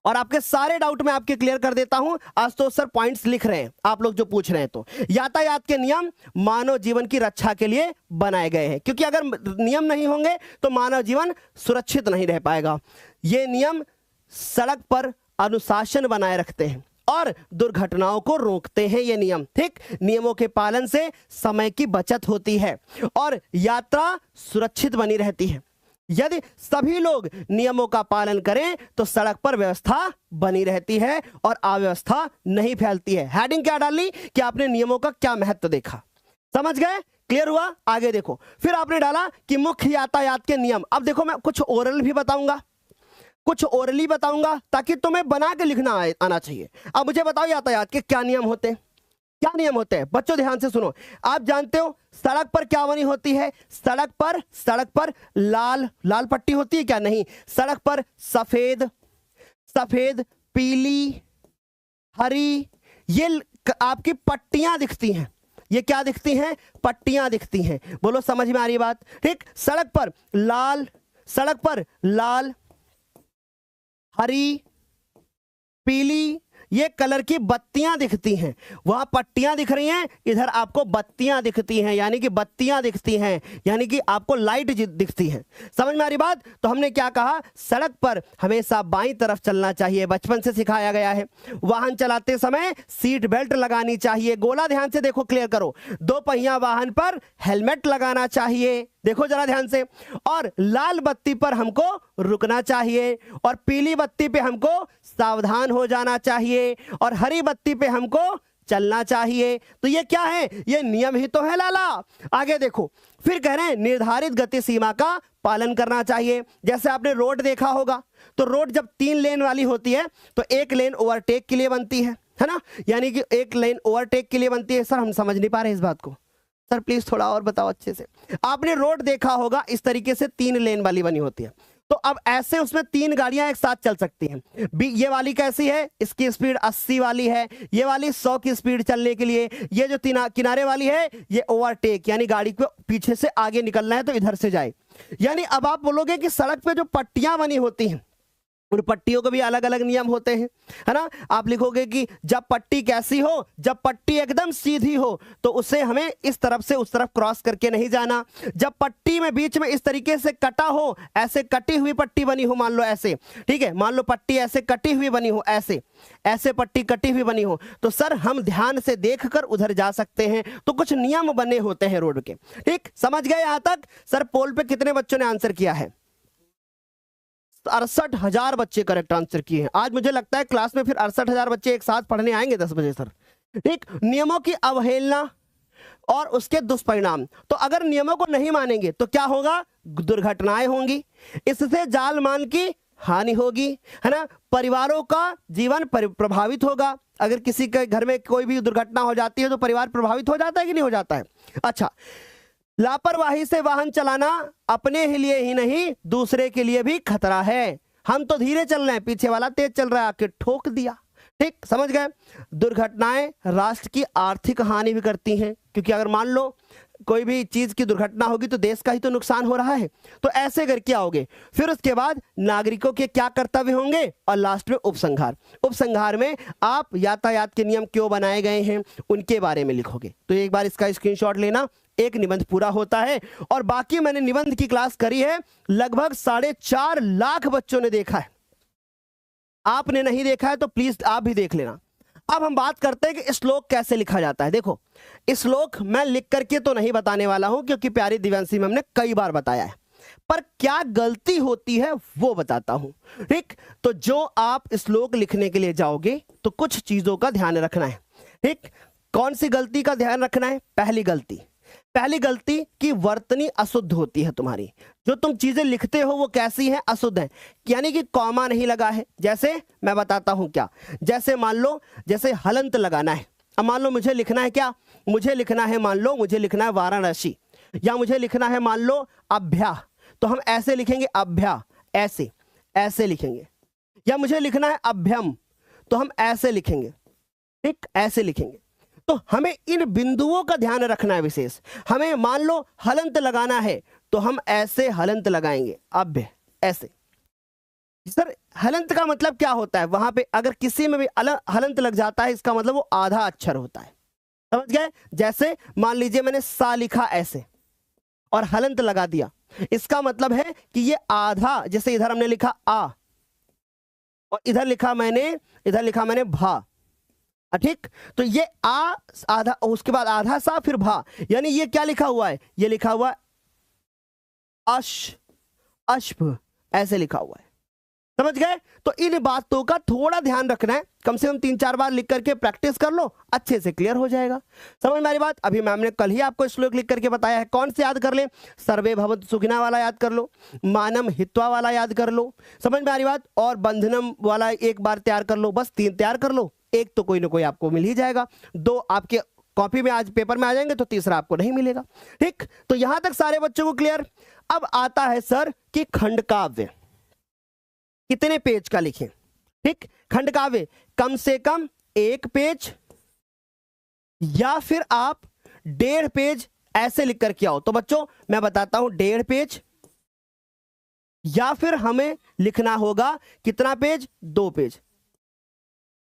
और आपके सारे डाउट मैं आपके क्लियर कर देता हूं। आज तो सर पॉइंट्स लिख रहे हैं आप लोग जो पूछ रहे हैं। तो यातायात के नियम मानव जीवन की रक्षा के लिए बनाए गए हैं, क्योंकि अगर नियम नहीं होंगे तो मानव जीवन सुरक्षित नहीं रह पाएगा। ये नियम सड़क पर अनुशासन बनाए रखते हैं और दुर्घटनाओं को रोकते हैं। ये नियम, ठीक, नियमों के पालन से समय की बचत होती है और यात्रा सुरक्षित बनी रहती है। यदि सभी लोग नियमों का पालन करें तो सड़क पर व्यवस्था बनी रहती है और अव्यवस्था नहीं फैलती है। हेडिंग क्या डाली कि आपने नियमों का क्या महत्व देखा, समझ गए? क्लियर हुआ? आगे देखो, फिर आपने डाला कि मुख्य यातायात के नियम। अब देखो मैं कुछ ओरल भी बताऊंगा, कुछ ओरली बताऊंगा, ताकि तुम्हें बना के लिखना आना चाहिए। अब मुझे बताओ यातायात के क्या नियम होते हैं, क्या नियम होते हैं बच्चों? ध्यान से सुनो। आप जानते हो सड़क पर क्या बनी होती है? सड़क पर लाल पट्टी होती है क्या? नहीं, सड़क पर सफेद, पीली, हरी, ये आपकी पट्टियां दिखती हैं। ये क्या दिखती हैं? पट्टियां दिखती हैं। बोलो समझ में आ रही बात? ठीक, सड़क पर लाल, हरी, पीली, ये कलर की बत्तियां दिखती हैं। वहां पट्टियां दिख रही हैं, इधर आपको बत्तियां दिखती हैं, यानी कि बत्तियां दिखती हैं, यानी कि आपको लाइट दिखती है। समझ में आ रही बात? तो हमने क्या कहा, सड़क पर हमेशा बाईं तरफ चलना चाहिए, बचपन से सिखाया गया है। वाहन चलाते समय सीट बेल्ट लगानी चाहिए। गोला ध्यान से देखो, क्लियर करो। 2 पहिया वाहन पर हेलमेट लगाना चाहिए, देखो जरा ध्यान से। और लाल बत्ती पर हमको रुकना चाहिए और पीली बत्ती पे हमको सावधान हो जाना चाहिए और हरी बत्ती पे हमको चलना चाहिए। तो ये क्या है? ये नियम ही तो है लाला। आगे देखो, फिर कह रहे हैं निर्धारित गति सीमा का पालन करना चाहिए। जैसे आपने रोड देखा होगा, तो रोड जब 3 लेन वाली होती है तो एक लेन ओवरटेक के लिए बनती है ना? यानी कि एक लेन ओवरटेक के लिए बनती है। सर हम समझ नहीं पा रहे इस बात को, सर प्लीज थोड़ा और बताओ अच्छे से। आपने रोड देखा होगा, इस तरीके से 3 लेन वाली बनी होती है। तो अब ऐसे उसमें 3 गाड़ियां एक साथ चल सकती हैं। ये वाली कैसी है? इसकी स्पीड 80 वाली है, ये वाली 100 की स्पीड चलने के लिए। ये जो किनारे वाली है ये ओवरटेक, यानी गाड़ी को पीछे से आगे निकलना है तो इधर से जाए। यानी अब आप बोलोगे कि सड़क पे जो पट्टियां बनी होती हैं उन पट्टियों के भी अलग अलग नियम होते हैं, है ना। आप लिखोगे कि जब पट्टी कैसी हो, जब पट्टी एकदम सीधी हो तो उसे हमें इस तरफ से उस तरफ क्रॉस करके नहीं जाना। जब पट्टी में बीच में इस तरीके से कटा हो, ऐसे कटी हुई पट्टी बनी हो, मान लो ऐसे, ठीक है, मान लो पट्टी ऐसे कटी हुई बनी हो, ऐसे ऐसे पट्टी कटी हुई बनी हो, तो सर हम ध्यान से देखकर उधर जा सकते हैं। तो कुछ नियम बने होते हैं रोड के, ठीक, समझ गए यहां तक। सर पोल पे कितने बच्चों ने आंसर किया है? 68,000 बच्चे करेक्ट आंसर किए हैं। आज मुझे लगता है क्लास में फिर 68,000 बच्चे एक साथ पढ़ने आएंगे 10 बजे सर। ठीक, नियमों की अवहेलना और उसके दुष्परिणाम। तो अगर नियमों को नहीं मानेंगे तो क्या होगा? दुर्घटनाएं होंगी, इससे जान मान की हानि होगी, है ना। परिवारों का जीवन प्रभावित होगा। अगर किसी के घर में कोई भी दुर्घटना हो जाती है तो परिवार प्रभावित हो जाता है कि नहीं हो जाता है? अच्छा, लापरवाही से वाहन चलाना अपने ही लिए ही नहीं दूसरे के लिए भी खतरा है। हम तो धीरे चल रहे हैं, पीछे वाला तेज चल रहा है, आके ठोक दिया। ठीक, समझ गए। दुर्घटनाएं राष्ट्र की आर्थिक हानि भी करती हैं, क्योंकि अगर मान लो कोई भी चीज की दुर्घटना होगी तो देश का ही तो नुकसान हो रहा है। तो ऐसे करके आओगे। फिर उसके बाद नागरिकों के क्या कर्तव्य होंगे, और लास्ट में उपसंहार। उपसंहार में आप यातायात के नियम क्यों बनाए गए हैं उनके बारे में लिखोगे। तो एक बार इसका स्क्रीनशॉट लेना, एक निबंध पूरा होता है। और बाकी मैंने निबंध की क्लास करी है, लगभग 4.5 लाख बच्चों ने देखा है। आपने नहीं देखा है तो प्लीज आप भी देख लेना। अब हम बात करते हैं कि श्लोक कैसे लिखा जाता है। देखो, श्लोक मैं लिख करके तो नहीं बताने वाला हूं, क्योंकि प्यारी दिव्यांशी मैम ने कई बार बताया है, पर क्या गलती होती है वो बताता हूं। ठीक, तो जो आप श्लोक लिखने के लिए जाओगे तो कुछ चीजों का ध्यान रखना है। ठीक, कौन सी गलती का ध्यान रखना है? पहली गलती कि वर्तनी अशुद्ध होती है तुम्हारी। जो तुम चीजें लिखते हो वो कैसी है? अशुद्ध है, यानी कि कॉमा नहीं लगा है। जैसे मैं बताता हूं क्या, जैसे मान लो, जैसे हलंत लगाना है। अब मान लो मुझे लिखना है क्या, मुझे लिखना है, मान लो मुझे लिखना है वाराणसी, या मुझे लिखना है मान लो अभ्या, तो हम ऐसे लिखेंगे अभ्या, ऐसे ऐसे लिखेंगे। या मुझे लिखना है अभ्यम, तो हम ऐसे लिखेंगे। ठीक, ऐसे लिखेंगे। तो हमें इन बिंदुओं का ध्यान रखना है विशेष। हमें मान लो हलंत लगाना है तो हम ऐसे हलंत लगाएंगे, अभ्य, ऐसे। सर हलंत का मतलब क्या होता है? वहां पे अगर किसी में भी हलंत लग जाता है, इसका मतलब वो आधा अक्षर होता है। समझ गए? जैसे मान लीजिए मैंने सा लिखा ऐसे और हलंत लगा दिया, इसका मतलब है कि ये आधा, जैसे इधर हमने लिखा आ और इधर लिखा मैंने भा। ठीक, तो ये आ आधा, उसके बाद आधा सा, फिर भा, यानी ये क्या लिखा हुआ है? ये लिखा हुआ अश्भ, ऐसे लिखा हुआ है। समझ गए? तो इन बातों का थोड़ा ध्यान रखना है। कम से कम 3-4 बार लिख करके प्रैक्टिस कर लो, अच्छे से क्लियर हो जाएगा। समझ में आ रही बात? अभी मैम ने कल ही आपको श्लोक लिख करके बताया है। कौन से याद कर ले? सर्वे भवन्तु सुखिनः वाला याद कर लो, मानम हित्वा वाला याद कर लो। समझ में आ रही बात? और बंधनम वाला एक बार तैयार कर लो, बस 3 तैयार कर लो। एक तो कोई ना कोई आपको मिल ही जाएगा, 2 आपके कॉपी में आज पेपर में आ जाएंगे, तो तीसरा आपको नहीं मिलेगा। ठीक, तो यहां तक सारे बच्चों को क्लियर। अब आता है सर कि खंड काव्य कितने पेज का लिखें। ठीक, खंड काव्य कम से कम 1 पेज या फिर आप 1.5 पेज ऐसे लिख करके आओ। तो बच्चों मैं बताता हूं, 1.5 पेज, या फिर हमें लिखना होगा कितना पेज? 2 पेज।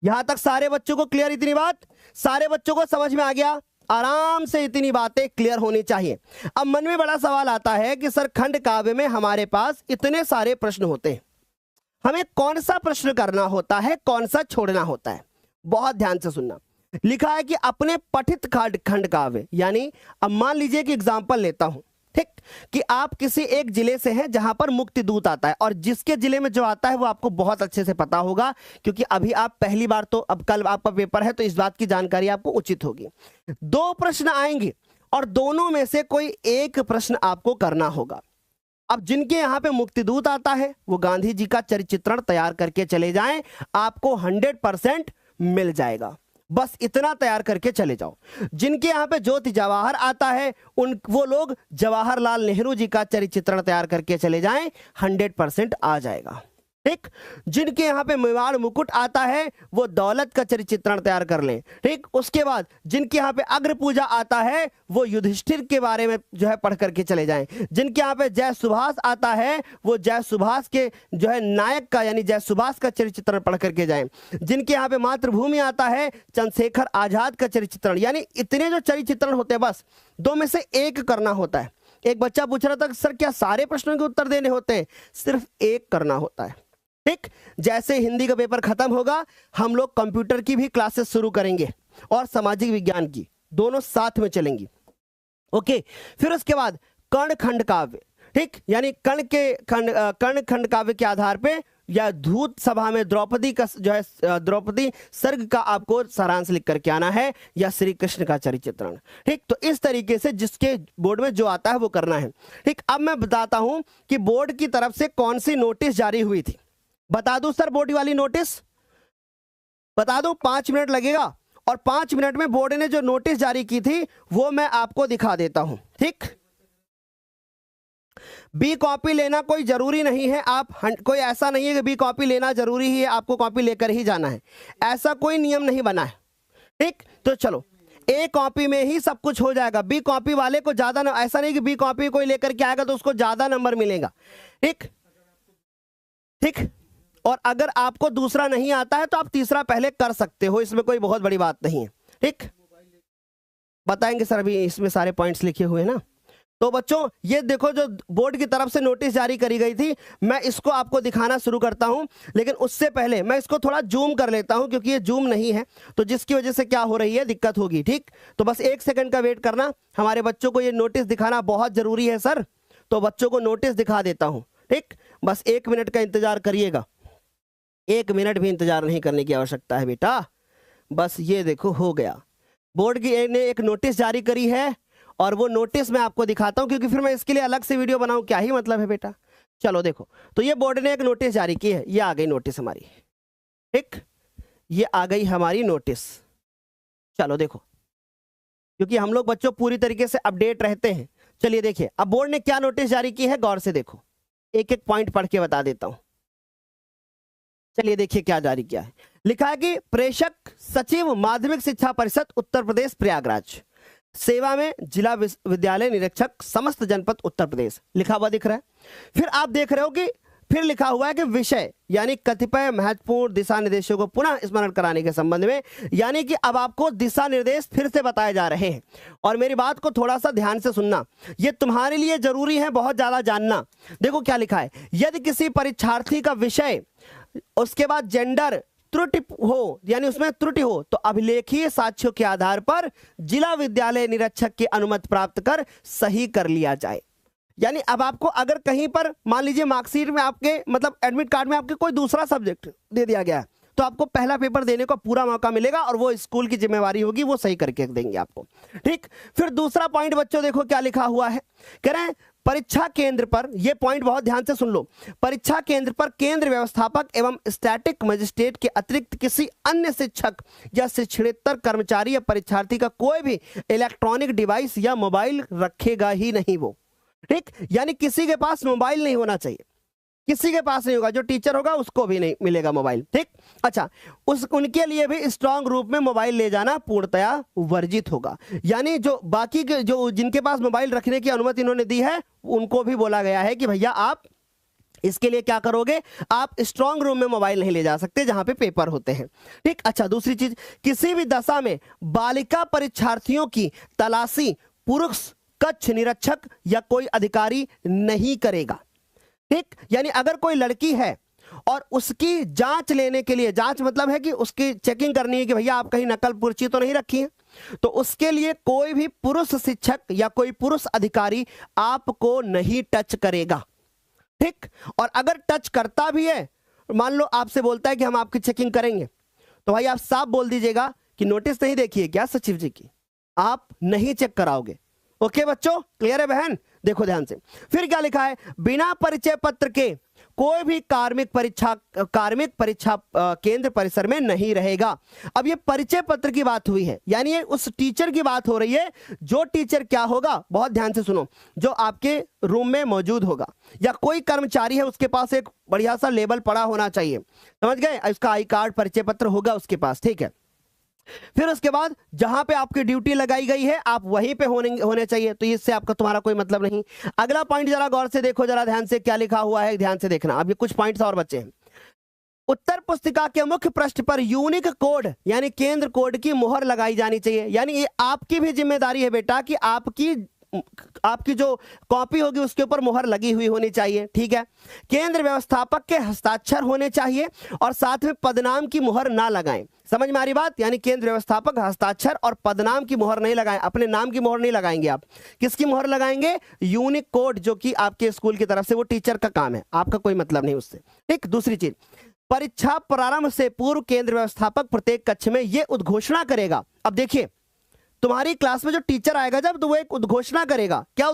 यहां तक सारे बच्चों को क्लियर? इतनी बात सारे बच्चों को समझ में आ गया? आराम से इतनी बातें क्लियर होनी चाहिए। अब मन में बड़ा सवाल आता है कि सर खंड काव्य में हमारे पास इतने सारे प्रश्न होते हैं, हमें कौन सा प्रश्न करना होता है, कौन सा छोड़ना होता है? बहुत ध्यान से सुनना। लिखा है कि अपने पठित खंड काव्य, यानी अब मान लीजिए कि एग्जाम्पल लेता हूं, ठीक, कि आप किसी एक जिले से हैं जहां पर मुक्ति दूत आता है, और जिसके जिले में जो आता है वो आपको बहुत अच्छे से पता होगा, क्योंकि अभी आप पहली बार, तो अब कल आपका पेपर है तो इस बात की जानकारी आपको उचित होगी। 2 प्रश्न आएंगे और दोनों में से कोई एक प्रश्न आपको करना होगा। अब जिनके यहां पे मुक्तिदूत आता है वो गांधी जी का चरित्र तैयार करके चले जाएं, आपको 100% मिल जाएगा। बस इतना तैयार करके चले जाओ। जिनके यहां पे ज्योति जवाहर आता है वो लोग जवाहरलाल नेहरू जी का चरित्र तैयार करके चले जाएं, 100% आ जाएगा। ठीक, जिनके यहाँ पे मेवाड़ मुकुट आता है वो दौलत का चरित्र चित्रण तैयार कर लें। ठीक, उसके बाद जिनके यहाँ पे अग्र पूजा आता है वो युधिष्ठिर के बारे में जो है पढ़ करके चले जाएं। जिनके यहाँ पे जय सुभाष आता है वो जय सुभाष के जो है नायक का यानी जय सुभाष का चरित्र चित्रण पढ़ करके जाएं। जिनके यहाँ पे मातृभूमि आता है चंद्रशेखर आजाद का चरित्र चित्रण, यानी इतने जो चरित्र चित्रण होते हैं बस दो में से एक करना होता है। एक बच्चा पूछ रहा था कि सर क्या सारे प्रश्नों के उत्तर देने होते हैं? सिर्फ एक करना होता है। ठीक, जैसे हिंदी का पेपर खत्म होगा हम लोग कंप्यूटर की भी क्लासेस शुरू करेंगे और सामाजिक विज्ञान की, दोनों साथ में चलेंगी। ओके, फिर उसके बाद कर्ण खंड काव्य। ठीक, यानी कर्ण खंड काव्य के आधार पे या धूत सभा में द्रौपदी का जो है द्रौपदी सर्ग का आपको सारांश लिख करके आना है या श्री कृष्ण का चरित्र चित्रण। ठीक, तो इस तरीके से जिसके बोर्ड में जो आता है वो करना है। ठीक, अब मैं बताता हूं कि बोर्ड की तरफ से कौन सी नोटिस जारी हुई थी। बता दूं सर बोर्ड वाली नोटिस? बता दूं, 5 मिनट लगेगा और 5 मिनट में बोर्ड ने जो नोटिस जारी की थी वो मैं आपको दिखा देता हूं। ठीक, बी कॉपी लेना कोई जरूरी नहीं है, आप कोई ऐसा नहीं है कि बी कॉपी लेना जरूरी ही है, आपको कॉपी लेकर ही जाना है, ऐसा कोई नियम नहीं बना है। ठीक, तो चलो ए कॉपी में ही सब कुछ हो जाएगा। बी कॉपी वाले को ज्यादा ऐसा नहीं कि बी कॉपी कोई लेकर के आएगा तो उसको ज्यादा नंबर मिलेगा। ठीक ठीक, और अगर आपको दूसरा नहीं आता है तो आप तीसरा पहले कर सकते हो, इसमें कोई बहुत बड़ी बात नहीं है। ठीक, बताएंगे सर, अभी इसमें सारे पॉइंट्स लिखे हुए हैं ना। तो बच्चों ये देखो जो बोर्ड की तरफ से नोटिस जारी करी गई थी, मैं इसको आपको दिखाना शुरू करता हूं, लेकिन उससे पहले मैं इसको थोड़ा जूम कर लेता हूं क्योंकि ये जूम नहीं है तो जिसकी वजह से क्या हो रही है दिक्कत होगी। ठीक, तो बस 1 सेकंड का वेट करना, हमारे बच्चों को ये नोटिस दिखाना बहुत जरूरी है सर, तो बच्चों को नोटिस दिखा देता हूं। ठीक, बस 1 मिनट का इंतजार करिएगा, 1 मिनट भी इंतजार नहीं करने की आवश्यकता है बेटा। बस ये देखो हो गया, बोर्ड की ने एक नोटिस जारी करी है और वो नोटिस मैं आपको दिखाता हूं क्योंकि फिर मैं इसके लिए अलग से वीडियो बनाऊं, क्या ही मतलब है बेटा। चलो देखो, तो ये बोर्ड ने एक नोटिस जारी की है, ये आ गई नोटिस हमारी। ठीक, ये आ गई हमारी नोटिस। चलो देखो, क्योंकि हम लोग बच्चों पूरी तरीके से अपडेट रहते हैं। चलिए देखिए अब बोर्ड ने क्या नोटिस जारी की है, गौर से देखो, एक एक पॉइंट पढ़ के बता देता हूं। चलिए देखिए क्या जारी किया है। लिखा है कि प्रेषक सचिव माध्यमिक शिक्षा परिषद उत्तर प्रदेश प्रयागराज, सेवा में जिला विद्यालय निरीक्षक समस्त जनपद उत्तर प्रदेश, लिखा हुआ दिख रहा है। फिर आप देख रहे हो कि फिर लिखा हुआ है कि विषय यानी कतिपय महत्वपूर्ण दिशा निर्देशों को पुनः स्मरण कराने के संबंध में, यानी कि अब आपको दिशा निर्देश फिर से बताए जा रहे हैं। और मेरी बात को थोड़ा सा ध्यान से सुनना, ये तुम्हारे लिए जरूरी है बहुत ज्यादा जानना। देखो क्या लिखा है, यदि किसी परीक्षार्थी का विषय उसके बाद जेंडर त्रुटि हो यानी उसमें त्रुटि हो तो अभिलेखीय साक्ष्यों के आधार पर जिला विद्यालय निरीक्षक की अनुमति प्राप्त कर सही कर लिया जाए। यानी अब आपको अगर कहीं पर मान लीजिए मार्कशीट में आपके मतलब एडमिट कार्ड में आपके कोई दूसरा सब्जेक्ट दे दिया गया है तो आपको पहला पेपर देने का पूरा मौका मिलेगा और वो स्कूल की जिम्मेवारी होगी, वो सही करके देंगे आपको। ठीक, फिर दूसरा पॉइंट बच्चों देखो क्या लिखा हुआ है, कह रहे हैं परीक्षा केंद्र पर, ये पॉइंट बहुत ध्यान से सुन लो, परीक्षा केंद्र पर केंद्र व्यवस्थापक एवं स्टैटिक मजिस्ट्रेट के अतिरिक्त किसी अन्य शिक्षक या शिक्षणेतर कर्मचारी या परीक्षार्थी का कोई भी इलेक्ट्रॉनिक डिवाइस या मोबाइल रखेगा ही नहीं वो। ठीक, यानी किसी के पास मोबाइल नहीं होना चाहिए, किसी के पास नहीं होगा, जो टीचर होगा उसको भी नहीं मिलेगा मोबाइल। ठीक, अच्छा, उनके लिए भी स्ट्रांग रूप में मोबाइल ले जाना पूर्णतया वर्जित होगा। यानी जो बाकी के जो जिनके पास मोबाइल रखने की अनुमति इन्होंने दी है उनको भी बोला गया है कि भैया आप इसके लिए क्या करोगे, आप स्ट्रांग रूम में मोबाइल नहीं ले जा सकते जहां पे पेपर होते हैं। ठीक, अच्छा, दूसरी चीज, किसी भी दशा में बालिका परीक्षार्थियों की तलाशी पुरुष कक्ष निरीक्षक या कोई अधिकारी नहीं करेगा। ठीक, यानी अगर कोई लड़की है और उसकी जांच लेने के लिए, जांच मतलब है कि उसकी चेकिंग करनी है कि भैया आप कहीं नकल पर्ची तो नहीं रखी है, तो उसके लिए कोई भी पुरुष शिक्षक या कोई पुरुष अधिकारी आपको नहीं टच करेगा। ठीक, और अगर टच करता भी है, मान लो आपसे बोलता है कि हम आपकी चेकिंग करेंगे, तो भाई आप साफ बोल दीजिएगा कि नोटिस नहीं देखिए क्या सचिव जी की, आप नहीं चेक कराओगे। ओके बच्चों, क्लियर है बहन? देखो ध्यान से, फिर क्या लिखा है, बिना परिचय पत्र के कोई भी कार्मिक परीक्षा केंद्र परिसर में नहीं रहेगा। अब ये परिचय पत्र की बात हुई है, यानी ये उस टीचर की बात हो रही है, जो टीचर क्या होगा, बहुत ध्यान से सुनो, जो आपके रूम में मौजूद होगा, या कोई कर्मचारी है उसके पास एक बढ़िया सा लेबल पड़ा होना चाहिए, समझ गए, उसका आई कार्ड परिचय पत्र होगा उसके पास, ठीक है। फिर उसके बाद जहां पे आपकी ड्यूटी लगाई गई है आप वहीं पे होने चाहिए, तो इससे आपका तुम्हारा कोई मतलब नहीं। अगला पॉइंट जरा गौर से देखो, जरा ध्यान से क्या लिखा हुआ है, ध्यान से देखना। अब ये कुछ पॉइंट्स और बचे हैं। उत्तर पुस्तिका के मुख्य पृष्ठ पर यूनिक कोड यानी केंद्र कोड की मुहर लगाई जानी चाहिए, यानी ये आपकी भी जिम्मेदारी है बेटा कि आपकी जो कॉपी होगी उसके ऊपर मुहर लगी हुई होनी चाहिए, ठीक है। केंद्र व्यवस्थापक के हस्ताक्षर होने चाहिए और साथ में पदनाम की मुहर ना लगाएं। समझ में आ रही बात? यानी केंद्र व्यवस्थापक हस्ताक्षर और पदनाम की मुहर नहीं लगाएं, अपने नाम की मुहर नहीं लगाएंगे आप। किसकी मुहर लगाएंगे? यूनिक कोड, जो कि आपके स्कूल की तरफ से, वो टीचर का काम है, आपका कोई मतलब नहीं उससे, ठीक। दूसरी चीज, परीक्षा प्रारंभ से पूर्व केंद्र व्यवस्थापक प्रत्येक कक्ष में यह उद्घोषणा करेगा। अब देखिए, तुम्हारी क्लास में जो टीचर आएगा जब, तो वो एक उद्घोषणा करेगा। क्या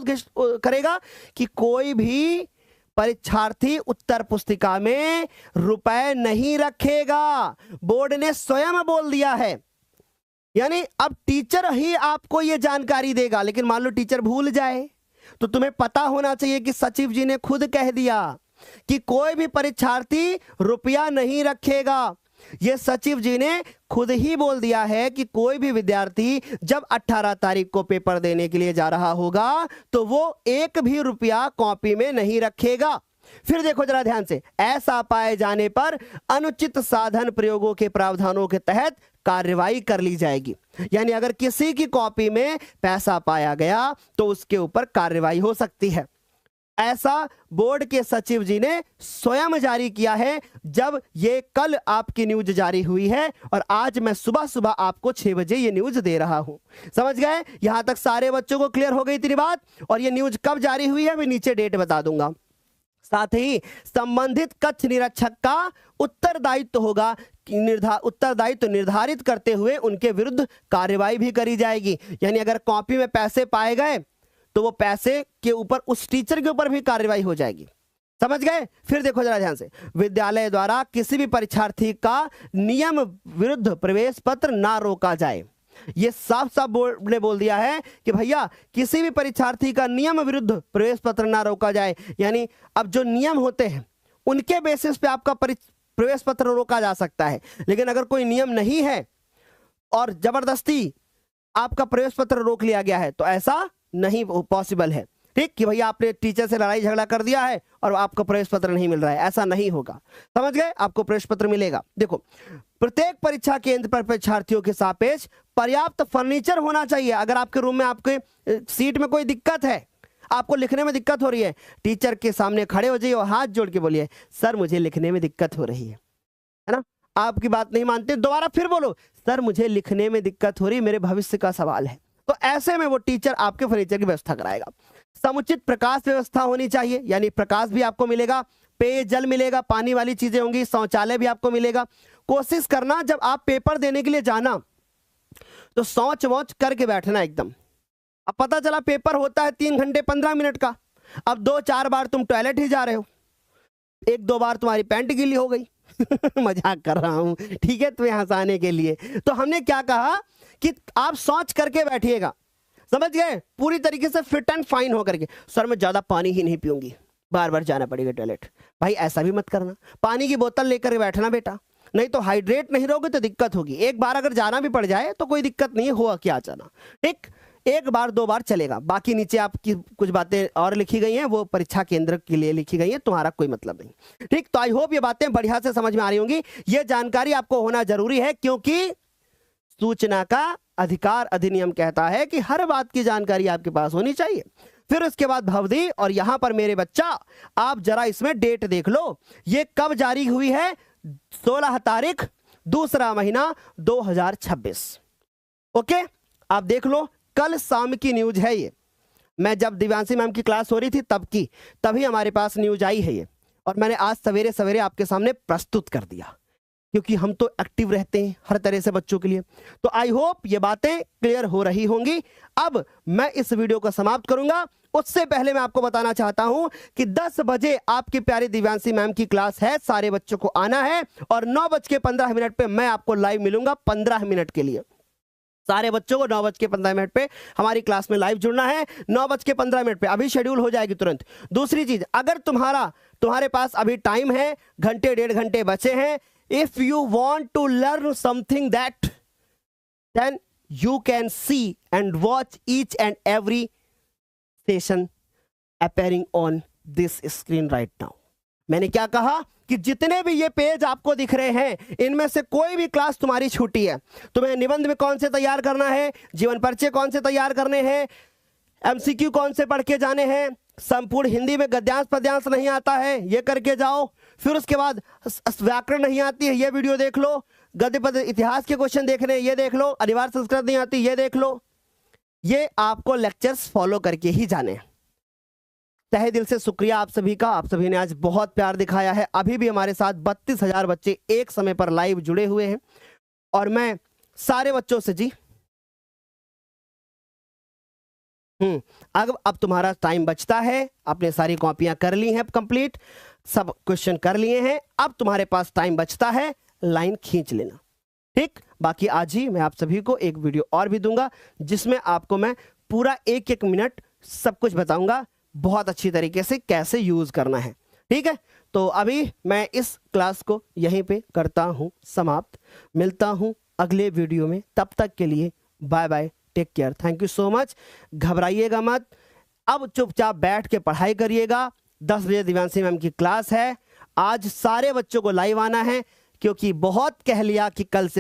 करेगा? कि कोई भी परीक्षार्थी उत्तर पुस्तिका में रुपए नहीं रखेगा। बोर्ड ने स्वयं बोल दिया है, यानी अब टीचर ही आपको यह जानकारी देगा, लेकिन मान लो टीचर भूल जाए तो तुम्हें पता होना चाहिए कि सचिव जी ने खुद कह दिया कि कोई भी परीक्षार्थी रुपया नहीं रखेगा। ये सचिव जी ने खुद ही बोल दिया है कि कोई भी विद्यार्थी जब 18 तारीख को पेपर देने के लिए जा रहा होगा तो वो एक भी रुपया कॉपी में नहीं रखेगा। फिर देखो जरा ध्यान से, ऐसा पाए जाने पर अनुचित साधन प्रयोगों के प्रावधानों के तहत कार्रवाई कर ली जाएगी। यानी अगर किसी की कॉपी में पैसा पाया गया तो उसके ऊपर कार्रवाई हो सकती है। ऐसा बोर्ड के सचिव जी ने स्वयं जारी किया है, जब ये कल आपकी न्यूज जारी हुई है और आज मैं सुबह सुबह आपको 6 बजे ये न्यूज दे रहा हूं। समझ गए? यहां तक सारे बच्चों को क्लियर हो गई इतनी बात? और ये न्यूज कब जारी हुई है मैं नीचे डेट बता दूंगा। साथ ही संबंधित कक्ष निरीक्षक का उत्तरदायित्व होगा, उत्तरदायित्व निर्धारित करते हुए उनके विरुद्ध कार्रवाई भी करी जाएगी। यानी अगर कॉपी में पैसे पाए गए तो वो पैसे के ऊपर उस टीचर के ऊपर भी कार्रवाई हो जाएगी। समझ गए? फिर देखो जरा ध्यान से, विद्यालय द्वारा किसी भी परीक्षार्थी का नियम विरुद्ध प्रवेश पत्र ना रोका जाए। ये साफ साफ बोर्ड ने बोल दिया है कि भैया किसी भी परीक्षार्थी का नियम विरुद्ध प्रवेश पत्र ना रोका जाए। यानी अब जो नियम होते हैं उनके बेसिस पे आपका प्रवेश पत्र रोका जा सकता है, लेकिन अगर कोई नियम नहीं है और जबरदस्ती आपका प्रवेश पत्र रोक लिया गया है तो ऐसा नहीं पॉसिबल है, ठीक, कि भैया आपने टीचर से लड़ाई झगड़ा कर दिया है और आपको प्रवेश पत्र नहीं मिल रहा है, ऐसा नहीं होगा। समझ गए? आपको प्रवेश पत्र मिलेगा। देखो, प्रत्येक परीक्षा केंद्र पर परीक्षार्थियों के सापेक्ष पर्याप्त फर्नीचर होना चाहिए। अगर आपके रूम में आपके सीट में कोई दिक्कत है, आपको लिखने में दिक्कत हो रही है, टीचर के सामने खड़े हो जाइए और हाथ जोड़ के बोलिए, सर मुझे लिखने में दिक्कत हो रही है ना? आपकी बात नहीं मानते, दोबारा फिर बोलो, सर मुझे लिखने में दिक्कत हो रही है, मेरे भविष्य का सवाल है। तो ऐसे में वो टीचर आपके फर्नीचर की व्यवस्था कराएगा। समुचित प्रकाश व्यवस्था होनी चाहिए, यानी प्रकाश भी आपको मिलेगा, पेयजल मिलेगा, पानी वाली चीजें होंगी, शौचालय भी आपको मिलेगा। कोशिश करना जब आप पेपर देने के लिए जाना तो शौच वौच करके बैठना एकदम। अब पता चला पेपर होता है 3 घंटे 15 मिनट का, अब 2-4 बार तुम टॉयलेट ही जा रहे हो, 1-2 बार तुम्हारी पैंट गीली हो गई मजाक कर रहा हूं, ठीक है, तुम्हें हंसाने के लिए। तो हमने क्या कहा कि आप शौच करके बैठिएगा, समझ गए, पूरी तरीके से फिट एंड फाइन होकर के। सर मैं ज्यादा पानी ही नहीं पीऊंगी, बार बार जाना पड़ेगा टॉयलेट। भाई ऐसा भी मत करना, पानी की बोतल लेकर बैठना बेटा, नहीं तो हाइड्रेट नहीं रहोगे तो दिक्कत होगी। एक बार अगर जाना भी पड़ जाए तो कोई दिक्कत नहीं, हुआ क्या जाना, ठीक, 1 बार 2 बार चलेगा। बाकी नीचे आपकी कुछ बातें और लिखी गई हैं, वो परीक्षा केंद्र के लिए लिखी गई हैं, तुम्हारा कोई मतलब नहीं, ठीक। तो आई होप ये बातें बढ़िया से समझ में आ रही होंगी। ये जानकारी आपको होना जरूरी है, क्योंकि सूचना का अधिकार अधिनियम कहता है कि हर बात की जानकारी आपके पास होनी चाहिए। फिर उसके बाद भवदी, और यहां पर मेरे बच्चा आप जरा इसमें डेट देख लो, ये कब जारी हुई है? 16 तारीख 2रा महीना 2026। ओके, आप देख लो, कल शाम की न्यूज है ये। मैं जब दिव्यांशी मैम की क्लास हो रही थी तभी हमारे पास न्यूज आई है ये, और मैंने आज सवेरे सवेरे आपके सामने प्रस्तुत कर दिया। क्योंकि हम तो एक्टिव रहते हैं हर तरह से बच्चों के लिए। तो आई होप ये बातें क्लियर हो रही होंगी। अब मैं इस वीडियो को समाप्त करूंगा, उससे पहले मैं आपको बताना चाहता हूं कि 10 बजे आपकी प्यारी दिव्यांशी मैम की क्लास है, सारे बच्चों को आना है और 9:15 पे मैं आपको लाइव मिलूंगा 15 मिनट के लिए। सारे बच्चों को 9:15 पे हमारी क्लास में लाइव जुड़ना है। 9:15 पे अभी शेड्यूल हो जाएगी तुरंत। दूसरी चीज, अगर तुम्हारे पास अभी टाइम है, घंटे 1.5 घंटे बचे हैं, if you want to learn something that, then you can see and watch each and every session appearing on this screen right now। मैंने क्या कहा कि जितने भी ये पेज आपको दिख रहे हैं, इनमें से कोई भी क्लास तुम्हारी छूटी है, तुम्हें निबंध में कौन से तैयार करना है, जीवन परिचय कौन से तैयार करने हैं, एमसीक्यू कौन से पढ़ के जाने हैं, संपूर्ण हिंदी में गद्यांश पद्यांश नहीं आता है ये करके जाओ, फिर उसके बाद व्याकरण नहीं आती है ये वीडियो देख लो, गद्य पद्य इतिहास के क्वेश्चन देखने ये देख लो, अनिवार्य संस्कृत नहीं आती ये देख लो। ये आपको लेक्चर्स फॉलो करके ही जाने। तहे दिल से शुक्रिया आप सभी का, आप सभी ने आज बहुत प्यार दिखाया है। अभी भी हमारे साथ 32,000 बच्चे एक समय पर लाइव जुड़े हुए हैं और मैं सारे बच्चों से जी अब तुम्हारा टाइम बचता है, आपने सारी कॉपियां कर ली हैं कंप्लीट, सब क्वेश्चन कर लिए हैं, अब तुम्हारे पास टाइम बचता है, लाइन खींच लेना, ठीक। बाकी आज ही मैं आप सभी को एक वीडियो और भी दूंगा जिसमें आपको मैं पूरा 1-1 मिनट सब कुछ बताऊंगा बहुत अच्छी तरीके से कैसे यूज करना है, ठीक है। तो अभी मैं इस क्लास को यहीं पे करता हूं समाप्त, मिलता हूं अगले वीडियो में, तब तक के लिए bye bye, take care, thank you so much. घबराइएगा मत, अब चुपचाप बैठ के पढ़ाई करिएगा। 10 बजे दिव्यांशी मैम की क्लास है, आज सारे बच्चों को लाइव आना है, क्योंकि बहुत कह लिया कि कल से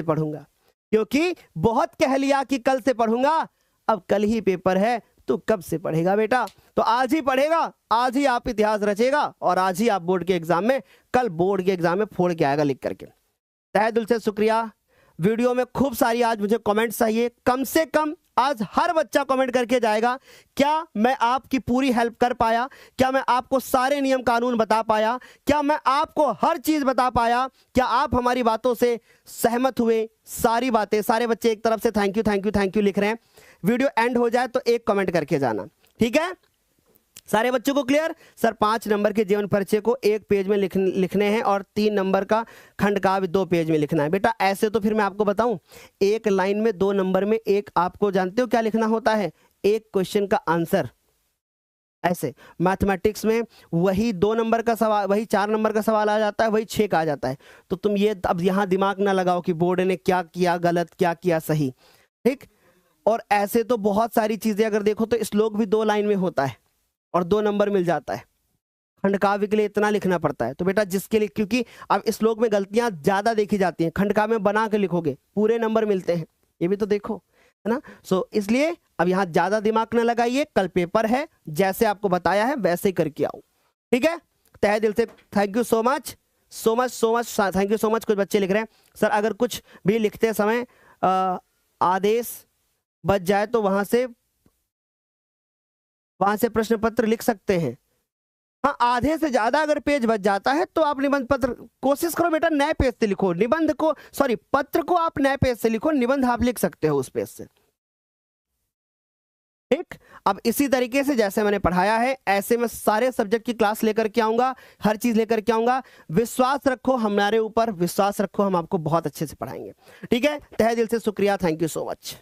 पढ़ूंगा, अब कल ही पेपर है तो कब से पढ़ेगा बेटा, तो आज ही पढ़ेगा, आज ही आप इतिहास रचेगा और आज ही आप बोर्ड के एग्जाम में, कल बोर्ड के एग्जाम में फोड़ के आएगा लिख करके। तहे दिल से शुक्रिया। वीडियो में खूब सारी आज मुझे कमेंट चाहिए, कम से कम आज हर बच्चा कमेंट करके जाएगा, क्या मैं आपकी पूरी हेल्प कर पाया, क्या मैं आपको सारे नियम कानून बता पाया, क्या मैं आपको हर चीज बता पाया, क्या आप हमारी बातों से सहमत हुए, सारी बातें। सारे बच्चे एक तरफ से थैंक यू लिख रहे हैं। वीडियो एंड हो जाए तो एक कमेंट करके जाना, ठीक है। सारे बच्चों को क्लियर। सर 5 नंबर के जीवन परिचय को 1 पेज में लिखने हैं और 3 नंबर का खंड काव्य 2 पेज में लिखना है। बेटा ऐसे तो फिर मैं आपको बताऊं, 1 लाइन में 2 नंबर में एक, आपको जानते हो क्या लिखना होता है, एक क्वेश्चन का आंसर। ऐसे मैथमेटिक्स में वही 2 नंबर का सवाल, वही 4 नंबर का सवाल आ जाता है, वही 6 का आ जाता है। तो तुम ये अब यहाँ दिमाग ना लगाओ कि बोर्ड ने क्या किया गलत, क्या किया सही, ठीक। और ऐसे तो बहुत सारी चीजें अगर देखो तो श्लोक भी 2 लाइन में होता है और 2 नंबर मिल जाता है। खंड काव्य के लिए इतना लिखना पड़ता है। तो बेटा जिसके लिए, क्योंकि अब इस श्लोक में गलतियां ज्यादा देखी जाती हैं, खंड काव्य में बना के लिखोगे पूरे नंबर मिलते हैं, ये भी तो देखो, है ना। सो इसलिए अब यहाँ ज्यादा दिमाग न लगाइए, कल पेपर है, जैसे आपको बताया है वैसे ही करके आओ, ठीक है। तहे दिल से thank you so much, thank you so much. कुछ बच्चे लिख रहे हैं सर अगर कुछ भी लिखते समय आदेश बच जाए तो वहां से प्रश्न पत्र लिख सकते हैं। हाँ, आधे से ज्यादा अगर पेज बच जाता है तो आप निबंध पत्र कोशिश करो बेटा नए पेज से लिखो, निबंध को पत्र को आप नए पेज से लिखो, निबंध आप लिख सकते हो उस पेज से, ठीक। अब इसी तरीके से जैसे मैंने पढ़ाया है ऐसे मैं सारे सब्जेक्ट की क्लास लेकर के आऊंगा, हर चीज लेकर के आऊंगा। विश्वास रखो हमारे ऊपर, विश्वास रखो, हम आपको बहुत अच्छे से पढ़ाएंगे, ठीक है। तहे दिल से शुक्रिया, थैंक यू सो मच।